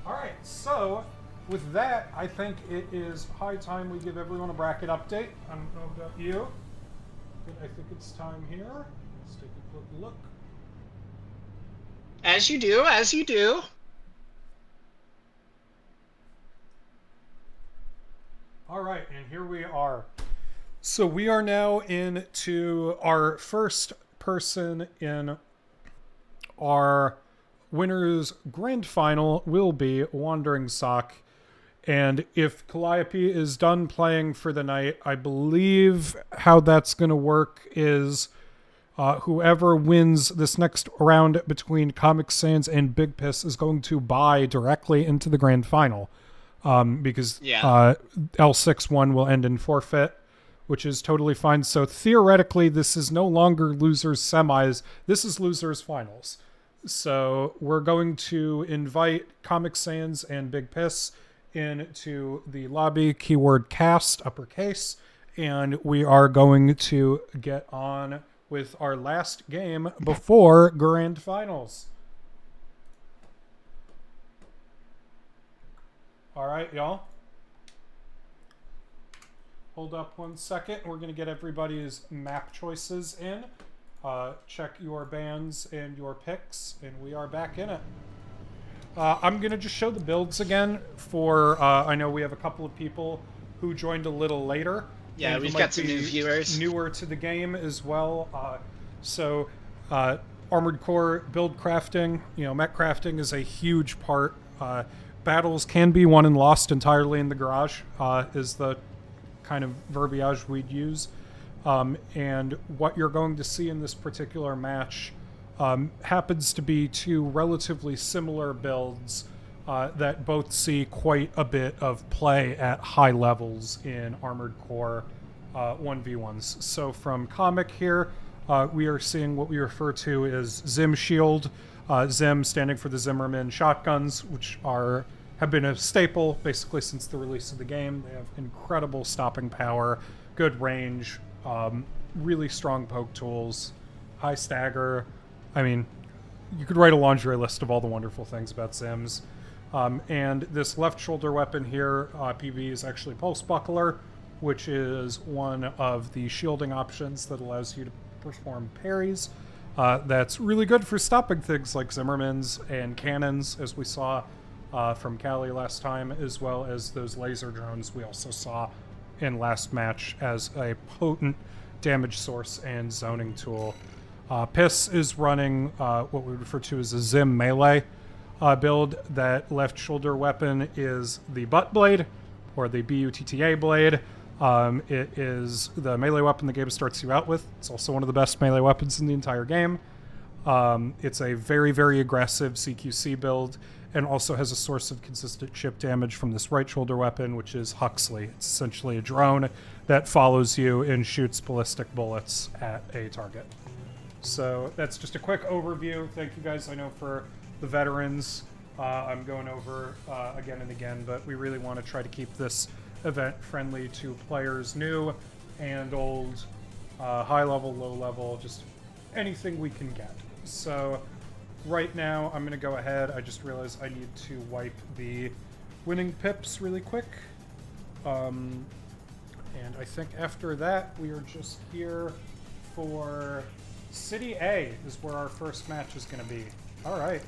Alright, so with that, I think it is high time we give everyone a bracket update. I don't know about you. I think it's time here. Let's take a quick look. As you do, as you do. All right, and here we are. So we are now into our first person in our winner's grand final will be Wandering Sock. And if Calliope is done playing for the night, I believe how that's going to work is whoever wins this next round between Comic Sans and Big Piss is going to buy directly into the grand final. Because L6 1 will end in forfeit, which is totally fine. So theoretically, this is no longer losers semis. This is losers finals. So we're going to invite Comic Sans and Big Piss into the lobby, keyword cast, uppercase, and we are going to get on with our last game before grand finals. All right, y'all. Hold up 1 second. We're going to get everybody's map choices in. Check your bands and your picks, and we are back in it. I'm going to just show the builds again for, I know we have a couple of people who joined a little later. Yeah, we've got some new viewers. Newer to the game as well. Armored Core build crafting, mech crafting is a huge part. Battles can be won and lost entirely in the garage, is the kind of verbiage we'd use. And what you're going to see in this particular match happens to be two relatively similar builds that both see quite a bit of play at high levels in Armored Core 1v1s. So from Comic here, we are seeing what we refer to as Zim Shield. Zim standing for the Zimmerman shotguns, which have been a staple basically since the release of the game. They have incredible stopping power, good range, really strong poke tools, high stagger. I mean, you could write a laundry list of all the wonderful things about Zims. And this left shoulder weapon here, PV, is actually Pulse Buckler, which is one of the shielding options that allows you to perform parries. That's really good for stopping things like Zimmermans and cannons, as we saw from Cali last time, as well as those laser drones we also saw in last match as a potent damage source and zoning tool. Piss is running what we refer to as a Zim melee build. That left shoulder weapon is the butt blade, or the BUTTA blade. It is the melee weapon the game starts you out with. It's also one of the best melee weapons in the entire game. It's a very, very aggressive CQC build, and also has a source of consistent chip damage from this right shoulder weapon, which is Huxley. It's essentially a drone that follows you and shoots ballistic bullets at a target. So that's just a quick overview. Thank you guys, I know, for the veterans. I'm going over again and again, but we really want to try to keep this event friendly to players new and old, high level, low level, just anything we can get. So right now I'm going to go ahead. I just realized I need to wipe the winning pips really quick. And I think after that we are just here for City A is where our first match is going to be. All right.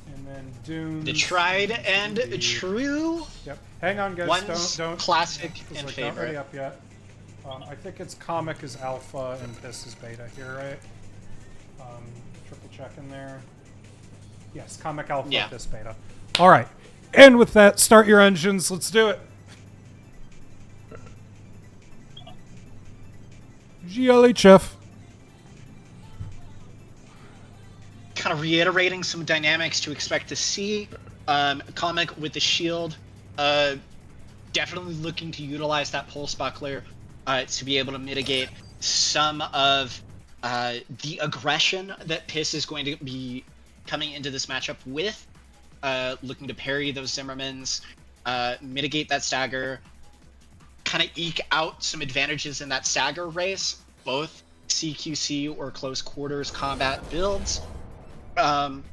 And then Dunes. The tried and true. Yep. Hang on, guys. One's Don't. classic and Not favorite. ready up yet. I think it's Comic is alpha and Piss is beta here, right? Triple check in there. Yes, Comic alpha, Yeah. Piss beta. All right. And with that, start your engines. Let's do it. GLHF. Kind of reiterating some dynamics to expect to see. Comic with the shield, definitely looking to utilize that Pulse Buckler to be able to mitigate some of the aggression that Piss is going to be coming into this matchup with, looking to parry those Zimmermans, mitigate that stagger, kind of eke out some advantages in that stagger race, both CQC or close quarters combat builds. And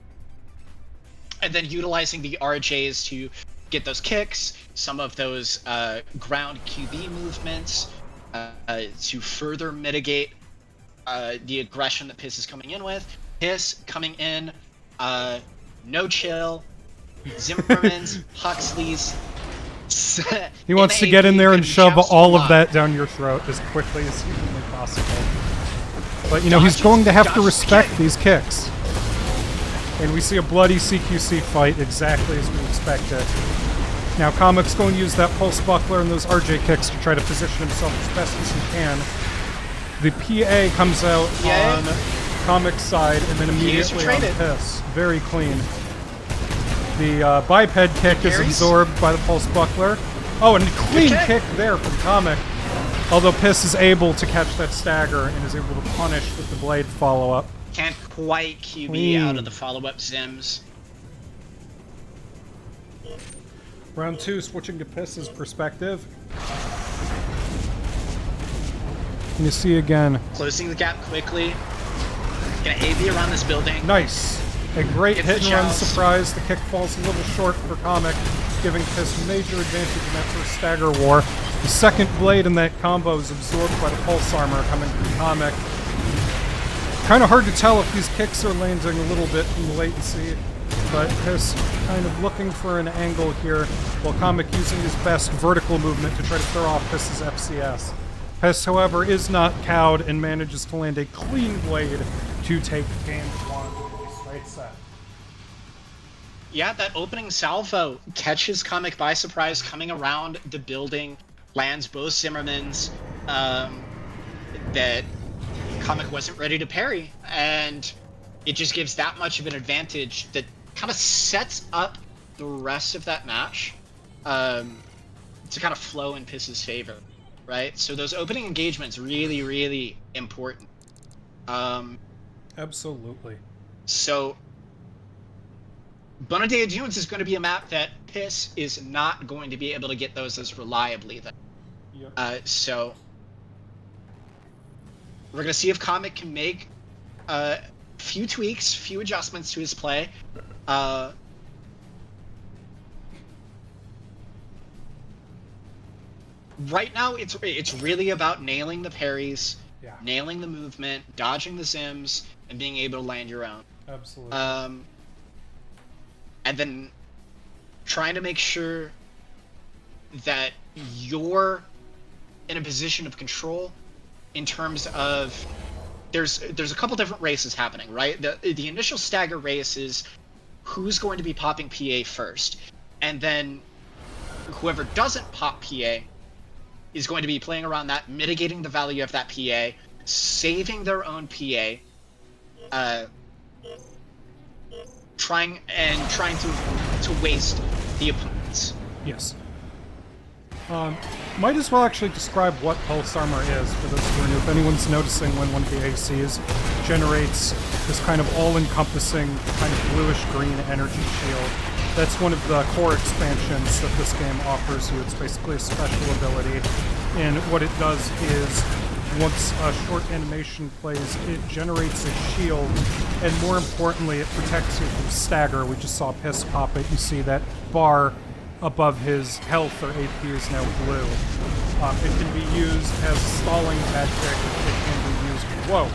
then utilizing the RJs to get those kicks, some of those ground QB movements to further mitigate the aggression that Piss is coming in with. Piss coming in, no chill, Zimmermans, Huxleys. He wants to get in there and shove all of that down your throat as quickly as humanly possible. But, he's going to have to respect these kicks. And we see a bloody CQC fight exactly as we expected. Now Comic's going to use that pulse buckler and those RJ kicks to try to position himself as best as he can. The PA comes out on Comic's side and then immediately on Piss. Very clean. The biped kick is absorbed by the pulse buckler. Oh, and a clean kick there from Comic. Although Piss is able to catch that stagger and is able to punish with the blade follow-up. Can't quite QB out of the follow-up Zims. Round 2, switching to Piss's perspective. And you see again. Closing the gap quickly. Gonna AV around this building. Nice. A great hit-and-run surprise. The kick falls a little short for Comic, giving Piss major advantage in that first stagger war. The second blade in that combo is absorbed by the pulse armor coming from Comic. Kind of hard to tell if these kicks are landing a little bit in the latency, but Piss kind of looking for an angle here, while Comic using his best vertical movement to try to throw off Piss's FCS. Piss, however, is not cowed and manages to land a clean blade to take game 1 with a straight set. Yeah, that opening salvo catches Comic by surprise, coming around the building, lands both Zimmermans that Comic wasn't ready to parry, and it just gives that much of an advantage that kind of sets up the rest of that match to kind of flow in Piss's favor, right? So those opening engagements really, really important. Absolutely. So Bonadea Dunes is going to be a map that Piss is not going to be able to get those as reliably then. Yep. So we're going to see if Comic can make a few tweaks, few adjustments to his play. Right now, it's really about nailing the parries, nailing the movement, dodging the Zims, and being able to land your own. Absolutely. And then trying to make sure that you're in a position of control in terms of there's a couple different races happening, right? The initial stagger race is who's going to be popping PA first, and then whoever doesn't pop PA is going to be playing around that, mitigating the value of that PA, saving their own PA, trying to waste the opponents. Yes. Might as well actually describe what pulse armor is for those who are new. If anyone's noticing when one of the ASEs generates this kind of all-encompassing kind of bluish-green energy shield, that's one of the core expansions that this game offers you. It's basically a special ability, and what it does is once a short animation plays, it generates a shield, and more importantly, it protects you from stagger. We just saw Piss pop it. You see that bar above his health or AP is now blue. It can be used as stalling tactic. It can be used... Whoa!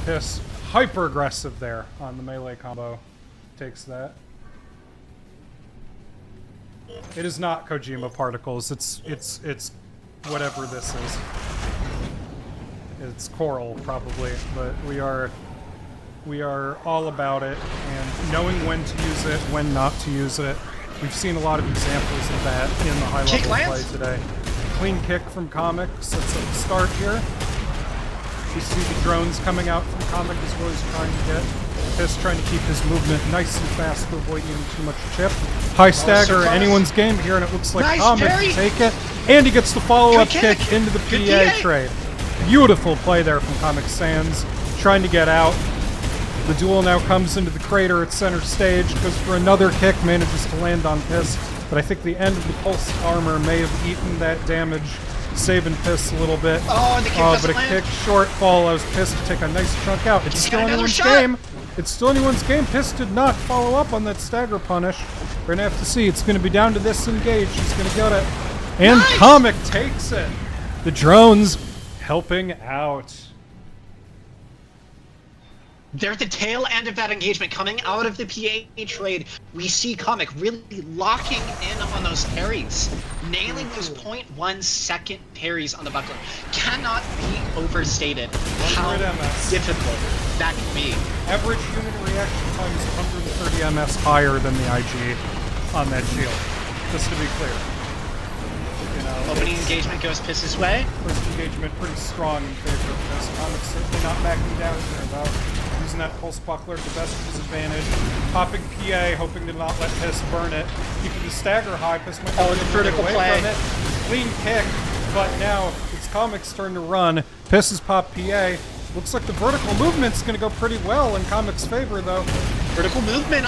Piss, hyper-aggressive there on the melee combo. Takes that. It is not Kojima particles. It's whatever this is. It's coral, probably, but we are all about it, and knowing when to use it, when not to use it. We've seen a lot of examples of that in the high-level play today. Clean kick from Comic sets up the start here. You see the drones coming out from Comic is what he's trying to get. Piss trying to keep his movement nice and fast to avoid getting too much chip. High stagger, anyone's game here, and it looks like Comic can take it. And he gets the follow-up kick into the PA trade. Beautiful play there from Comic Sans, trying to get out. The duel now comes into the crater at center stage, goes for another kick, manages to land on Piss, but I think the end of the pulse armor may have eaten that damage, saving Piss a little bit. Oh, and the kick doesn't but a land. kick short follows Piss to take a nice chunk out. It's still anyone's game. It's still anyone's game. Piss did not follow up on that stagger punish. We're gonna have to see. It's gonna be down to this engage. He's gonna get it. And nice! Comic takes it. The drones helping out. They're the tail end of that engagement. Coming out of the PA trade, we see Comic really locking in on those parries. Nailing those 0.1 second parries on the buckler cannot be overstated how difficult that can be. Average unit reaction time is 130 ms higher than the IG on that shield, just to be clear. You know, opening engagement goes Piss's way. First engagement pretty strong in favor of this. Comic's certainly not backing down here, though. Using that pulse buckler to the best of his advantage. Popping PA, hoping to not let Piss burn it. Keeping the stagger high. Piss might not get away from it. Clean kick, but now it's Comic's turn to run. Piss has popped PA. Looks like the vertical movement's going to go pretty well in Comic's favor, though. Vertical movement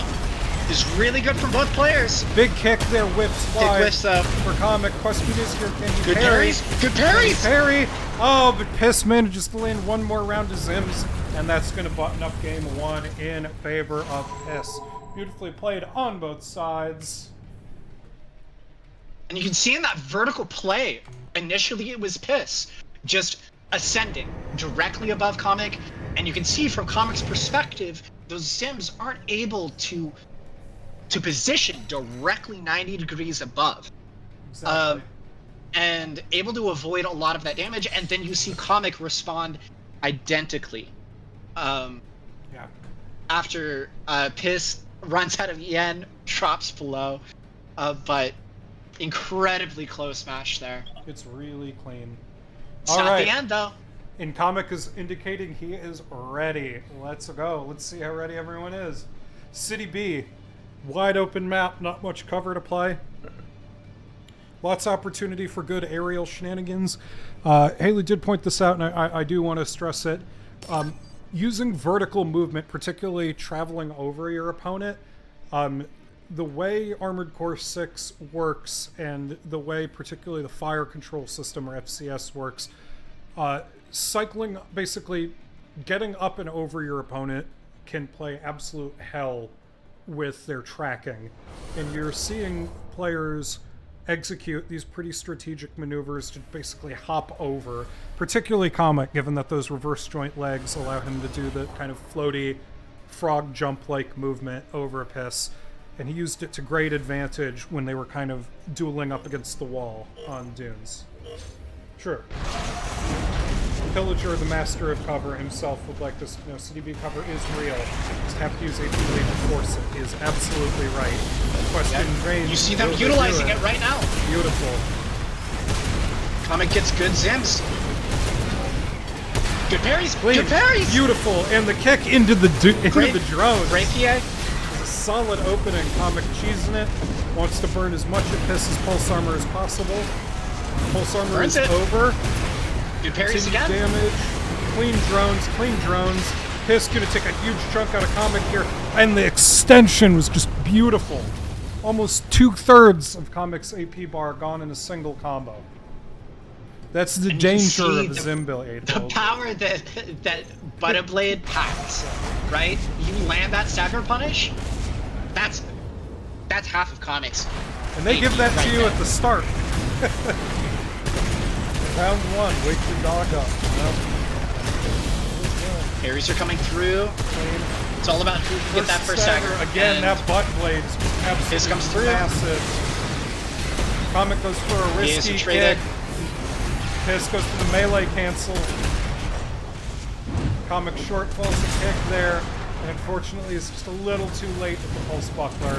is really good for both players. Big kick there, whips fly. Big whiffs up. For Comic. Question is here, can he good parry? Parries. Good parries! Parry! Oh, but Piss manages to land one more round of Zims, and that's going to button up game one in favor of Piss. Beautifully played on both sides. And you can see in that vertical play, initially it was Piss, just ascending directly above Comic, and you can see from Comic's perspective, those Zims aren't able to position directly 90 degrees above. Exactly. And able to avoid a lot of that damage, and then you see Comic respond identically. Yeah. After Piss runs out of EN, drops below, but incredibly close match there. It's really clean. It's not the end, though. And Comic is indicating he is ready. Let's go. Let's see how ready everyone is. City B. Wide open map, not much cover to play. Lots of opportunity for good aerial shenanigans. Haley did point this out, and I do want to stress it. Using vertical movement, particularly traveling over your opponent, the way Armored Core 6 works, and the way particularly the fire control system, or FCS, works, cycling, basically getting up and over your opponent can play absolute hell with their tracking. And you're seeing players execute these pretty strategic maneuvers to basically hop over, particularly Comic, given that those reverse joint legs allow him to do the kind of floaty frog jump-like movement over a Piss. And he used it to great advantage when they were kind of dueling up against the wall on dunes. Sure. Pillager, the master of cover himself, would like to know CDB cover is real. Just have to use AP lead to force it. He is absolutely right. Question range. You see them utilizing it right now. Beautiful. Comic gets good Zims. Good parries. Clean. Good parries. Beautiful. And the kick into the drone. Great PA. It's a solid opening. Comic cheesing it. Wants to burn as much of Piss's pulse armor as possible. Pulse armor Burns is it. over. Good parries again. Damage. Clean drones. Piss gonna take a huge chunk out of Comic here. And the extension was just beautiful. Almost 2/3 of Comic's AP bar gone in a single combo. That's the danger of a Zimbil 8 The build. power that Butterblade packs, right? You land that stagger punish, that's half of Comics. And they give that to you at the start. Round one, wake your dog up. Parries are coming through. It's all about who can get that first stagger. Again, that butt blade's absolutely Piss comes through. massive. Comic goes for a risky kick. Piss goes for the melee cancel. Comic short falls a kick there. And unfortunately, it's just a little too late with the pulse buckler,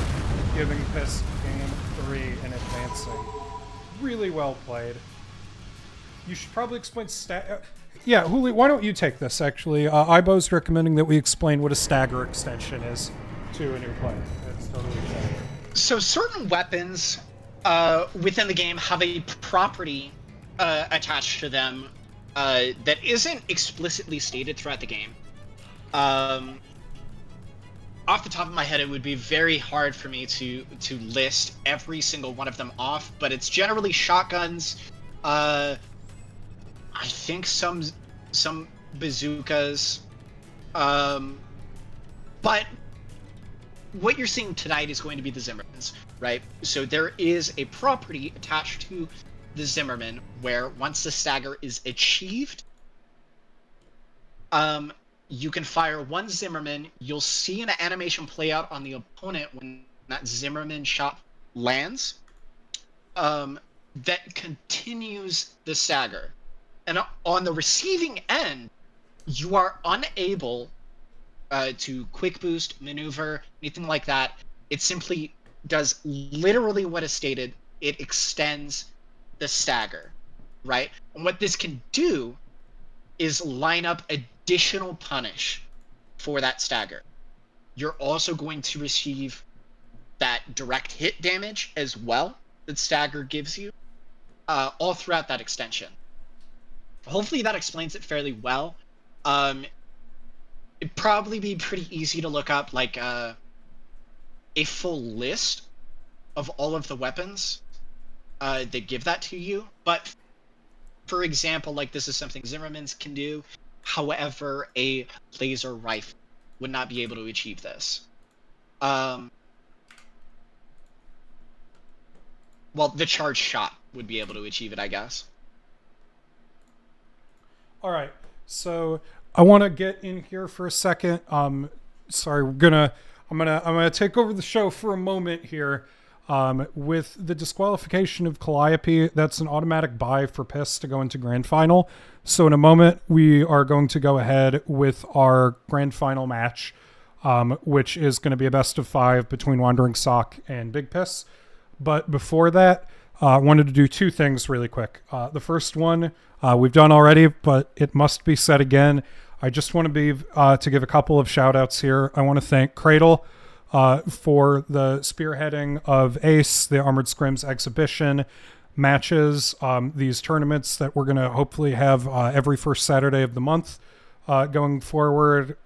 giving Piss game 3 and advancing. Really well played. You should probably explain yeah, Huli, why don't you take this, actually? Ibo's recommending that we explain what a stagger extension is to a new player. That's totally fair. So certain weapons within the game have a property attached to them that isn't explicitly stated throughout the game. Off the top of my head, it would be very hard for me to list every single one of them off, but it's generally shotguns, I think some bazookas, but what you're seeing tonight is going to be the Zimmermans, right? So there is a property attached to the Zimmerman where once the stagger is achieved, you can fire one Zimmerman. You'll see an animation play out on the opponent when that Zimmerman shot lands. That continues the stagger. And on the receiving end, you are unable to quick boost, maneuver, anything like that. It simply does literally what is stated. It extends the stagger, right? And what this can do is line up additional punish for that stagger. You're also going to receive that direct hit damage as well that stagger gives you, all throughout that extension. Hopefully that explains it fairly well. It'd probably be pretty easy to look up like a full list of all of the weapons that give that to you. But for example, like this is something Zimmerman's can do. However, a laser rifle would not be able to achieve this. Well, the charged shot would be able to achieve it, I guess. All right, so I want to get in here for a second. Sorry, I'm gonna take over the show for a moment here. With the disqualification of Calliope, that's an automatic bye for Piss to go into Grand Final. So in a moment, we are going to go ahead with our Grand Final match, which is going to be a best of 5 between Wandering Sock and Big Piss. But before that, I wanted to do 2 things really quick. The first one we've done already, but it must be said again. I just want to give a couple of shout outs here. I want to thank Cradle for the spearheading of ACE, the Armored Scrims exhibition matches, these tournaments that we're going to hopefully have every first Saturday of the month going forward.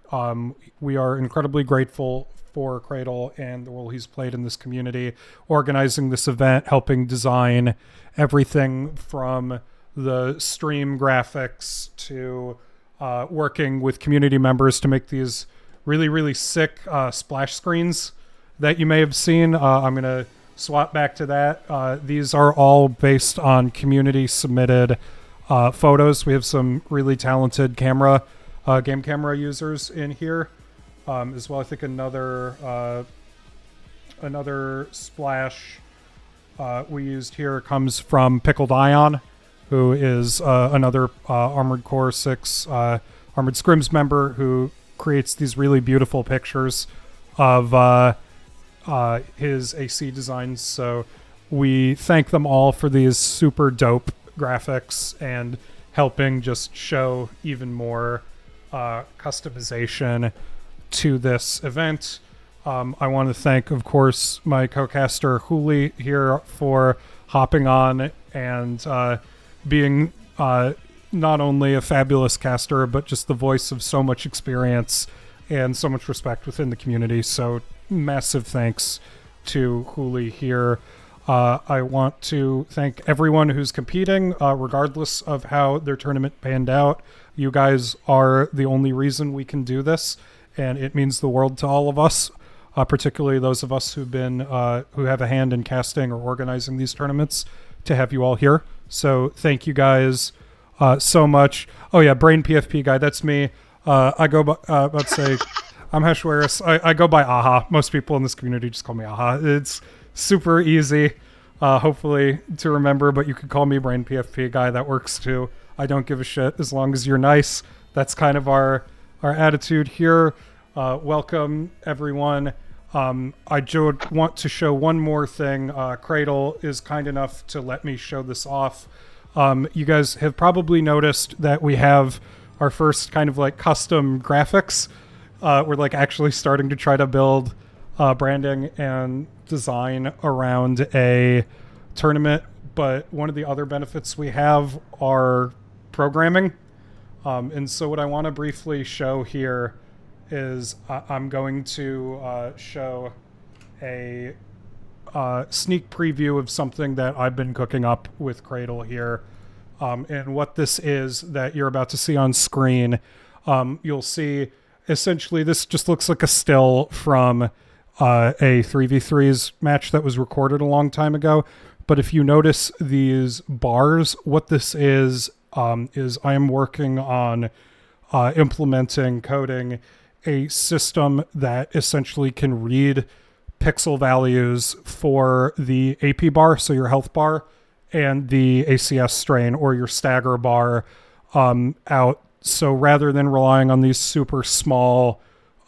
We are incredibly grateful for Cradle and the role he's played in this community, organizing this event, helping design everything from the stream graphics to working with community members to make these really, really sick splash screens that you may have seen. I'm going to swap back to that. These are all based on community submitted photos. We have some really talented game camera users in here as well. I think another splash we used here comes from Pickled Ion, who is another Armored Core 6 Armored Scrims member who creates these really beautiful pictures of his AC designs. So we thank them all for these super dope graphics and helping just show even more customization to this event. I want to thank, of course, my co-caster Huli here for hopping on and being not only a fabulous caster, but just the voice of so much experience and so much respect within the community. So massive thanks to Huli here. I want to thank everyone who's competing, regardless of how their tournament panned out. You guys are the only reason we can do this, and it means the world to all of us, particularly those of us who have a hand in casting or organizing these tournaments, to have you all here. So thank you guys so much. Oh yeah, Brain PFP guy, that's me. I go by, let's say, I'm Heshwaris. I go by Aha. Most people in this community just call me Aha. It's super easy, hopefully, to remember, but you could call me Brain PFP guy. That works too. I don't give a shit as long as you're nice. That's kind of our attitude here. Welcome, everyone. I just want to show one more thing. Cradle is kind enough to let me show this off. You guys have probably noticed that we have our first kind of like custom graphics. We're like actually starting to try to build branding and design around a tournament. But one of the other benefits we have are programming. And so what I want to briefly show here is I'm going to show a sneak preview of something that I've been cooking up with Cradle here. And what this is that you're about to see on screen, you'll see essentially this just looks like a still from a 3v3s match that was recorded a long time ago. But if you notice these bars, what this is I am working on implementing, coding a system that essentially can read pixel values for the AP bar, so your health bar, and the ACS strain or your stagger bar out. So rather than relying on these super small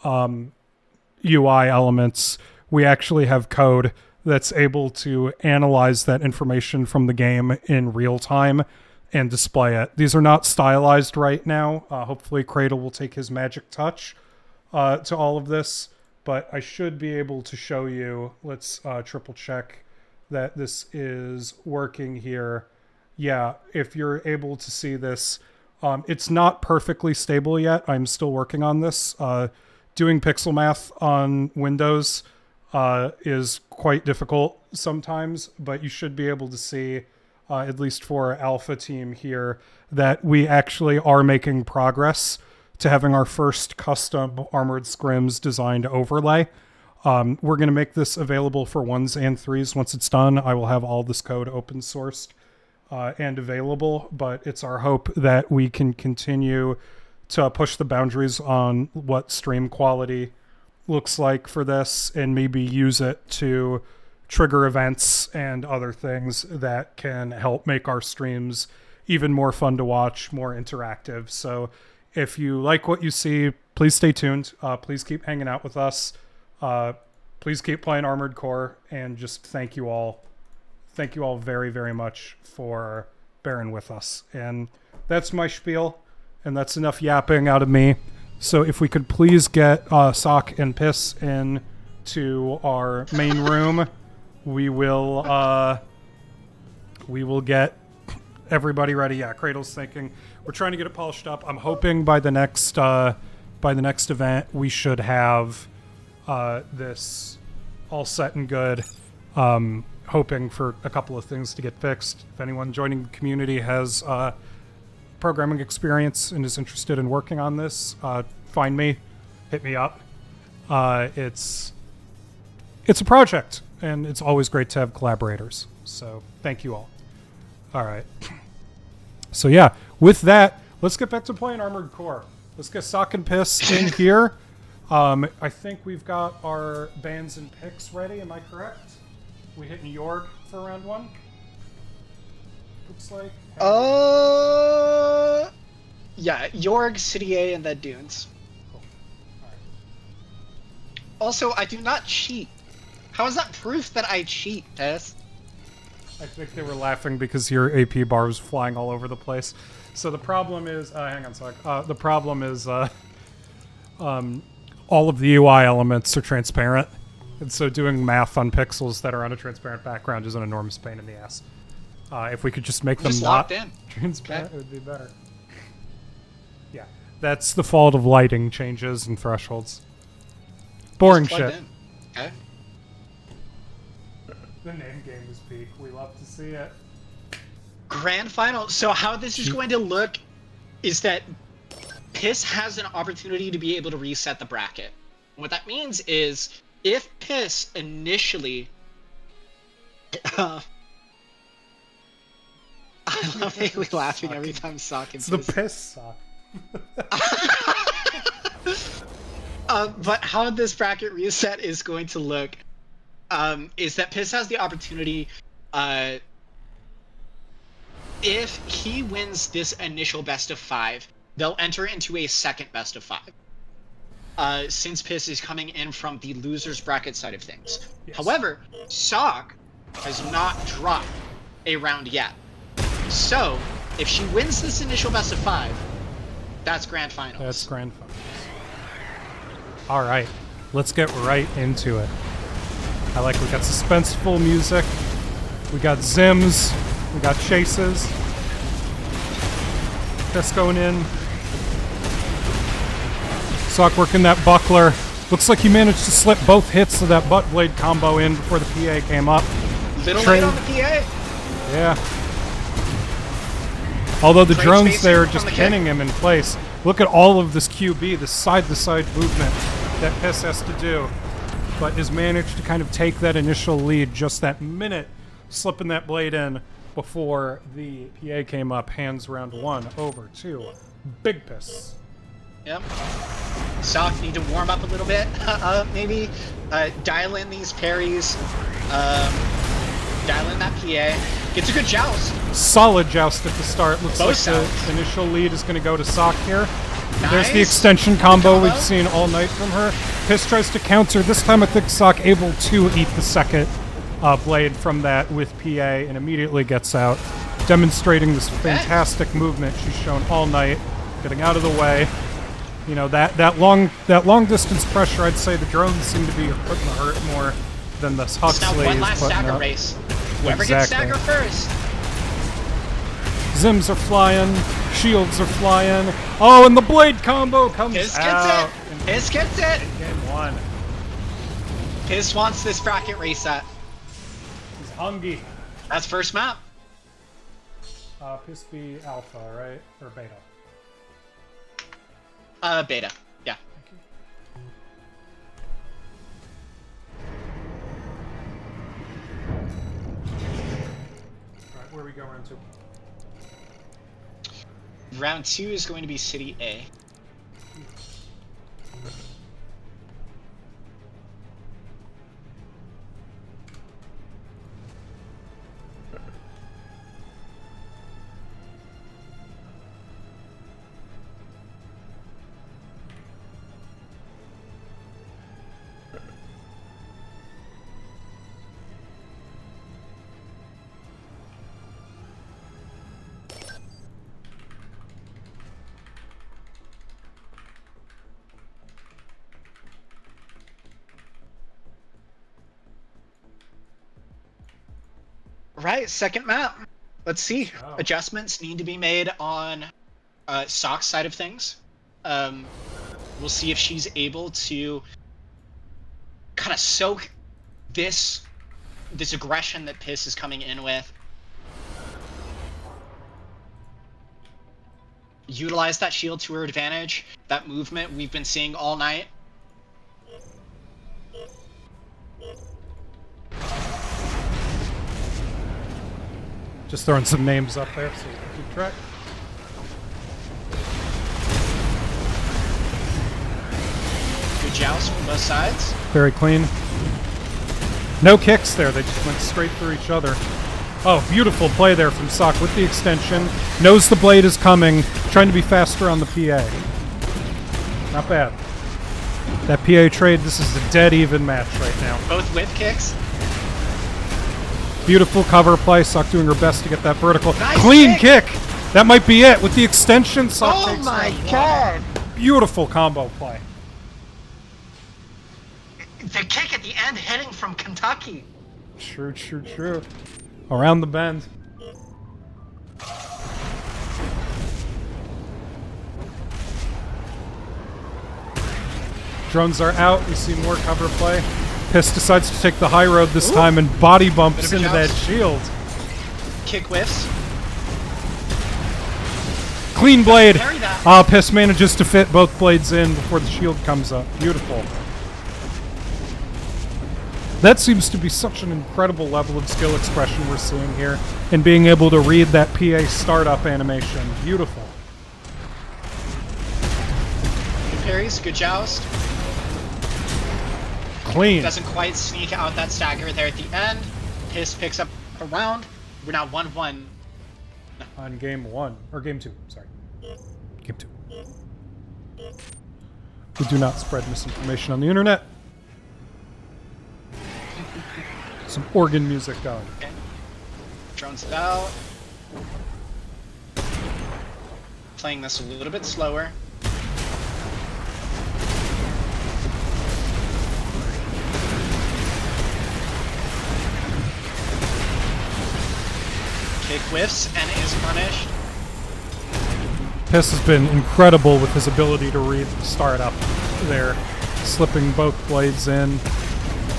UI elements, we actually have code that's able to analyze that information from the game in real time and display it. These are not stylized right now. Hopefully Cradle will take his magic touch to all of this, but I should be able to show you. Let's triple check that this is working here. Yeah, if you're able to see this, it's not perfectly stable yet. I'm still working on this. Doing pixel math on Windows is quite difficult sometimes, but you should be able to see, at least for Alpha Team here, that we actually are making progress to having our first custom Armored Scrims designed overlay. We're going to make this available for 1s and 3s. Once it's done, I will have all this code open sourced and available, but it's our hope that we can continue to push the boundaries on what stream quality looks like for this, and maybe use it to trigger events and other things that can help make our streams even more fun to watch, more interactive. So if you like what you see, please stay tuned. Please keep hanging out with us. Please keep playing Armored Core, and just thank you all. Thank you all very, very much for bearing with us. And that's my spiel, and that's enough yapping out of me. So if we could please get Sock and Piss in to our main room, we will get everybody ready. Yeah, Cradle's thinking. We're trying to get it polished up. I'm hoping by the next event we should have this all set and good. Hoping for a couple of things to get fixed. If anyone joining the community has programming experience and is interested in working on this, find me, hit me up. It's a project, and it's always great to have collaborators. So thank you all. All right. So yeah, with that, let's get back to playing Armored Core. Let's get Sock and Piss in here. I think we've got our bans and picks ready. Am I correct? We hit New York for round 1. Looks like. Yeah, York, City A, and then Dunes. Cool. All right. Also, I do not cheat. How is that proof that I cheat, Tess? I think they were laughing because your AP bar was flying all over the place. So the problem is, hang on a sec. The problem is, all of the UI elements are transparent. And so doing math on pixels that are on a transparent background is an enormous pain in the ass. If we could just make them not transparent, okay, it would be better. Yeah, that's the fault of lighting changes and thresholds. Boring shit. Okay. The name game is peak. We love to see it. Grand final. So how this is going to look is that Piss has an opportunity to be able to reset the bracket. What that means is if Piss initially I love Haley laughing every time Sock and Piss. It's the Piss Sock. But how this bracket reset is going to look is that Piss has the opportunity, if he wins this initial best of 5, they'll enter into a second best of 5. Since Piss is coming in from the loser's bracket side of things. Yes. However, Sock has not dropped a round yet. So, if she wins this initial best of 5, that's grand finals. That's grand finals. All right, let's get right into it. We got suspenseful music. We got zims. We got chases. Piss going in. Sock working that buckler. Looks like he managed to slip both hits of that butt blade combo in before the PA came up. Little late on the PA. Yeah. Although the drones there just pinning him in place. Look at all of this QB, this side-to-side movement that Piss has to do, but has managed to kind of take that initial lead just that minute, slipping that blade in before the PA came up. Hands round 1 over to Big Piss. Yep. Sock need to warm up a little bit. Maybe dial in these parries. Dial in that PA. Gets a good joust. Solid joust at the start. Looks Both like sounds. the initial lead is going to go to Sock here. Nice. There's the extension combo we've seen all night from her. Piss tries to counter. This time I think Sock able to eat the second blade from that with PA and immediately gets out, demonstrating this fantastic movement she's shown all night, getting out of the way. You know, that long distance pressure, I'd say the drones seem to be putting the hurt more than this Huxley Now one is last putting stagger up. race. Whoever gets stagger first. Zims are flying, shields are flying. Oh, and the blade combo comes Piss out. gets it. Piss gets it. Game one. Piss wants this bracket race set. He's hungry. That's first map. Piss B alpha, right? Or beta? Beta. Yeah. Thank you. Alright, where are we going round two? Round 2 is going to be City A. Right, second map. Let's see. Oh. Adjustments need to be made on Sock's side of things. We'll see if she's able to kind of soak this aggression that Piss is coming in with. Utilize that shield to her advantage. That movement we've been seeing all night. Just throwing some names up there so we can keep track. Good joust from both sides. Very clean. No kicks there, they just went straight through each other. Oh, beautiful play there from Sock with the extension. Knows the blade is coming, trying to be faster on the PA. Not bad. That PA trade, this is a dead even match right now. Both whip kicks. Beautiful cover play, Sock doing her best to get that vertical. Nice Clean kick. kick! That might be it. With the extension, Sock Oh takes my that. god! Beautiful combo play. The kick at the end hitting from Kentucky. True, true, true. Around the bend. Drones are out. We see more cover play. Piss decides to take the high road this time and body bumps into that shield. Kick whiffs. Clean blade. Parry that. Piss manages to fit both blades in before the shield comes up. Beautiful. That seems to be such an incredible level of skill expression we're seeing here, and being able to read that PA startup animation. Beautiful. Good parries, good joust. Clean. Doesn't quite sneak out that stagger there at the end. Piss picks up a round. We're now 1-1. On game one, or game two, sorry. Game two. We do not spread misinformation on the internet. Some organ music going. Okay. Drones it out. Playing this a little bit slower. Kick whiffs and is punished. Piss has been incredible with his ability to read the startup there, slipping both blades in.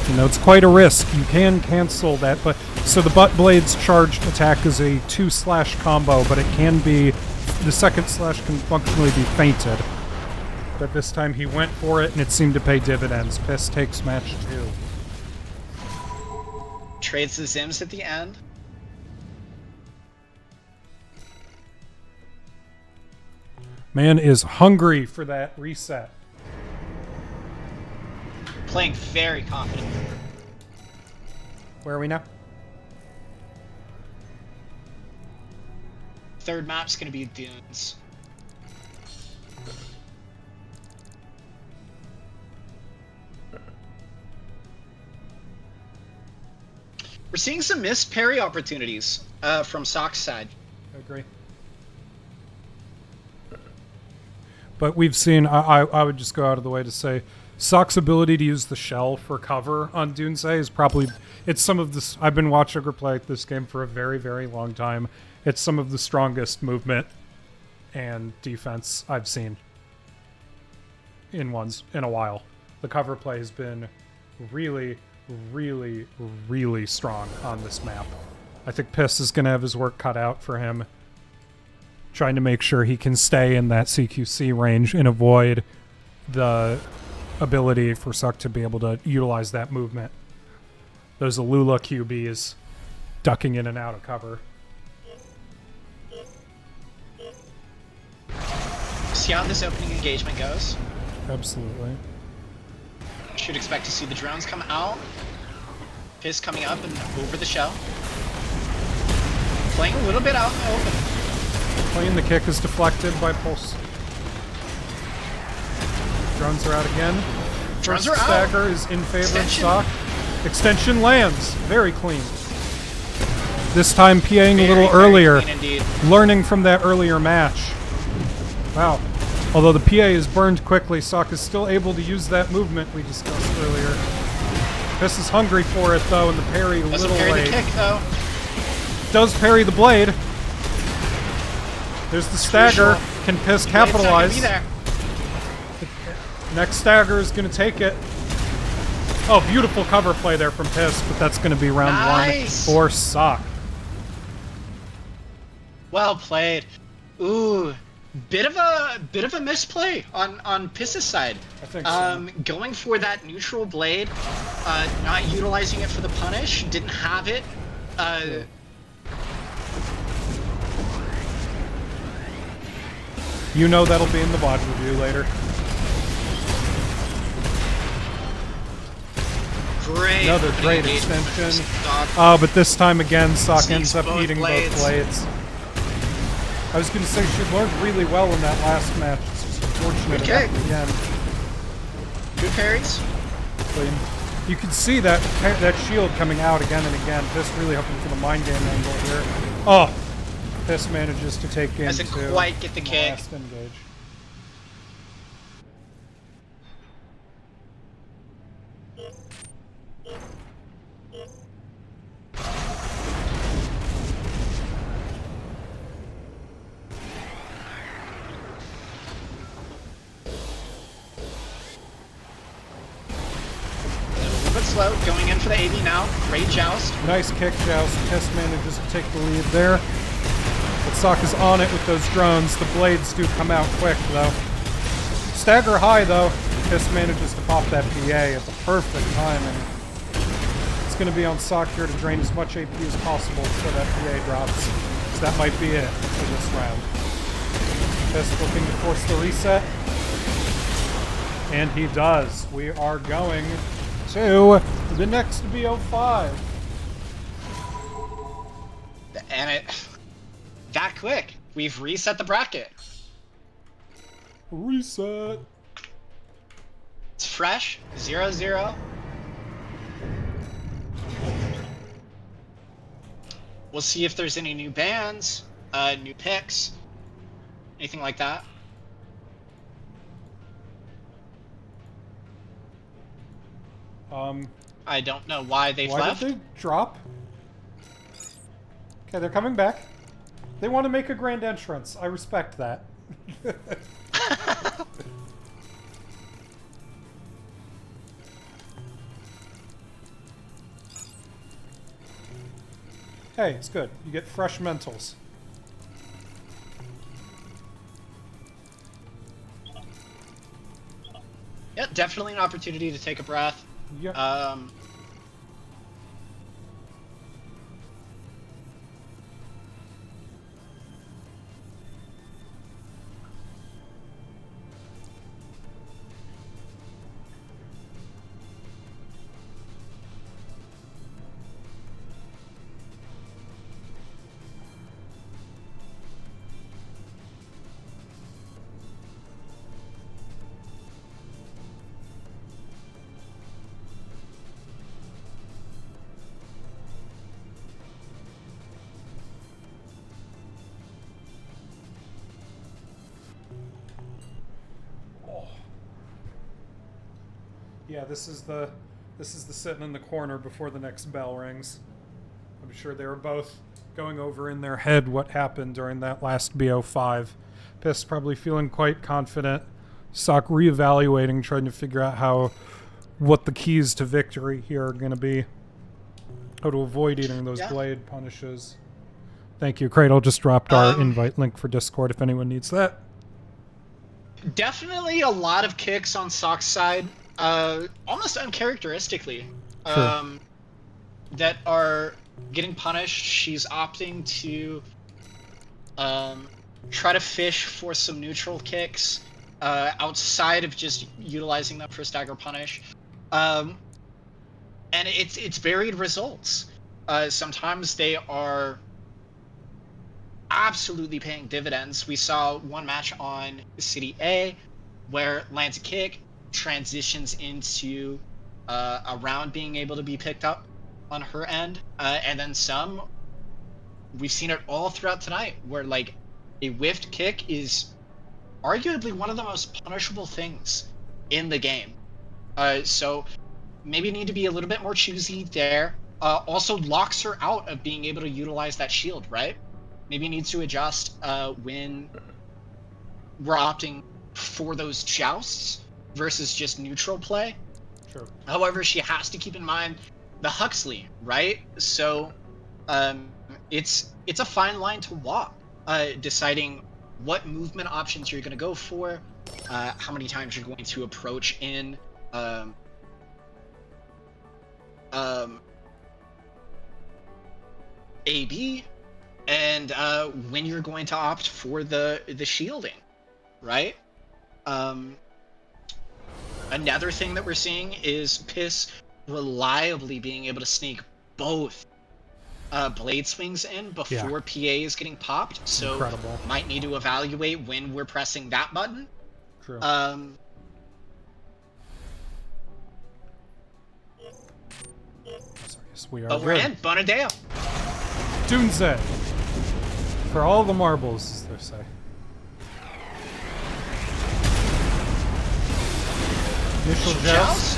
You know, it's quite a risk. You can cancel that, but so the butt blade's charged attack is a 2/ combo, but it can be, the second slash can functionally be feinted. But this time he went for it and it seemed to pay dividends. Piss takes match 2. Trades the Zims at the end. Man is hungry for that reset. Playing very confident. Where are we now? Third map's gonna be Dunes. We're seeing some missed parry opportunities from Sock's side. I agree. But we've seen, I would just go out of the way to say, Sock's ability to use the shell for cover on Doomsday is probably, it's some of this, I've been watching her play this game for a very, very long time. It's some of the strongest movement and defense I've seen in a while. The cover play has been really, really, really strong on this map. I think Piss is going to have his work cut out for him, trying to make sure he can stay in that CQC range and avoid the ability for Suck to be able to utilize that movement. Those Alula QBs ducking in and out of cover. See how this opening engagement goes. Absolutely. Should expect to see the drones come out. Piss coming up and over the shell. Playing a little bit out in the open. Playing the kick is deflected by Pulse. Drones are out again. Drones First are out. stagger is in favor of Extension. Sock. Extension lands. Very clean. This time PAing a little earlier. Clean indeed. Learning from that earlier match. Wow. Although the PA is burned quickly, Sock is still able to use that movement we discussed earlier. Piss is hungry for it, though, and the parry a Doesn't little parry late. the kick, though. Does parry the blade. There's the stagger. Crucial. Can Piss Blade's not gonna capitalize? be there. Next stagger is going to take it. Oh, beautiful cover play there from Piss, but that's going to be round Nice. 1 for Sock. Well played. Ooh, bit of a misplay on Piss's side. I think so. Going for that neutral blade, not utilizing it for the punish, didn't have it. You know that'll be in the VOD review later. Great. Another great engagement from extension. Sock. But this time again, Sock Sneaks ends up both eating blades. both blades. I was going to say she learned really well in that last match. It's just unfortunate Okay. at the end. Good parries. Clean. You can see that shield coming out again and again. Piss really hoping for the mind game angle here. Oh! Piss manages to take game Doesn't 2. quite get the in kick. Last engage. A little bit slow. Going in for the AV now. Great joust. Nice kick joust. Piss manages to take the lead there. But Sock is on it with those drones. The blades do come out quick, though. Stagger high, though. Piss manages to pop that PA at the perfect time, and it's going to be on Sock here to drain as much AP as possible so that PA drops. So that might be it for this round. Piss looking to force the reset. And he does. We are going to the next BO5. And it that quick. We've reset the bracket. Reset. It's fresh. 0-0. We'll see if there's any new bans, new picks, anything like that. I don't know why they've Why left. did they drop? Okay, they're coming back. They want to make a grand entrance. I respect that. Hey, it's good. You get fresh mentals. Yeah, definitely an opportunity to take a breath. Yeah. Yeah, this is the sitting in the corner before the next bell rings. I'm sure they were both going over in their head what happened during that last BO5. Piss probably feeling quite confident. Sock reevaluating, trying to figure out what the keys to victory here are going to be. How to avoid eating those blade punishes. Thank you, Cradle. Just dropped our invite link for Discord if anyone needs that. Definitely a lot of kicks on Sock's side, almost uncharacteristically, that are getting punished. She's opting to try to fish for some neutral kicks outside of just utilizing them for stagger punish. And it's varied results. Sometimes they are absolutely paying dividends. We saw one match on City A where lands a kick, transitions into a round being able to be picked up on her end, and then some. We've seen it all throughout tonight where like a whiffed kick is arguably one of the most punishable things in the game. So maybe need to be a little bit more choosy there. Also locks her out of being able to utilize that shield, right? Maybe needs to adjust when we're opting for those jousts versus just neutral play. True. However, she has to keep in mind the Huxley, right? So it's a fine line to walk, deciding what movement options you're going to go for, how many times you're going to approach in AB, and when you're going to opt for the shielding, right? Another thing that we're seeing is Piss reliably being able to sneak both blade swings in before PA is getting popped, so incredible. Might need to evaluate when we're pressing that button. True. Yes, we are. But we're in Bonadeo. Dunze. For all the marbles, as they say. Initial joust.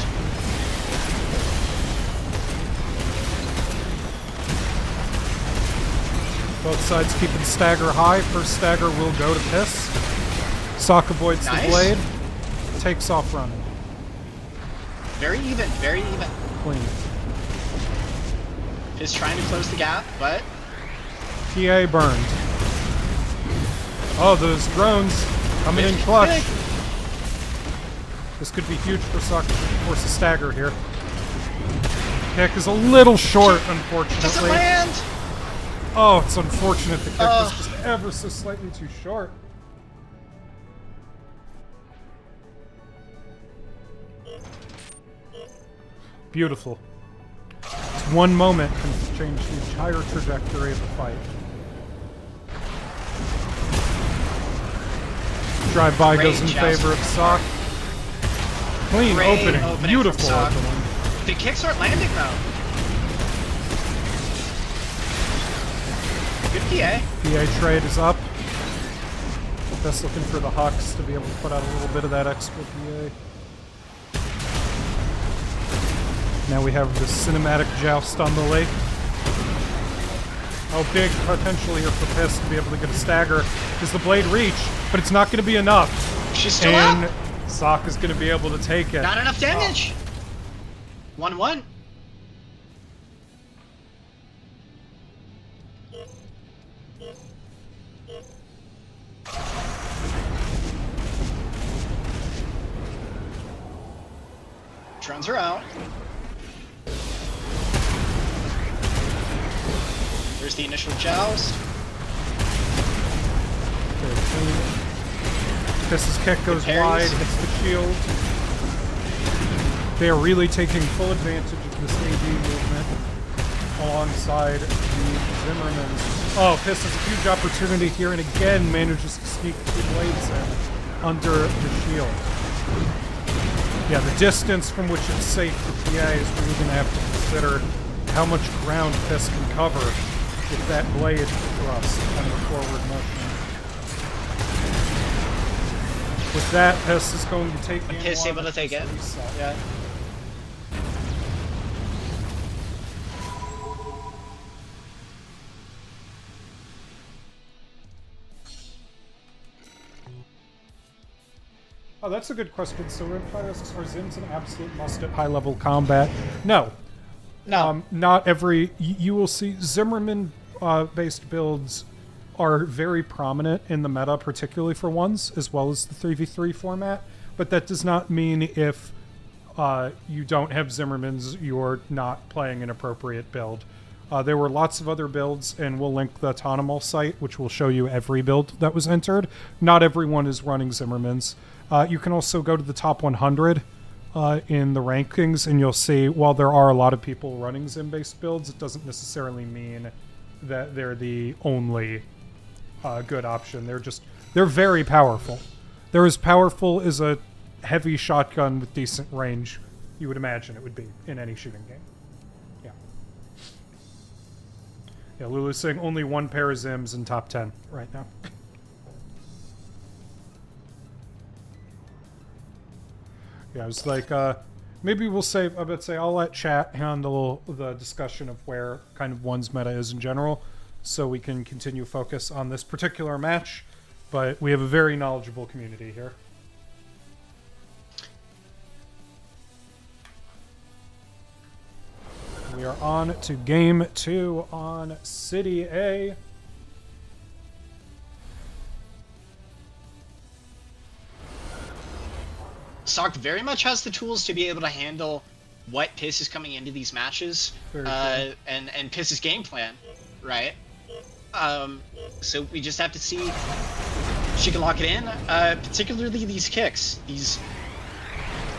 Both sides keeping stagger high. First stagger will go to Piss. Sock avoids the blade. Takes off running. Very even, very even. Clean. Piss trying to close the gap, but PA burned. Oh, those drones coming in clutch. Big. This could be huge for Sock to force a stagger here. Kick is a little short, unfortunately. Doesn't land. Oh, it's unfortunate the kick was just ever so slightly too short. Beautiful. It's one moment can change the entire trajectory of the fight. Drive-by goes in favor of Sock. Clean opening. Beautiful opening. The kicks aren't landing though. Good PA. PA trade is up. Just looking for the Hux to be able to put out a little bit of that extra PA. Now we have the cinematic joust on the lake. Oh, big potential here for Piss to be able to get a stagger. Does the blade reach? But it's not going to be enough. She's still up. Sock is going to be able to take it. Not enough damage. 1-1. Drones are out. There's the initial joust. Piss's kick goes wide, hits the shield. They are really taking full advantage of this AD movement alongside the Zimmermans. Oh, Piss has a huge opportunity here and again manages to sneak 2 blades in under the shield. Yeah, the distance from which it's safe for PA is really going to have to consider how much ground Piss can cover with that blade thrust and the forward motion. With that, Piss is going to take the Piss able to take it. Yeah. Oh, that's a good question. So, Rimfire asks, are Zims an absolute must at high-level combat? No. No. Not every... You will see Zimmerman-based builds are very prominent in the meta, particularly for ones, as well as the 3v3 format. But that does not mean if you don't have Zimmermans, you're not playing an appropriate build. There were lots of other builds, and we'll link the Autonomal site, which will show you every build that was entered. Not everyone is running Zimmermans. You can also go to the top 100 in the rankings, and you'll see while there are a lot of people running Zim-based builds, it doesn't necessarily mean that they're the only good option. They're very powerful. They're as powerful as a heavy shotgun with decent range you would imagine it would be in any shooting game. Yeah. Yeah, Lulu's saying only one pair of Zims in top 10 right now. Yeah, I was like, maybe we'll save, I'll let chat handle the discussion of where kind of one's meta is in general, so we can continue focus on this particular match, but we have a very knowledgeable community here. We are on to game 2 on City A. Sock very much has the tools to be able to handle what Piss is coming into these matches, and Piss's game plan, right? So we just have to see if she can lock it in, particularly these kicks.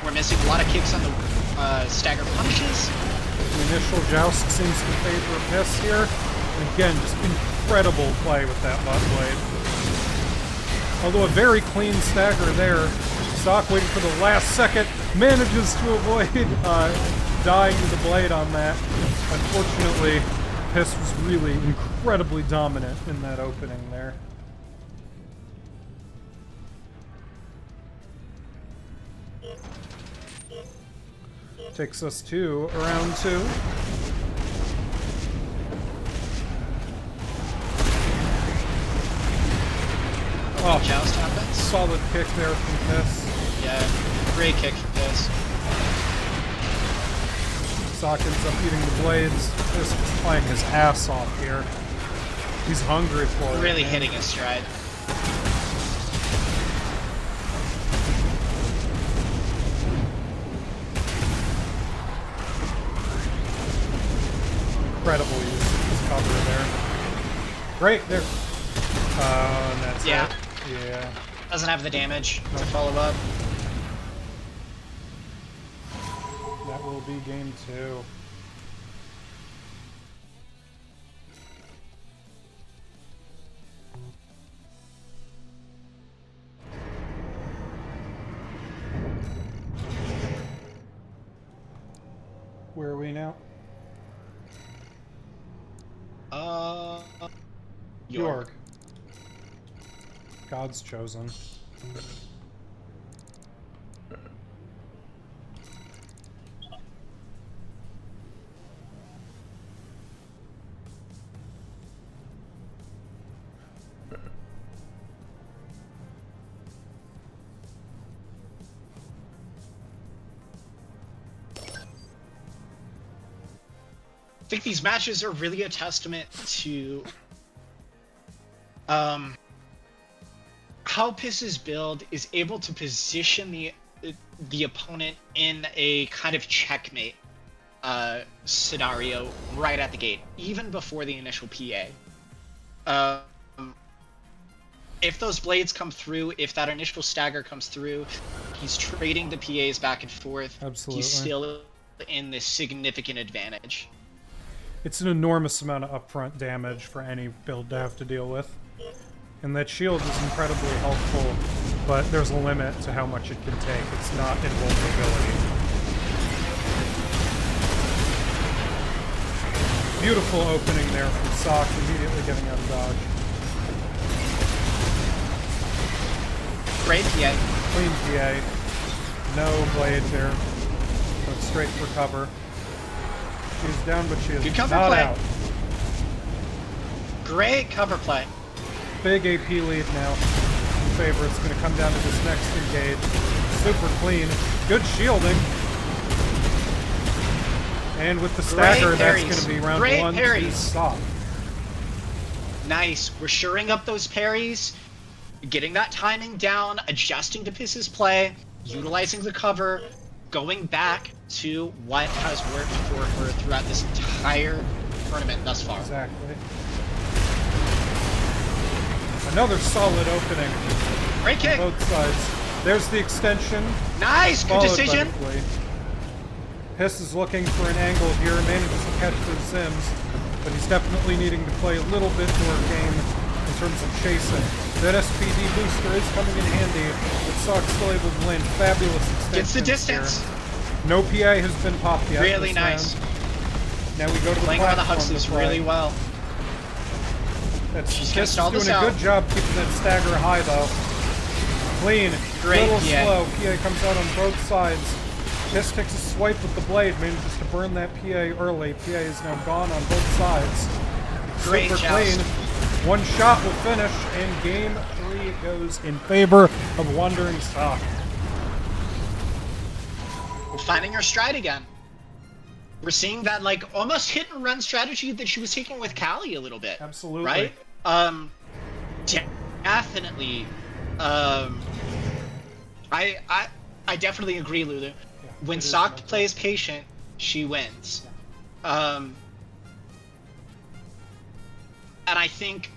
We're missing a lot of kicks on the stagger punishes. The initial joust seems to favor Piss here. And again, just incredible play with that butt blade. Although a very clean stagger there. Sock waiting for the last second, manages to avoid dying to the blade on that. Unfortunately, Piss was really incredibly dominant in that opening there. Takes us to round 2. Oh, joust happens. Solid kick there from Piss. Yeah, great kick from Piss. Sock ends up eating the blades. Piss is playing his ass off here. He's hungry for it. Really hitting his stride. Incredible use of his cover there. Great, there. And that's Yeah. it. Yeah. Doesn't have the damage to follow up. That will be game 2. Where are we now? York. God's chosen. I think these matches are really a testament to how Piss's build is able to position the opponent in a kind of checkmate scenario right at the gate, even before the initial PA. If those blades come through, if that initial stagger comes through, he's trading the PAs back and forth. Absolutely. He's still in this significant advantage. It's an enormous amount of upfront damage for any build to have to deal with. And that shield is incredibly helpful, but there's a limit to how much it can take. It's not invulnerability. Beautiful opening there from Sock, immediately getting out of dodge. Great PA. Clean PA. No blade there. Went straight for cover. She's down, but she is Good cover not play. out. Great cover play. Big AP lead now. favor. It's going to come down to this next engage. Super clean. Good shielding. And with the stagger, that's going to be round one to stop. Nice. We're shoring up those parries, getting that timing down, adjusting to Piss's play, utilizing the cover, going back to what has worked for her throughout this entire tournament thus far. Exactly. Another solid opening. Great kick. On both sides. There's the extension. Nice. Good decision. Piss is looking for an angle here, manages to catch the Zims, but he's definitely needing to play a little bit more game in terms of chasing. That SPD booster is coming in handy, but Sock's still able to land fabulous extensions. Gets the distance. Here. No PA has been popped yet. Really nice. Round. Now we go to the playing by the Huxleys really well. She's doing a good job keeping that stagger high though. Clean. Great. A little slow. PA comes out on both sides. Piss takes a swipe with the blade, manages to burn that PA early. PA is now gone on both sides. Great Super clean. One shot will finish, and game 3 goes in favor of Wandering Sock. Finding her stride again. We're seeing that like almost hit and run strategy that she was taking with Callie a little bit. Absolutely. Right? Definitely. I definitely agree, Lulu. When Sock plays patient, she wins. And I think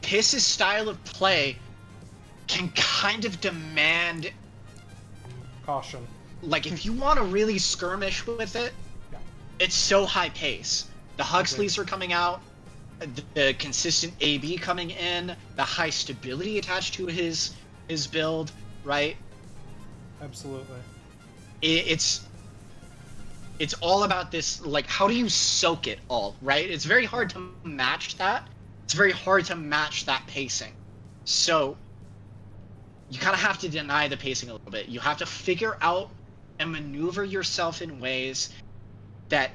Piss's style of play can kind of demand caution. Like, if you want to really skirmish with it, it's so high pace. The Huxleys are coming out, the consistent AB coming in, the high stability attached to his build, right? Absolutely. It's all about this, like, how do you soak it all, right? It's very hard to match that. It's very hard to match that pacing. So you kind of have to deny the pacing a little bit. You have to figure out and maneuver yourself in ways that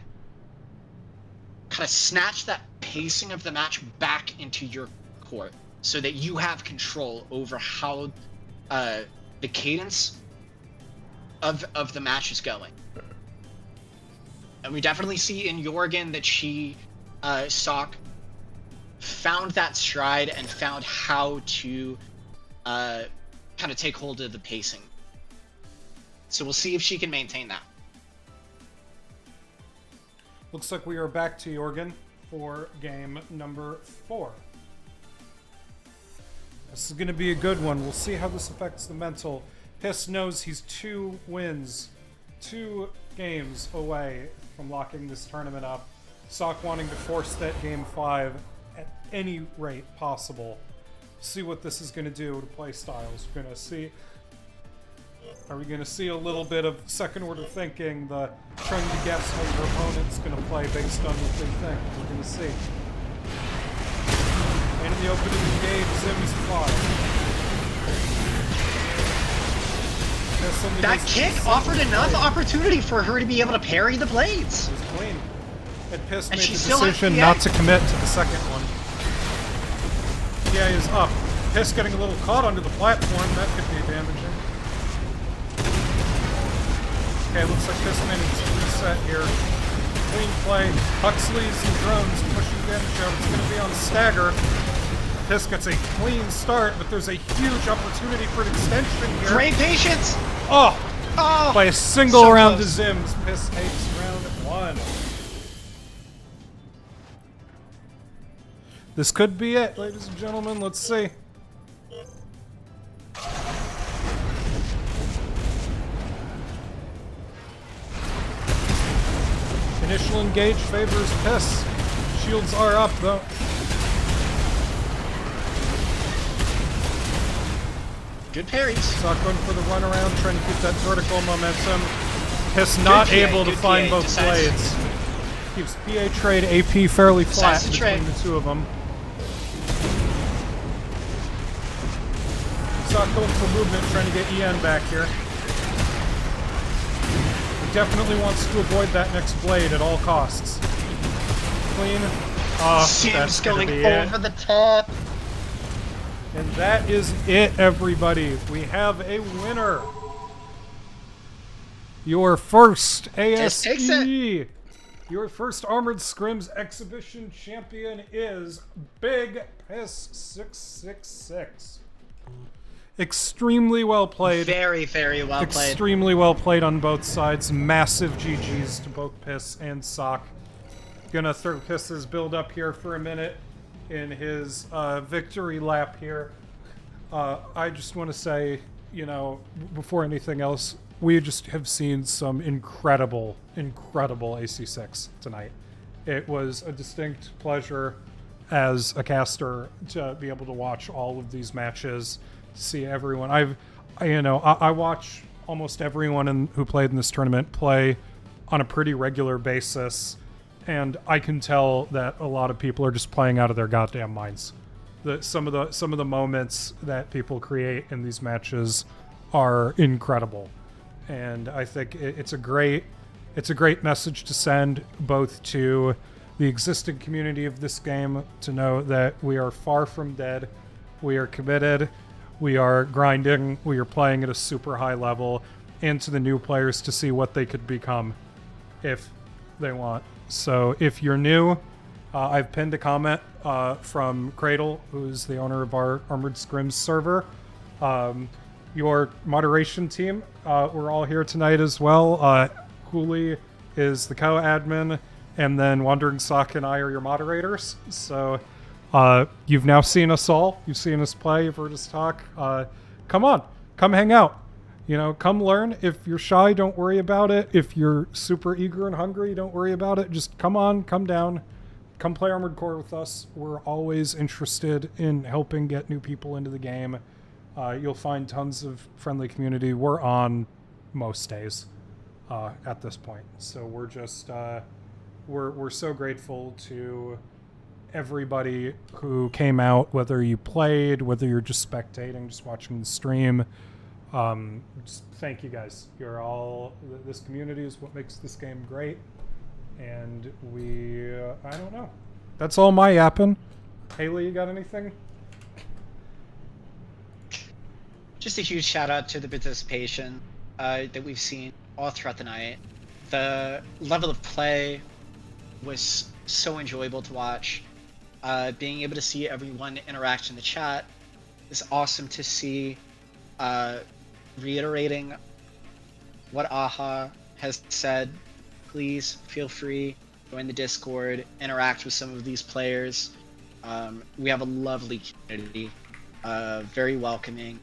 kind of snatch that pacing of the match back into your court so that you have control over how the cadence of the match is going. And we definitely see in Jorgen that she, Sock, found that stride and found how to kind of take hold of the pacing. So we'll see if she can maintain that. Looks like we are back to Jorgen for game number 4. This is going to be a good one. We'll see how this affects the mental. Piss knows he's 2 wins, 2 games away from locking this tournament up. Sock wanting to force that game 5 at any rate possible. See what this is going to do to play styles. We're going to see. Are we going to see a little bit of second order thinking, the trying to guess how your opponent's going to play based on what they think? We're going to see. And in the opening game, Zims fly. That kick offered enough opportunity for her to be able to parry the blades. It was clean. And Piss made the still decision not to commit to the second one. PA is up. Piss getting a little caught onto the platform. That could be damaging. Okay, looks like Piss managed to reset here. Clean play. Huxleys and drones pushing damage out. It's going to be on stagger. Piss gets a clean start, but there's a huge opportunity for an extension here. Great patience! Oh! By a single so round close. to Zims. Piss takes round 1. This could be it, ladies and gentlemen. Let's see. Initial engage favors Piss. Shields are up, though. Good parries. Sock going for the runaround, trying to keep that vertical momentum. Piss not able to find both blades. Keeps PA trade AP fairly flat between the two of them. Sock going for movement, trying to get EN back here. He definitely wants to avoid that next blade at all costs. Clean. Sims going over the top. And That is it, everybody. We have a winner. Your first ASE, your first Armored Scrims exhibition champion is Big Piss 666. Extremely well played. Very, very well played. Extremely well played on both sides. Massive GGs to both Piss and Sock. Gonna throw Piss's build up here for a minute in his victory lap here. I just want to say, you know, before anything else, we just have seen some incredible AC6 tonight. It was a distinct pleasure as a caster to be able to watch all of these matches, to see everyone. I watch almost everyone who played in this tournament play on a pretty regular basis, and I can tell that a lot of people are just playing out of their goddamn minds. Some of the moments that people create in these matches are incredible, and I think it's a great message to send both to the existing community of this game to know that we are far from dead, we are committed, we are grinding, we are playing at a super high level, and to the new players to see what they could become if they want. So if you're new, I've pinned a comment from Cradle, who's the owner of our Armored Scrims server. Your moderation team, we're all here tonight as well. Hooli is the co-admin, and then Wandering Sock and I are your moderators. So you've now seen us all. You've seen us play. You've heard us talk. Come on. Come hang out. You know, come learn. If you're shy, don't worry about it. If you're super eager and hungry, don't worry about it. Just come on, come down. Come play Armored Core with us. We're always interested in helping get new people into the game. You'll find tons of friendly community. We're on most days at this point. So we're just, we're so grateful to everybody who came out, whether you played, whether you're just spectating, just watching the stream. Just thank you guys. You're all, this community is what makes this game great. And I don't know. That's all my yapping. Haley, you got anything? Just a huge shout out to the participation that we've seen all throughout the night. The level of play was so enjoyable to watch. Being able to see everyone interact in the chat is awesome to see. Reiterating what AHA has said, please feel free, join the Discord, interact with some of these players. We have a lovely community, very welcoming,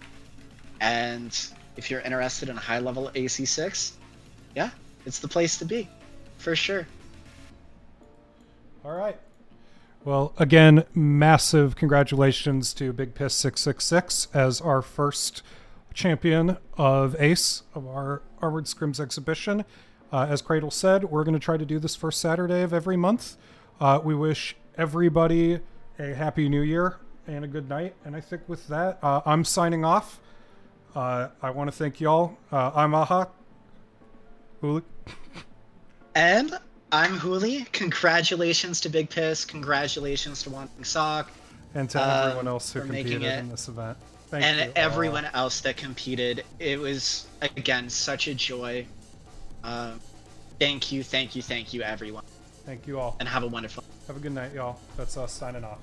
and if you're interested in high-level AC6, yeah, it's the place to be, for sure. All right. Well, again, massive congratulations to Big Piss 666 as our first champion of ACE of our Armored Scrims exhibition. As Cradle said, we're going to try to do this first Saturday of every month. We wish everybody a happy new year and a good night. And I think with that, I'm signing off. I want to thank y'all. I'm AHA. Hooli. And I'm Hooli. Congratulations to Big Piss. Congratulations to Wandering Sock. And to everyone else who competed in this event. Thank you. And everyone else that competed. It was, again, such a joy. Thank you, everyone. Thank you all. And have a wonderful. Have a good night, y'all. That's us signing off.